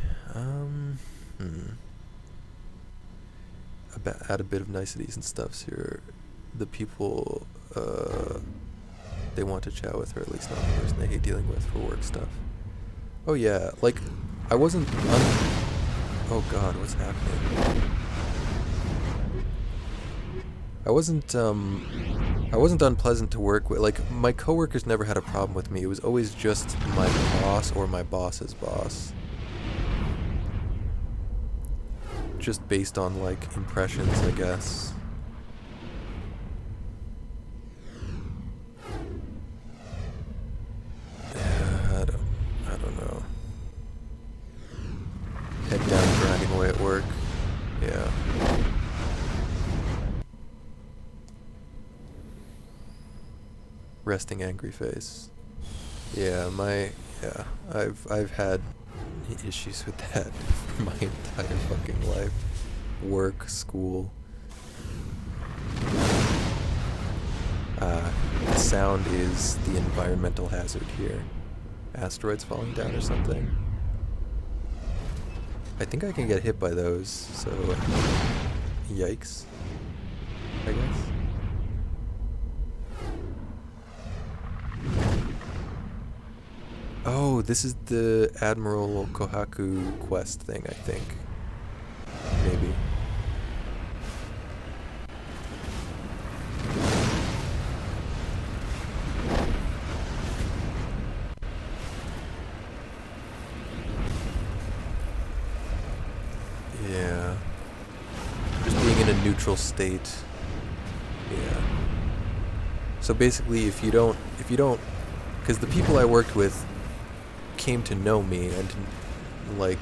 Add a bit of niceties and stuff here. The people they want to chat with, or at least not the person they hate dealing with for work stuff. Oh yeah, like, I wasn't oh god, what's happening? I wasn't unpleasant to work with. Like, my coworkers never had a problem with me. It was always just my boss or my boss's boss. Just based on, like, impressions, I guess. Yeah, I don't know. Head down, grinding away at work. Yeah. Resting angry face. Yeah, I've had issues with that for my entire fucking life. Work, school. The sound is the environmental hazard here. Asteroids falling down or something. I think I can get hit by those, so yikes, I guess. Oh, this is the Admiral Kohaku quest thing, I think. Maybe. Yeah. Just being in a neutral state. Yeah. So basically, if you don't, because the people I worked with came to know me and to, like,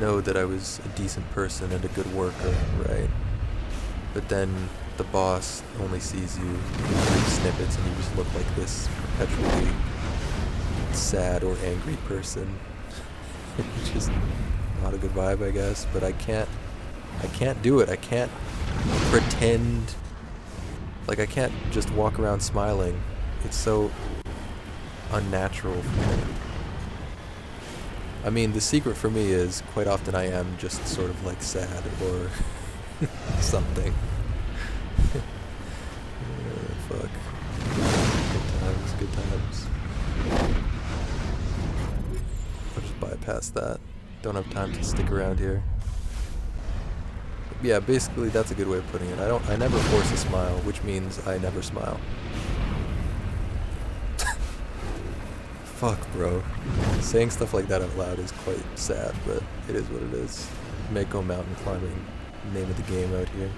know that I was a decent person and a good worker, right? But then the boss only sees you in brief snippets and you just look like this perpetually sad or angry person. It's just not a good vibe, I guess, but I can't do it. I can't pretend, like, I can't just walk around smiling. It's so unnatural for me. I mean, the secret for me is quite often I am just sort of like sad or something. Fuck. Good times. I'll just bypass that. Don't have time to stick around here. Yeah, basically that's a good way of putting it. I never force a smile, which means I never smile. Fuck, bro. Saying stuff like that out loud is quite sad, but it is what it is. Mako mountain climbing, name of the game out here.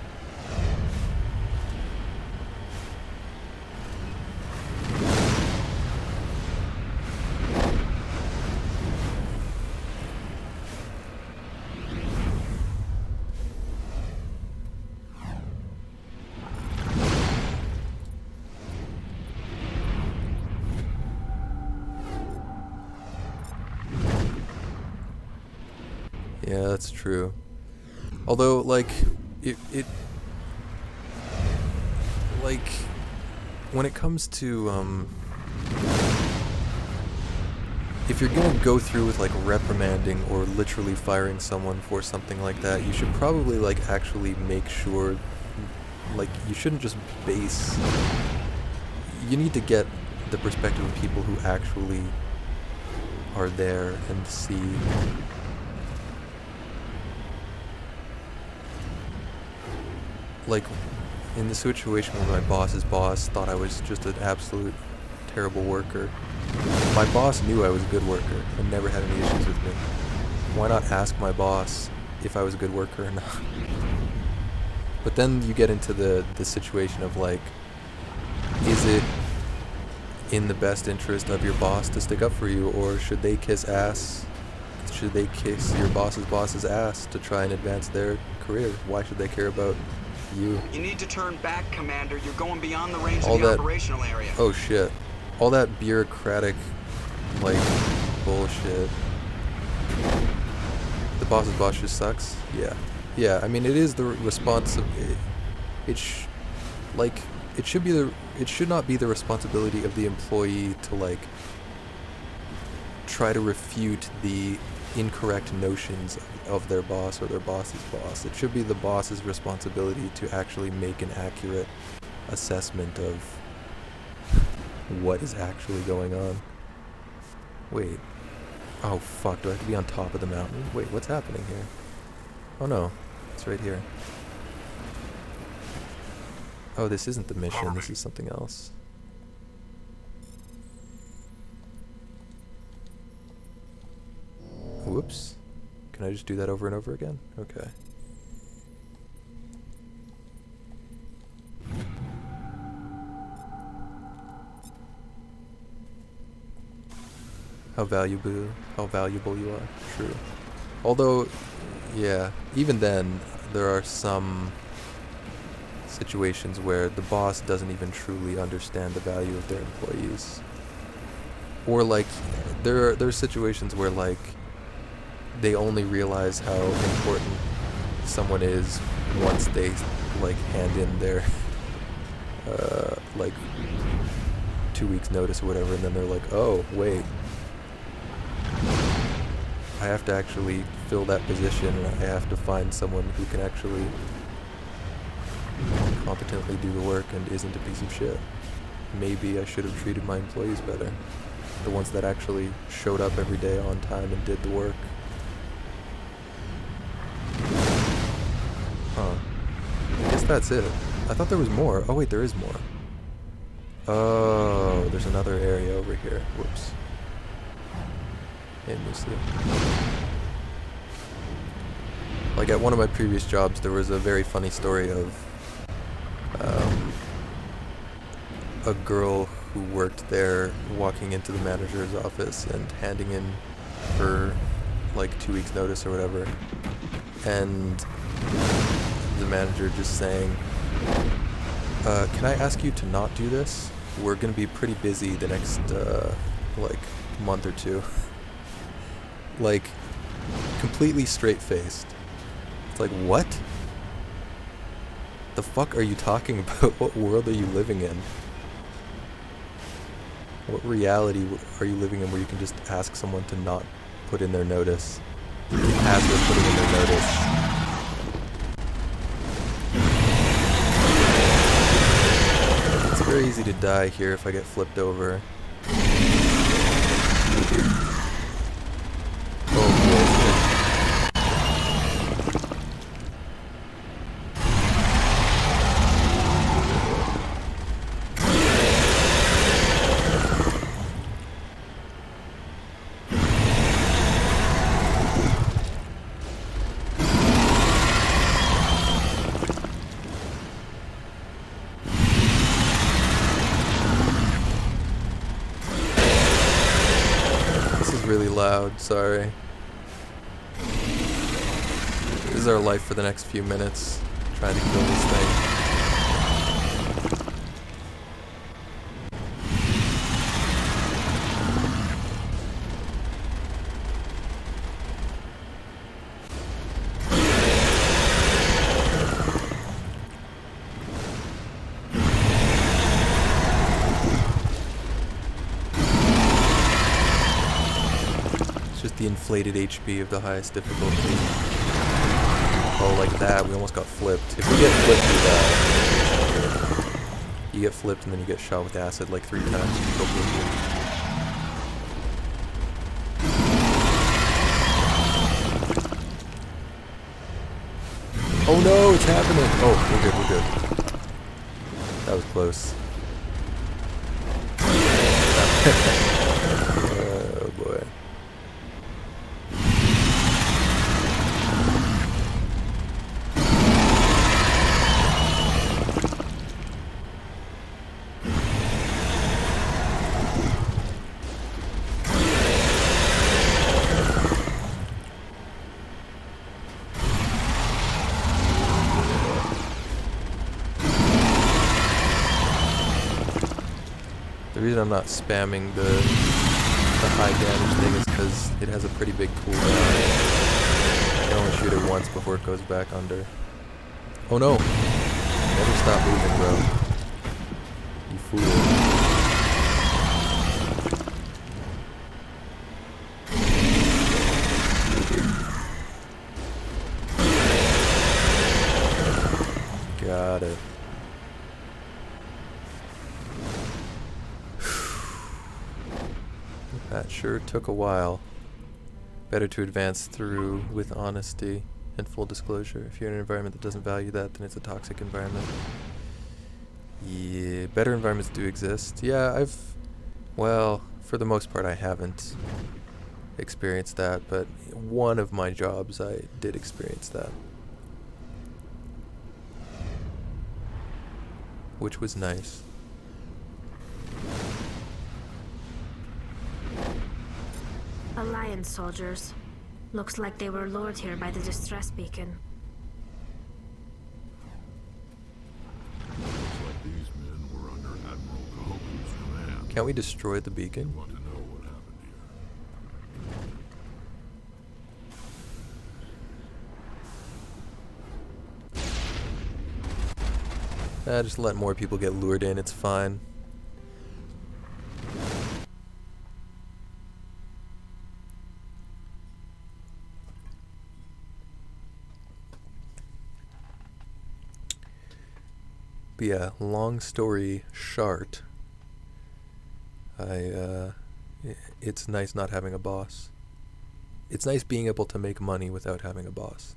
Yeah, that's true. Although, like, it like, when it comes to, if you're gonna go through with, like, reprimanding or literally firing someone for something like that, you should probably, like, actually make sure, like, you shouldn't just base, you need to get the perspective of people who actually are there and see. Like, in the situation where my boss's boss thought I was just an absolute terrible worker, my boss knew I was a good worker and never had any issues with me. Why not ask my boss if I was a good worker or not? But then you get into the situation of, like, is it in the best interest of your boss to stick up for you, or should they kiss ass? Should they kiss your boss's ass to try and advance their career? Why should they care about you? You need to turn back, Commander. You're going beyond the range All of the that, operational area. Oh shit. All that bureaucratic, like, bullshit. The boss's boss just sucks? Yeah. Yeah, I mean, it is the responsibility. It should not be the responsibility of the employee to, like, try to refute the incorrect notions of their boss or their boss's boss. It should be the boss's responsibility to actually make an accurate assessment of what is actually going on. Wait. Oh fuck, do I have to be on top of the mountain? Wait, what's happening here? Oh no, it's right here. Oh, this isn't the mission, this is something else. Whoops. Can I just do that over and over again? Okay. How valuable you are. True. Although, yeah, even then, there are some situations where the boss doesn't even truly understand the value of their employees. Or like, there's situations where like, they only realize how important someone is once they like hand in their like 2 weeks notice or whatever, and then they're like, oh wait, I have to actually fill that position, and I have to find someone who can actually competently do the work and isn't a piece of shit. Maybe I should have treated my employees better. The ones that actually showed up every day on time and did the work. Huh. I guess that's it. I thought there was more. Oh wait, there is more. Oh, there's another area over here. Whoops. Made me see. Like at one of my previous jobs, there was a very funny story of a girl who worked there walking into the manager's office and handing in her like 2 weeks notice or whatever, and the manager just saying, can I ask you to not do this? We're gonna be pretty busy the next like month or two. Like completely straight-faced. It's like, what the fuck are you talking about? What world are you living in? What reality are you living in where you can just ask someone to not put in their notice as they're putting in their notice? It's very easy to die here if I get flipped over. Really loud, sorry. This is our life for the next few minutes, trying to kill this thing. The inflated HP of the highest difficulty. Oh, like that. We almost got flipped. If we get flipped, we die. You get flipped and then you get shot with acid like 3 times. You go boom. Oh no, it's happening! Oh, we're good, we're good. That was close. Oh boy. The reason I'm not spamming the high damage thing is because it has a pretty big cooldown. I can only shoot it once before it goes back under. Oh no! Never stop moving, bro. You fool. Got it. That sure took a while. Better to advance through with honesty and full disclosure. If you're in an environment that doesn't value that, then it's a toxic environment. Yeah, better environments do exist. Yeah, well, for the most part I haven't experienced that, but one of my jobs I did experience that. Which was nice. Alliance soldiers. Looks like they were lured here by the distress beacon. Can't we destroy the beacon? Want to know what happened here? Just let more people get lured in, it's fine. But yeah, long story short, it's nice not having a boss. It's nice being able to make money without having a boss.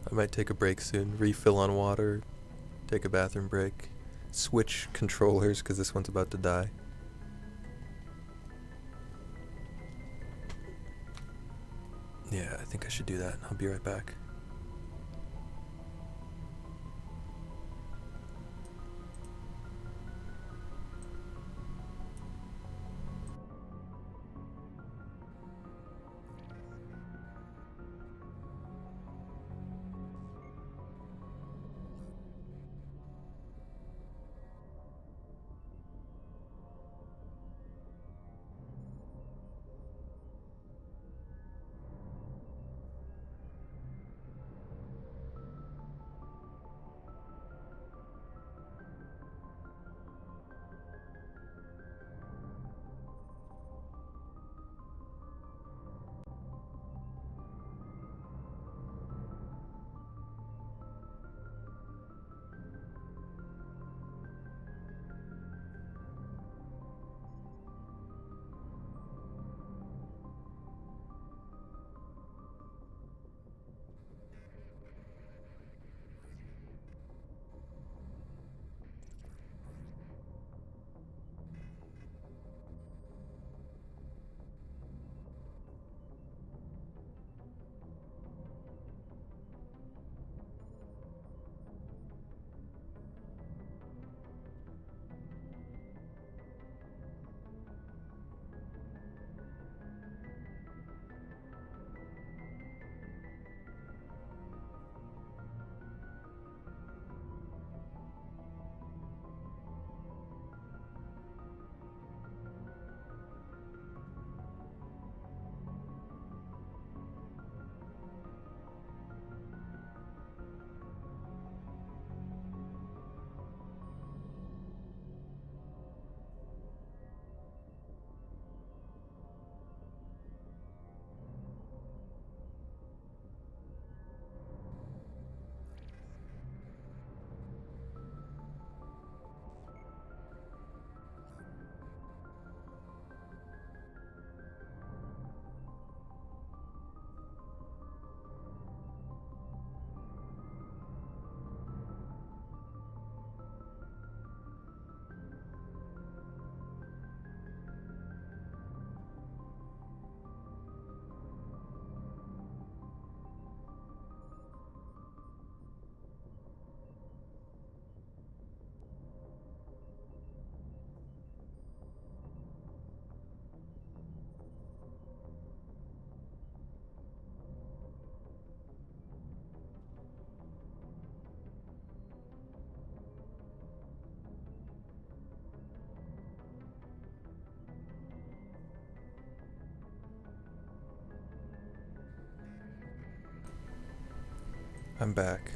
I might take a break soon, refill on water, take a bathroom break, switch controllers because this one's about to die. Yeah, I think I should do that. I'll be right back. I'm back.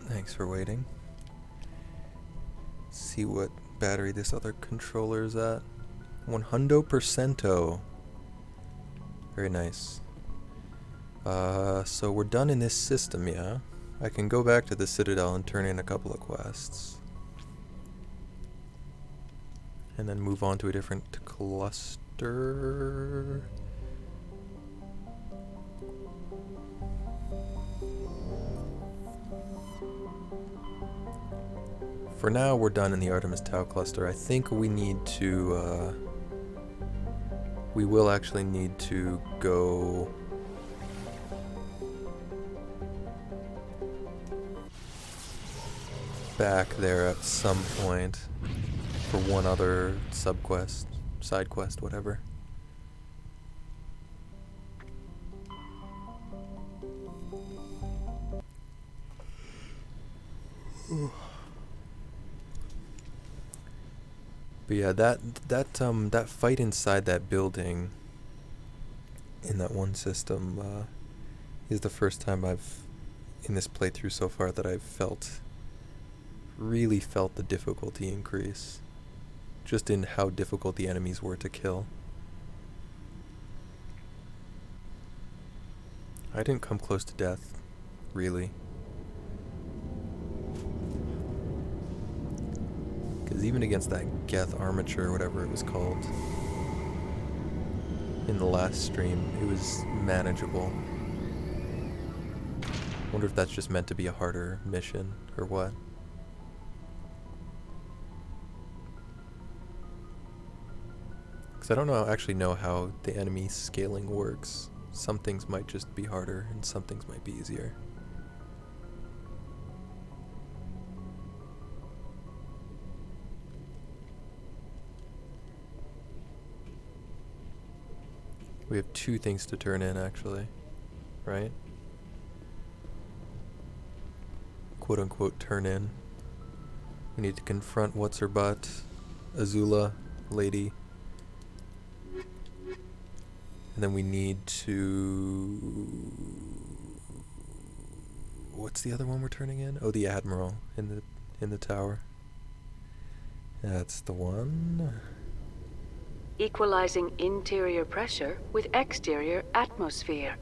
Thanks for waiting. See what battery this other controller is at. 100%. Very nice. So we're done in this system, yeah? I can go back to the Citadel and turn in a couple of quests. And then move on to a different cluster. For now, we're done in the Artemis Tau cluster. I think we need to, we will actually need to go... back there at some point for one other subquest, side quest, whatever. But yeah, that fight inside that building in that one system is the first time in this playthrough so far that I've really felt the difficulty increase, just in how difficult the enemies were to kill. I didn't come close to death, really. Because even against that Geth armature, whatever it was called, in the last stream, it was manageable. Wonder if that's just meant to be a harder mission, or what. Because I don't actually know how the enemy scaling works. Some things might just be harder, and some things might be easier. We have 2 things to turn in, actually. Right? Quote unquote turn in. We need to confront what's her butt, Azula lady. And then we need to... What's the other one we're turning in? Oh, the Admiral in the tower. That's the one. Equalizing interior pressure with exterior atmosphere.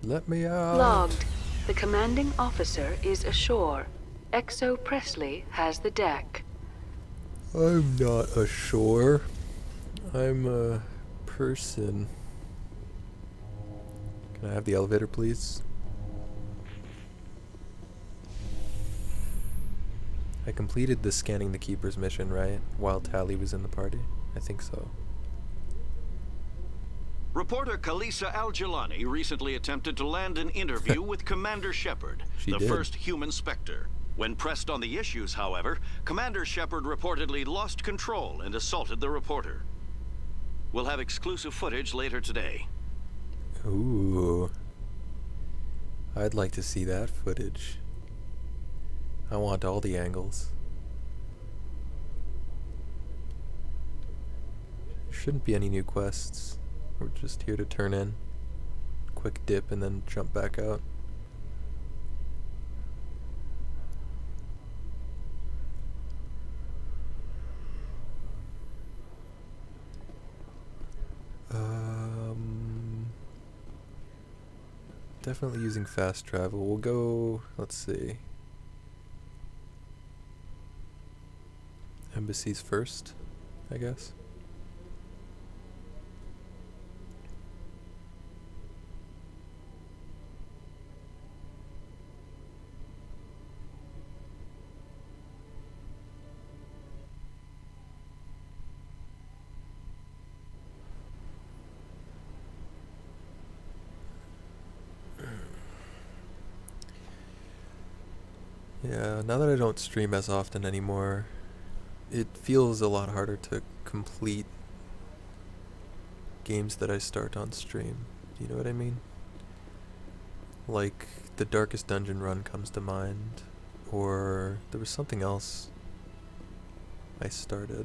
Let me out. Logged. The commanding officer is ashore. Exo Presley has the deck. I'm not ashore. I'm a person. Can I have the elevator, please? I completed the scanning the keepers mission, right? While Tally was in the party? I think so. Reporter Kalisa Al-Jilani recently attempted to land an interview with Commander Shepard, the first human Spectre. When pressed on the issues, however, Commander Shepard reportedly lost control and assaulted the reporter. We'll have exclusive footage later today. Ooh. I'd like to see that footage. I want all the angles. There shouldn't be any new quests. We're just here to turn in. Quick dip and then jump back out. Definitely using fast travel. We'll go, let's see. Embassies first, I guess. Yeah, now that I don't stream as often anymore, it feels a lot harder to complete games that I start on stream. Do you know what I mean? Like, the Darkest Dungeon run comes to mind, or there was something else I started,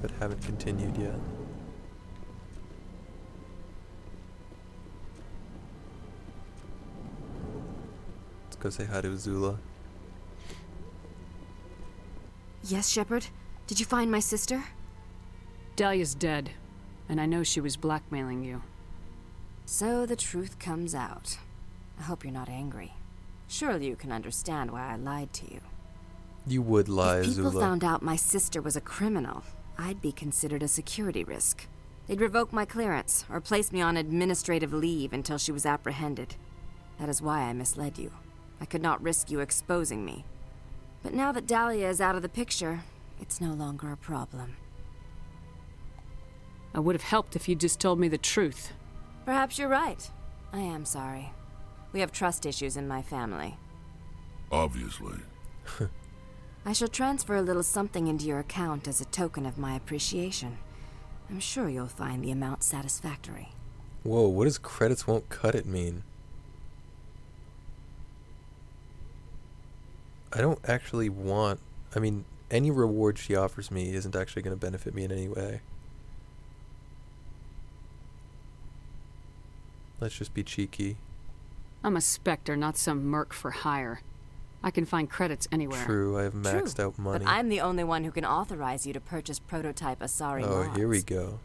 but haven't continued yet. Go say hi to Azula. Yes, Shepard? Did you find my sister? Dahlia's dead, and I know she was blackmailing you. So the truth comes out. I hope you're not angry. Surely you can understand why I lied to you. You would lie, If people Azula. found out my sister was a criminal, I'd be considered a security risk. They'd revoke my clearance, or place me on administrative leave until she was apprehended. That is why I misled you. I could not risk you exposing me. But now that Dahlia is out of the picture, it's no longer a problem. I would have helped if you'd just told me the truth. Perhaps you're right. I am sorry. We have trust issues in my family. Obviously. I shall transfer a little something into your account as a token of my appreciation. I'm sure you'll find the amount satisfactory. Whoa, what does credits won't cut it mean? I don't actually want... I mean, any reward she offers me isn't actually going to benefit me in any way. Let's just be cheeky. I'm a Spectre, not some merc for hire. I can find credits anywhere. True, I have maxed out money. But I'm the only one who can authorize you to purchase prototype Asari mods. Oh, here we go.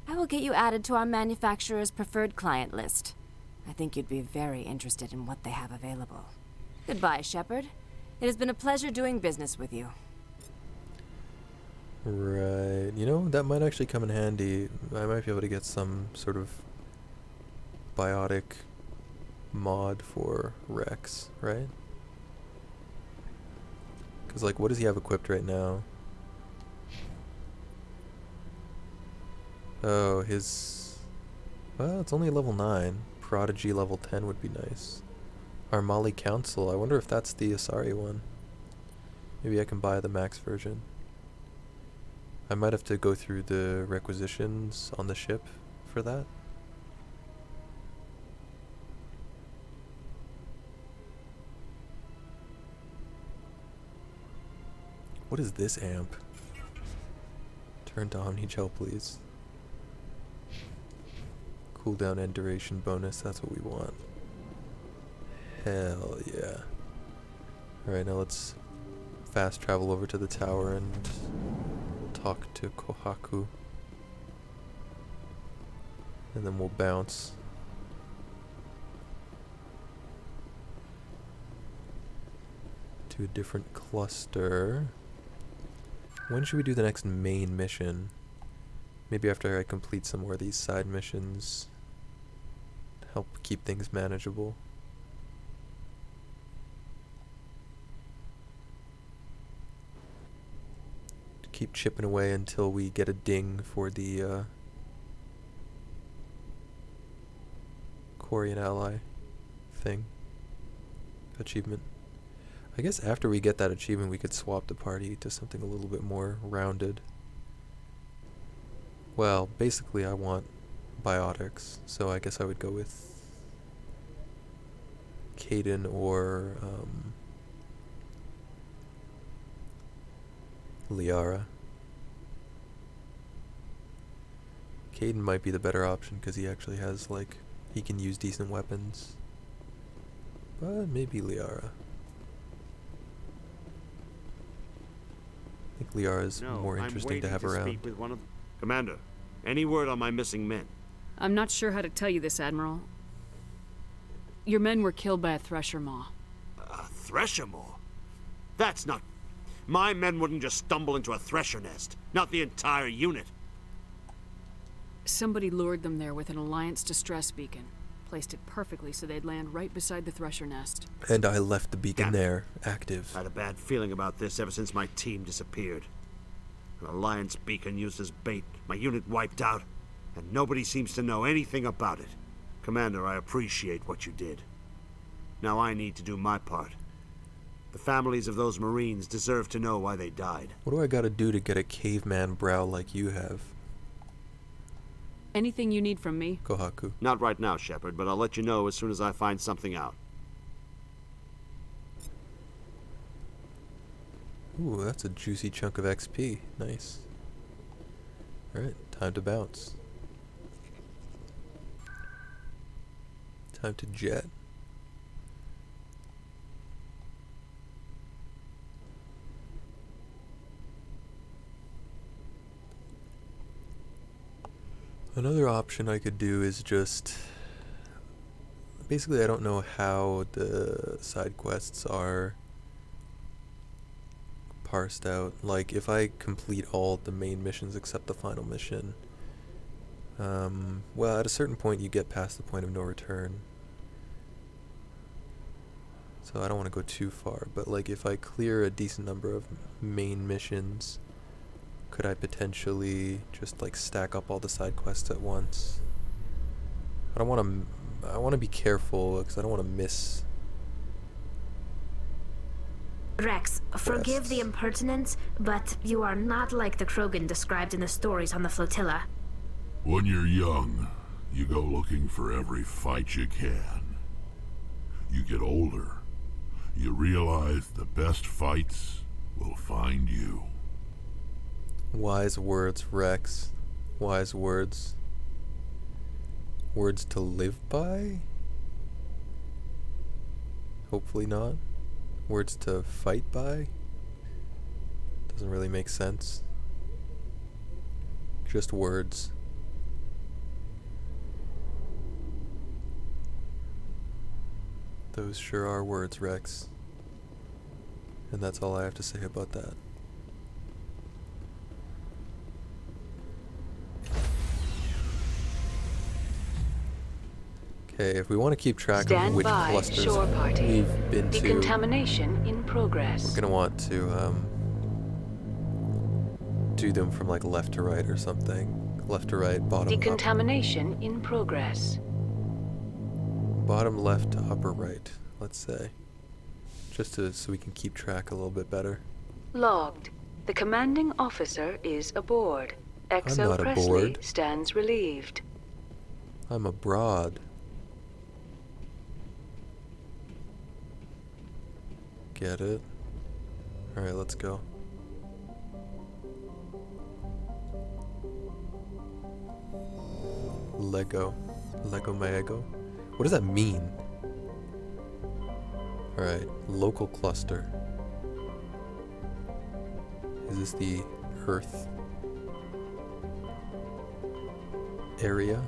I will get you added to our manufacturer's preferred client list. I think you'd be very interested in what they have available. Goodbye, Shepard. It has been a pleasure doing business with you. Right. You know, that might actually come in handy. I might be able to get some sort of biotic mod for Rex, right? Because, like, what does he have equipped right now? Oh, his... Well, it's only level 9. Prodigy level 10 would be nice. Armali Council. I wonder if that's the Asari one. Maybe I can buy the max version. I might have to go through the requisitions on the ship for that. What is this amp? Turn to Omnigel, please. Cooldown and duration bonus, that's what we want. Hell yeah. Alright, now let's fast travel over to the tower and talk to Kohaku. And then we'll bounce. To a different cluster. When should we do the next main mission? Maybe after I complete some more of these side missions. To help keep things manageable. To keep chipping away until we get a ding for the Korean ally thing. Achievement. I guess after we get that achievement, we could swap the party to something a little bit more rounded. Well, basically I want biotics, so I guess I would go with Caden or Liara. Caden might be the better option because he actually has, like, he can use decent weapons. But maybe Liara. I think Liara is more interesting to have around. Speak with one of... Commander, any word on my missing men? I'm not sure how to tell you this, Admiral. Your men were killed by a thresher maw. A thresher maw? That's not... My men wouldn't just stumble into a thresher nest. Not the entire unit. Somebody lured them there with an Alliance distress beacon. Placed it perfectly so they'd land right beside the thresher nest. And I left the beacon there, active. I had a bad feeling about this ever since my team disappeared. An Alliance beacon used as bait, my unit wiped out, and nobody seems to know anything about it. Commander, I appreciate what you did. Now I need to do my part. The families of those Marines deserve to know why they died. What do I gotta do to get a caveman brow like you have? Anything you need from me? Kohaku. Not right now, Shepard, but I'll let you know as soon as I find something out. Ooh, that's a juicy chunk of XP. Nice. Alright, time to bounce. Time to jet. Another option I could do is just... Basically, I don't know how the side quests are parsed out. Like, if I complete all the main missions except the final mission, well, at a certain point you get past the point of no return. So I don't want to go too far, but like if I clear a decent number of main missions, could I potentially just like stack up all the side quests at once? I want to be careful because I don't want to miss Rex, forgive the impertinence, but you are not like the Krogan described in the stories on the flotilla. When you're young, you go looking for every fight you can. You get older, you realize the best fights will find you. Wise words, Rex. Wise words. Words to live by? Hopefully not. Words to fight by? Doesn't really make sense. Just words. Those sure are words, Rex. And that's all I have to say about that. Okay, if we want to keep track of which clusters shore party. we've been to, Decontamination in progress. we're gonna want to do them from like left to right or something. Left to right, bottom up. Decontamination in progress. Bottom left to upper right, let's say. Just so we can keep track a little bit better. Logged. The commanding officer is aboard. I'm not Presley aboard. stands relieved. I'm abroad. Get it? Alright, let's go. Lego Maego. What does that mean? Alright, local cluster. Is this the Earth area?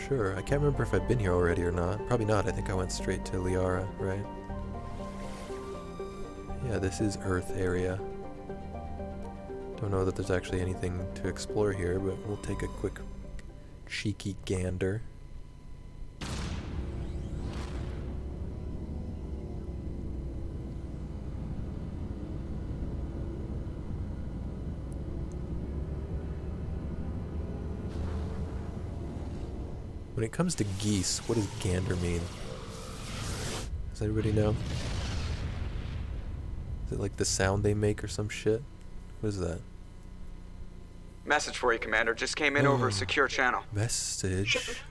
Sure. I can't remember if I've been here already or not. Probably not. I think I went straight to Liara, right? Yeah, this is Earth area. Don't know that there's actually anything to explore here, but we'll take a quick cheeky gander. When it comes to geese, what does gander mean? Does anybody know? Is it like the sound they make or some shit? What is that? Message for you, Commander. Just came in over a secure channel. Message?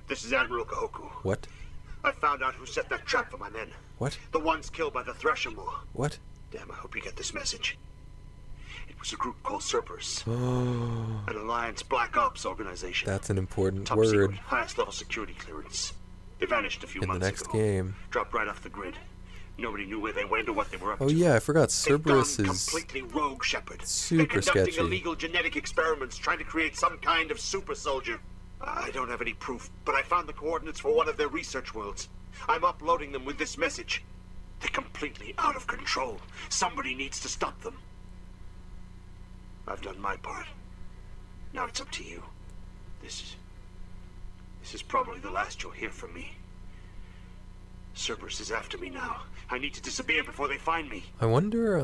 This is Admiral Kahoku. What? I found out who set that trap for my men. What? The ones killed by the Thresher Moor. What? Damn, I hope you get this message. It was a group called Cerberus. An Alliance Black Ops organization. That's an important Top word. secret, highest level security clearance. They vanished a few In the months next ago. game. Dropped right off the grid. Nobody knew where they went or what they were up Oh to. yeah, I forgot Cerberus They've gone is completely rogue, Shepard. They're super conducting sketchy. illegal genetic experiments, trying to create some kind of super soldier. I don't have any proof, but I found the coordinates for one of their research worlds. I'm uploading them with this message. They're completely out of control. Somebody needs to stop them. I've done my part. Now it's up to you. This is probably the last you'll hear from me. Cerberus is after me now. I need to disappear before they find me. I wonder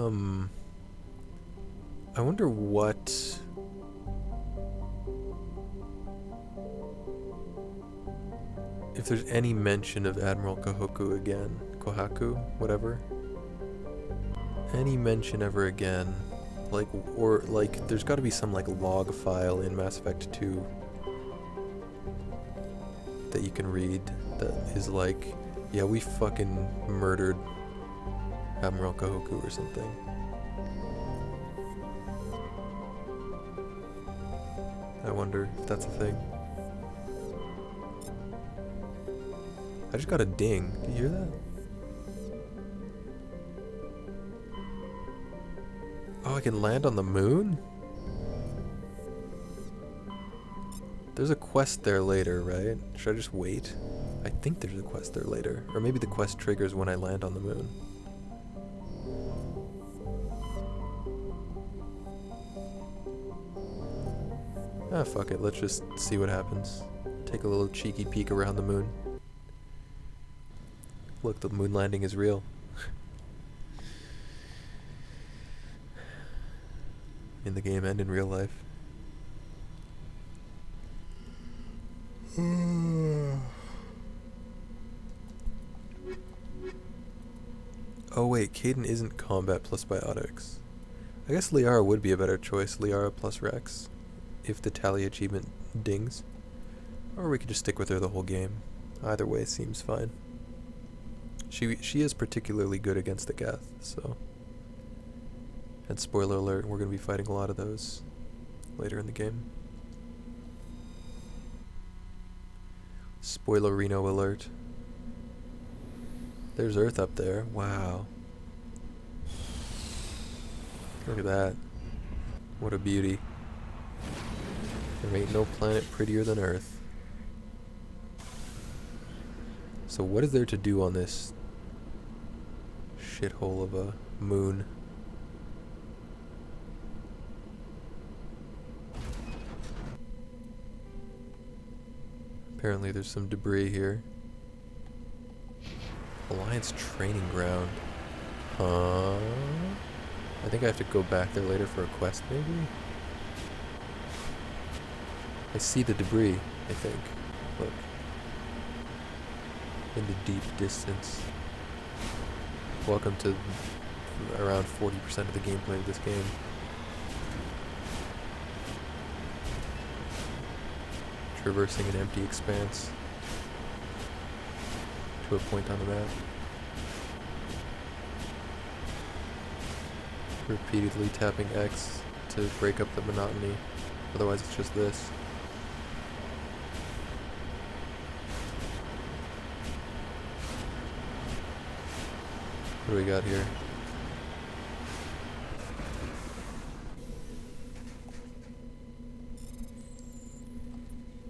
what if there's any mention of Admiral Kahoku again. Kohaku, whatever. Any mention ever again. Like, or like, there's gotta be some like log file in Mass Effect 2 that you can read that is like, yeah, we fucking murdered Admiral Kahoku or something. I wonder if that's a thing. I just got a ding. Did you hear that? Oh, I can land on the moon? There's a quest there later, right? Should I just wait? I think there's a quest there later. Or maybe the quest triggers when I land on the moon. Ah, fuck it. Let's just see what happens. Take a little cheeky peek around the moon. Look, the moon landing is real. In the game and in real life. Oh wait, Caden isn't combat plus biotics. I guess Liara would be a better choice, Liara plus Rex, if the tally achievement dings. Or we could just stick with her the whole game. Either way seems fine. She is particularly good against the Geth, so... And spoiler alert, we're going to be fighting a lot of those later in the game. Spoilerino alert. There's Earth up there. Wow. Look at that. What a beauty. There ain't no planet prettier than Earth. So what is there to do on this shithole of a moon? Apparently there's some debris here. Alliance training ground. Huh? I think I have to go back there later for a quest, maybe? I see the debris, I think. Look. In the deep distance. Welcome to around 40% of the gameplay of this game. Traversing an empty expanse to a point on the map. Repeatedly tapping X to break up the monotony, otherwise it's just this. What do we got here?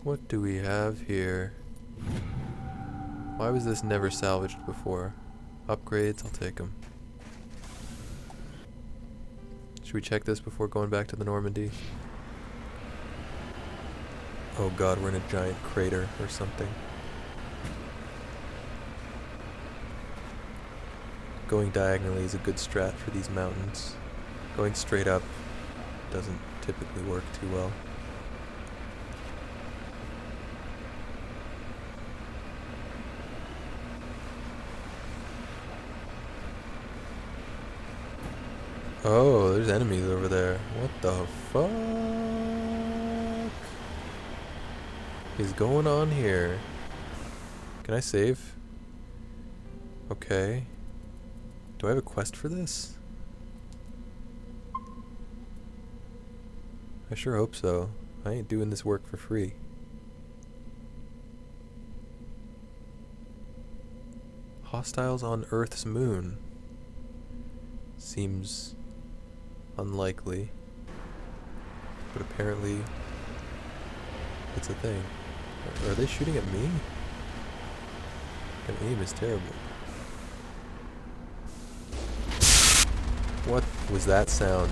What do we have here? Why was this never salvaged before? Upgrades, I'll take them. Should we check this before going back to the Normandy? Oh god, we're in a giant crater or something. Going diagonally is a good strat for these mountains. Going straight up doesn't typically work too well. Oh, there's enemies over there. What the fuck is going on here? Can I save? Okay. Do I have a quest for this? I sure hope so. I ain't doing this work for free. Hostiles on Earth's moon. Seems unlikely, but apparently it's a thing. Are they shooting at me? My aim is terrible. What was that sound?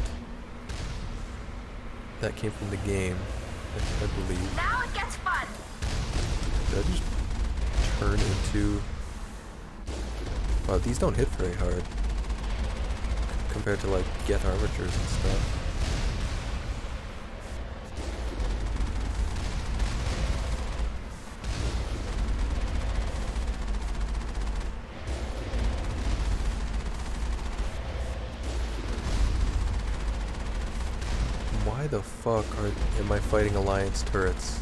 That came from the game, I believe. Now it gets fun. Did I just turn into... Wow, these don't hit very hard compared to like Geth armatures and stuff. Why the fuck am I fighting Alliance turrets?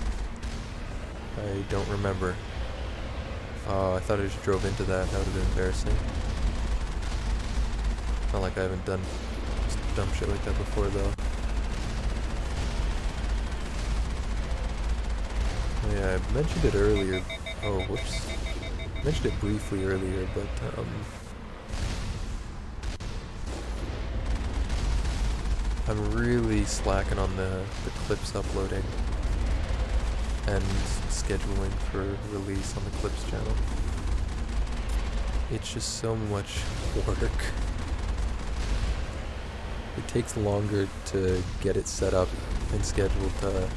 I don't remember. Oh, I thought I just drove into that. That would have been embarrassing. Not like I haven't done dumb shit like that before, though. Oh, yeah, I mentioned it earlier. Oh, whoops. I mentioned it briefly earlier, but, I'm really slacking on the clips uploading and scheduling for release on the clips channel. It's just so much work. It takes longer to get it set up and scheduled to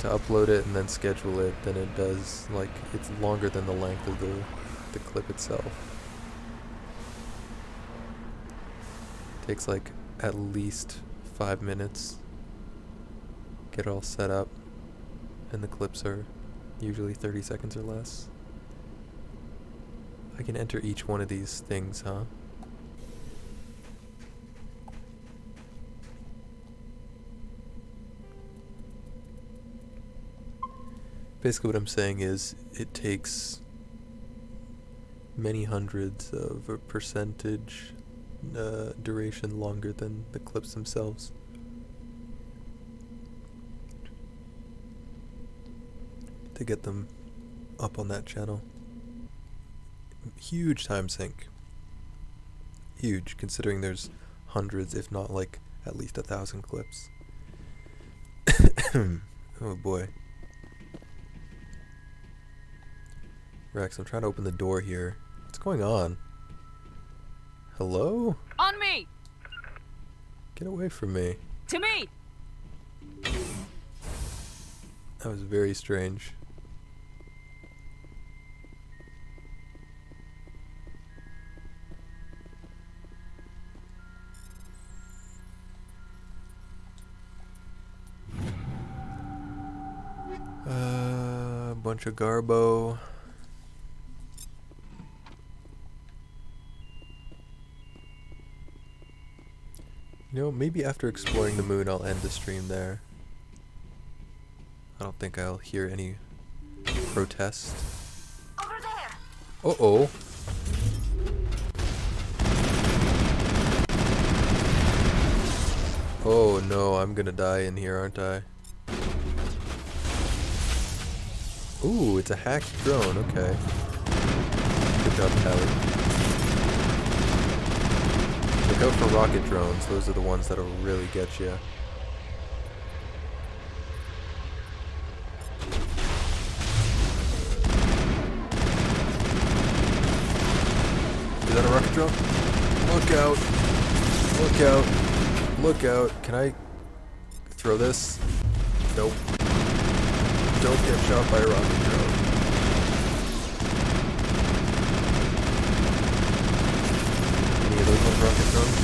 upload it and then schedule it than it does, like, it's longer than the length of the clip itself. It takes like at least 5 minutes, get it all set up, and the clips are usually 30 seconds or less. I can enter each one of these things, huh? Basically what I'm saying is it takes many hundreds of a percentage duration longer than the clips themselves. To get them up on that channel. Huge time sink. Huge, considering there's hundreds, if not like at least 1,000 clips. Oh boy. Rex, I'm trying to open the door here. What's going on? Hello? On me! Get away from me. To me! That was very strange. Bunch of garbo. You know, maybe after exploring the moon I'll end the stream there. I don't think I'll hear any protest. Over there. Uh-oh. Oh no, I'm gonna die in here, aren't I? Ooh, it's a hacked drone, okay. Good job, Tally. Look out for rocket drones, those are the ones that'll really get you. Is that a rocket drone? Look out! Look out! Look out! Can I throw this? Nope. Don't get shot by a rocket drone. Any of those ones rocket drones?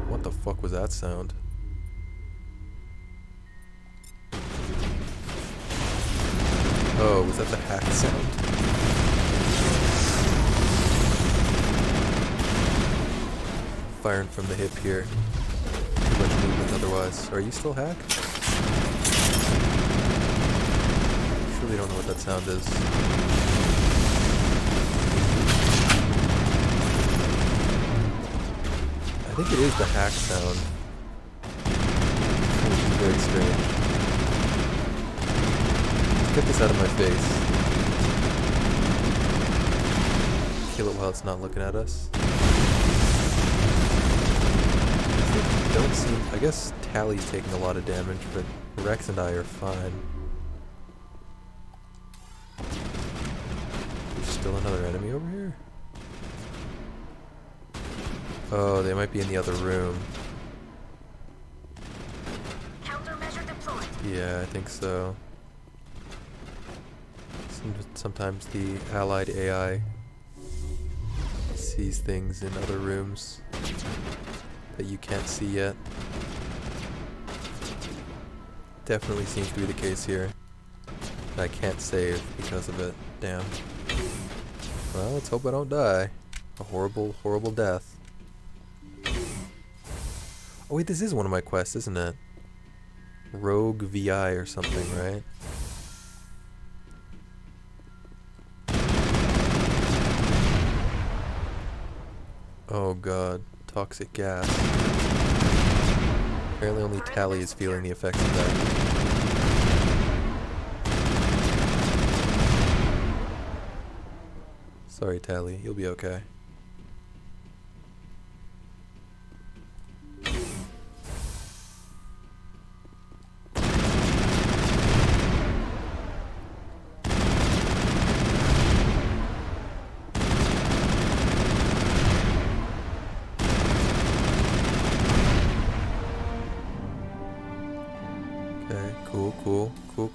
What the fuck was that sound? Oh, was that the hack sound? Firing from the hip here. Too much movement otherwise. Are you still hacked? Truly don't know what that sound is. I think it is the hack sound. Which is very strange. Let's get this out of my face. Kill it while it's not looking at us. Don't seem... I guess Tally's taking a lot of damage, but Rex and I are fine. There's still another enemy over here? Oh, they might be in the other room. Countermeasure deployed. Yeah, I think so. Sometimes the allied AI sees things in other rooms that you can't see yet. Definitely seems to be the case here. I can't save because of it. Damn. Well, let's hope I don't die. A horrible, horrible death. Oh wait, this is one of my quests, isn't it? Rogue VI or something, right? Oh god. Toxic gas. Apparently only Tally is feeling the effects of that. Sorry, Tally. You'll be okay.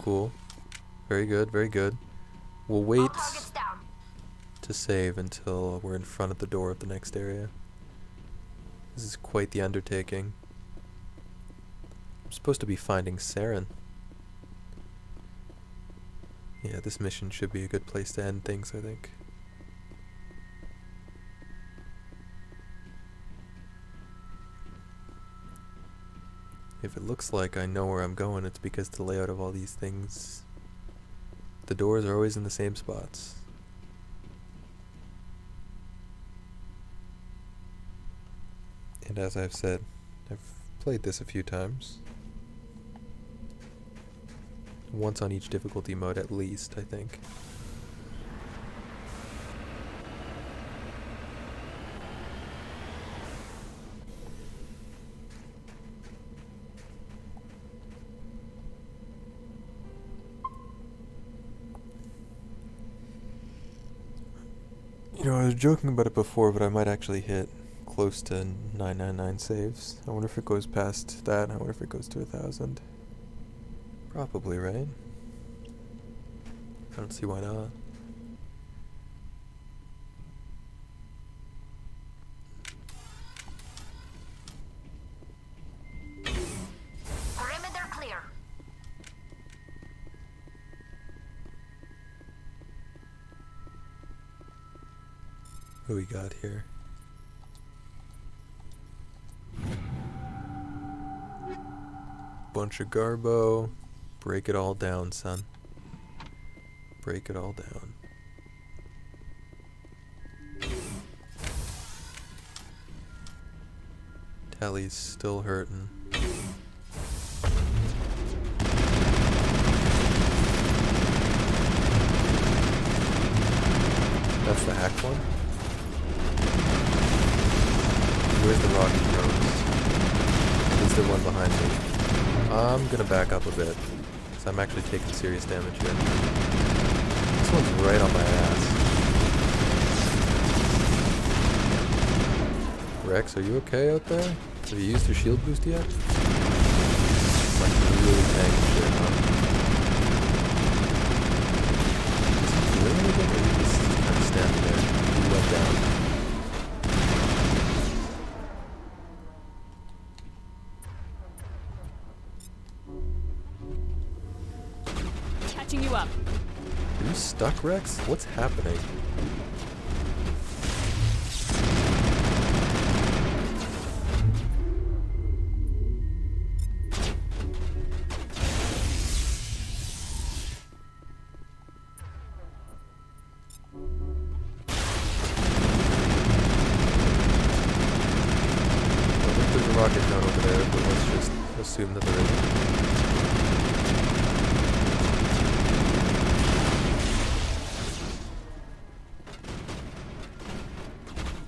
Cool. Very good, very good. We'll wait to save until we're in front of the door of the next area. This is quite the undertaking. I'm supposed to be finding Saren. Yeah, this mission should be a good place to end things, I think. If it looks like I know where I'm going, it's because the layout of all these things, the doors are always in the same spots. And as I've said, I've played this a few times. Once on each difficulty mode at least, I think. You know, I was joking about it before, but I might actually hit close to 999 saves. I wonder if it goes past that. I wonder if it goes to 1,000. Probably, right? I don't see why not. Perimeter clear. Who we got here? Bunch of garbo. Break it all down, son. Break it all down. Tally's still hurting. That's the hack one? Where's the rocket drones? Is there one behind me? I'm gonna back up a bit, because I'm actually taking serious damage here. This one's right on my ass. Rex, are you okay out there? Have you used your shield boost yet? Like really tanky shit, huh? Is he doing anything, or are you just kind of standing there? You went down. You up. Are you stuck, Rex? What's happening? I think there's a rocket drone over there, but let's just assume that there isn't.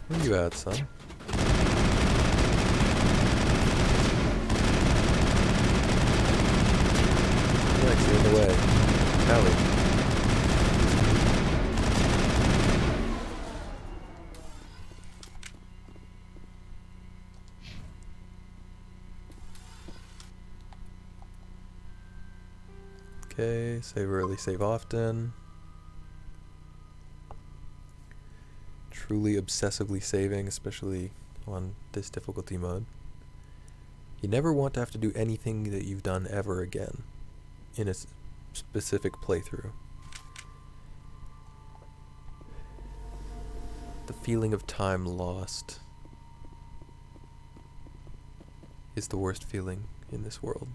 Where you at, son? Rex, you're in the way. Tally. Okay, save early, save often. Truly obsessively saving, especially on this difficulty mode. You never want to have to do anything that you've done ever again in a specific playthrough. The feeling of time lost is the worst feeling in this world.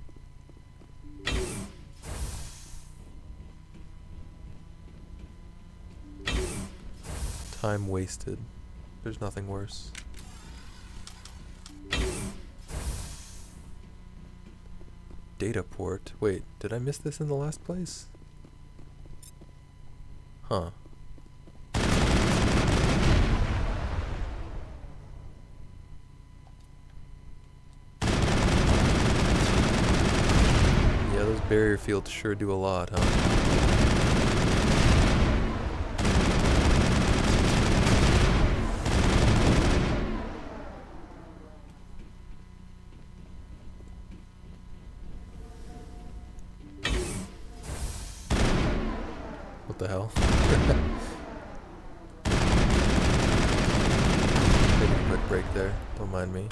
Time wasted. There's nothing worse. Data port. Wait, did I miss this in the last place? Huh. Yeah, those barrier fields sure do a lot, huh? What the hell? Take a quick break there, don't mind me.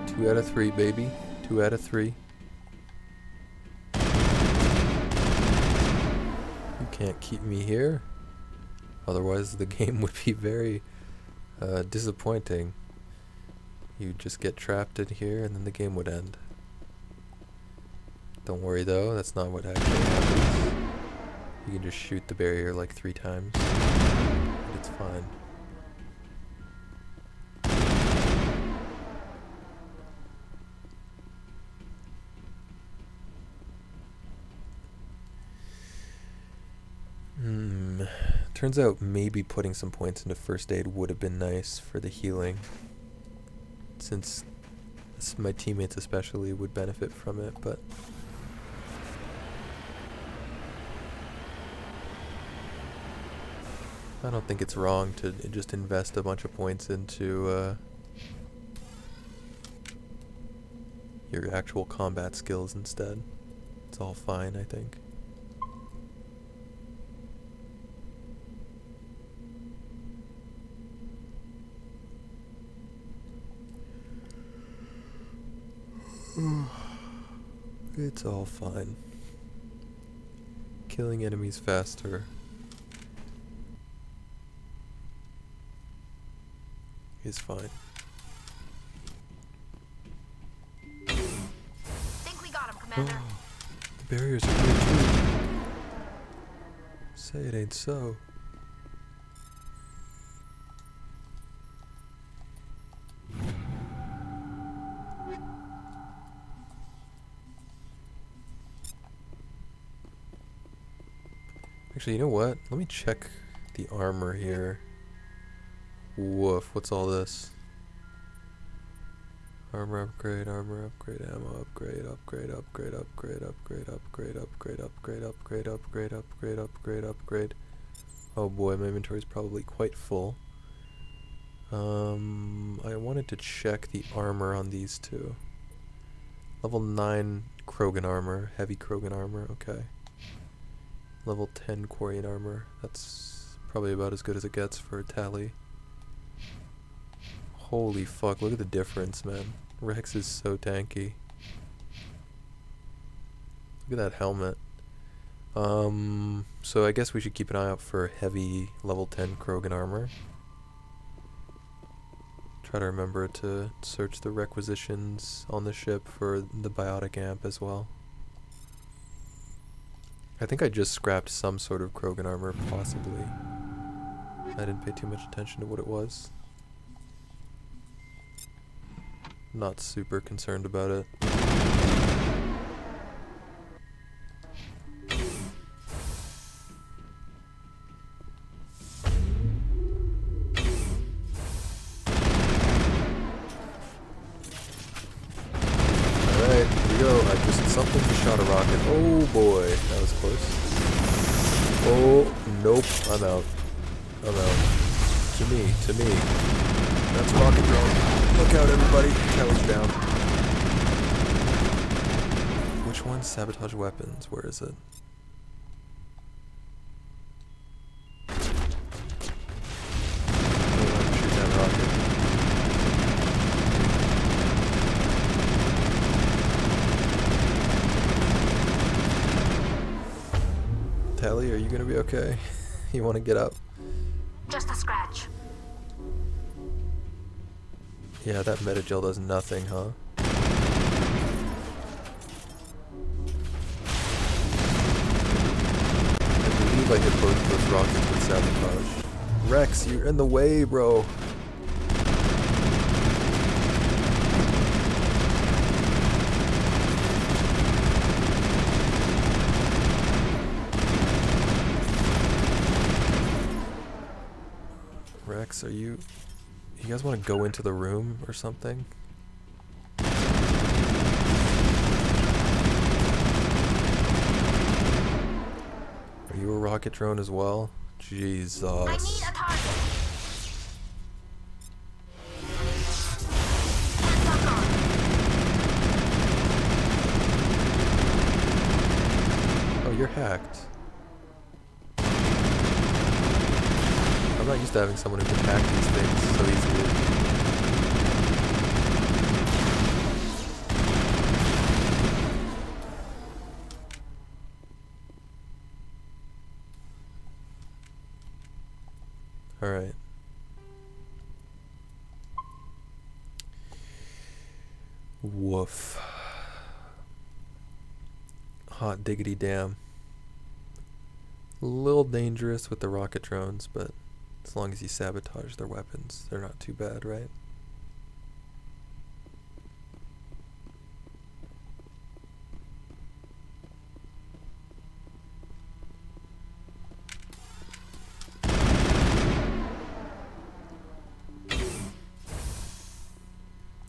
Two out of three, baby. 2 out of 3. can't keep me here. Otherwise, the game would be very disappointing. You'd just get trapped in here and then the game would end. Don't worry though, that's not what actually happens. You can just shoot the barrier like 3 times. And it's fine. Turns out maybe putting some points into first aid would have been nice for the healing. Since my teammates especially would benefit from it, but I don't think it's wrong to just invest a bunch of points into your actual combat skills instead. It's all fine, I think. It's all fine. Killing enemies faster is fine. Think we got him, Commander. The barriers are here too. Say it ain't so. Actually, you know what? Let me check the armor here. Woof, what's all this? Armor upgrade, ammo upgrade, upgrade, upgrade, upgrade, upgrade, upgrade, upgrade, upgrade, upgrade, upgrade. Oh boy, my inventory is probably quite full. I wanted to check the armor on these two. Level 9 Krogan armor, heavy Krogan armor, okay. Level 10 Quarian armor. That's probably about as good as it gets for a tally. Holy fuck, look at the difference, man. Rex is so tanky. Look at that helmet. So I guess we should keep an eye out for heavy level 10 Krogan armor. Try to remember to search the requisitions on the ship for the biotic amp as well. I think I just scrapped some sort of Krogan armor, possibly. I didn't pay too much attention to what it was. Not super concerned about it. Alright, here we go. I just something just shot a rocket. Oh boy, that was close. Oh, nope, I'm out. I'm out. To me, to me. That's a rocket drone. Look out, everybody. Tower's down. Which one's sabotage weapons? Where is it? Shoot that rocket. Tally, are you gonna be okay? You wanna get up? Just a scratch. Yeah, that metagel does nothing, huh? I believe I hit both of those rockets with sabotage. Rex, you're in the way, bro. Rex, are you... You guys want to go into the room or something? Are you a rocket drone as well? Jesus. I need a target. Oh, you're hacked. I'm not used to having someone who can hack these things so easily. Alright. Woof. Hot diggity damn. A little dangerous with the rocket drones, but as long as you sabotage their weapons, they're not too bad, right?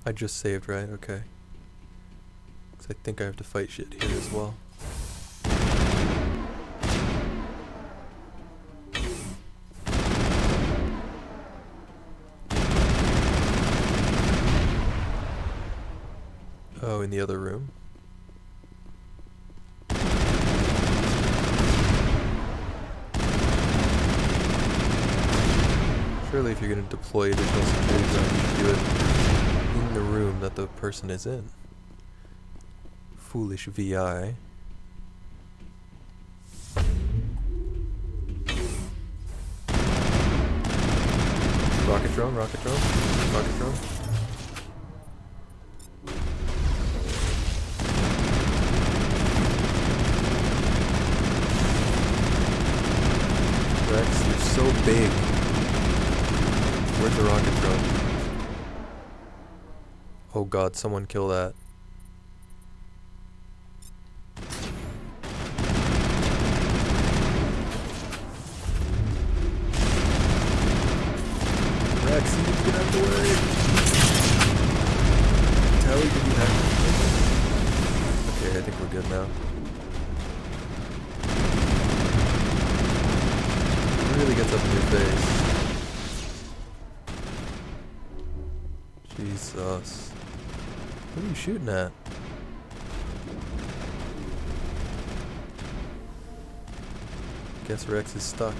I just saved, right? Okay. 'Cause I think I have to fight shit here as well. Oh, in the other room? Surely if you're going to deploy additional security zone, you should do it in the room that the person is in. Foolish VI. Rocket drone, rocket drone, rocket drone. Rex, you're so big. Where's the rocket drone? Oh god, someone kill that. Rex, you need to get out of the way. Tally, did you have it? Okay, I think we're good now. It really gets up in your face. Jesus. What are you shooting at? Guess Rex is stuck.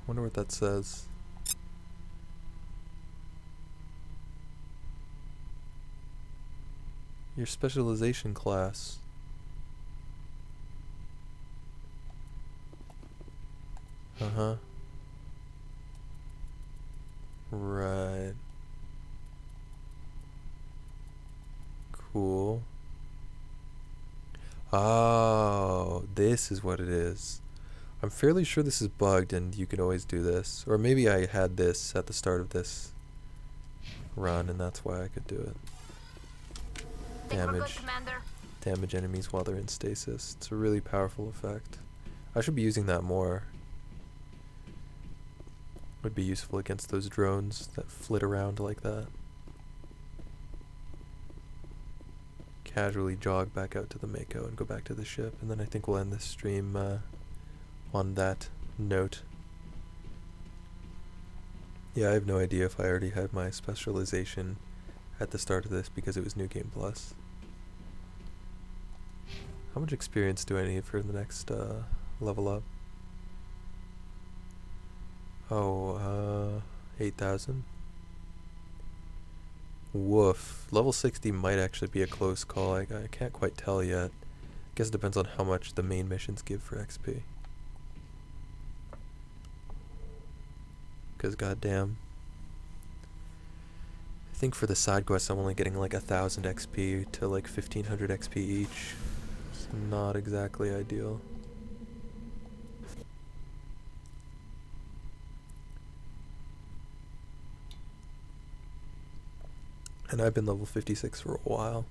Wonder what that says. Your specialization class. Uh-huh. Right. Cool. Oh, this is what it is. I'm fairly sure this is bugged and you can always do this. Or maybe I had this at the start of this run and that's why I could do it. Damage. Damage enemies while they're in stasis. It's a really powerful effect. I should be using that more. Would be useful against those drones that flit around like that. Casually jog back out to the mako and go back to the ship, and then I think we'll end this stream on that note. Yeah, I have no idea if I already had my specialization at the start of this because it was New Game Plus. How much experience do I need for the next level up? Oh, 8,000. Woof. Level 60 might actually be a close call. I can't quite tell yet. Guess it depends on how much the main missions give for XP. Because goddamn. I think for the side quests I'm only getting like 1,000 XP to like 1,500 XP each. It's not exactly ideal. And I've been level 56 for a while.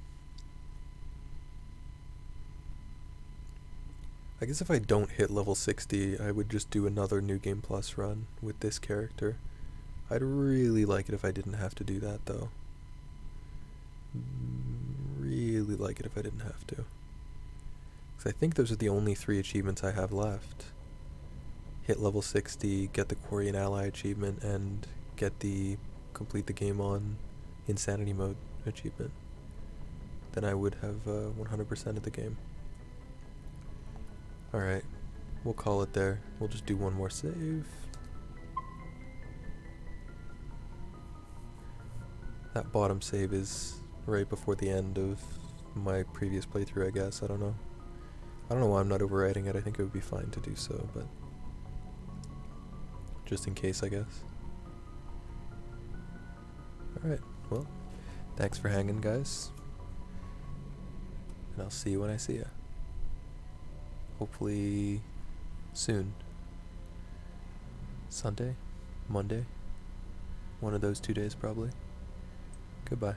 I guess if I don't hit level 60, I would just do another New Game Plus run with this character. I'd really like it if I didn't have to do that, though. Really like it if I didn't have to. Because I think those are the only 3 achievements I have left. Hit level 60, get the Quarian Ally achievement, and get the complete the game on Insanity Mode achievement. then I would have 100% of the game. Alright, we'll call it there. We'll just do one more save. That bottom save is right before the end of my previous playthrough, I guess. I don't know. I don't know why I'm not overwriting it. I think it would be fine to do so, but just in case, I guess. Alright, well, thanks for hanging, guys. And I'll see you when I see ya. Hopefully soon. Sunday? Monday? One of those 2 days, probably. Goodbye.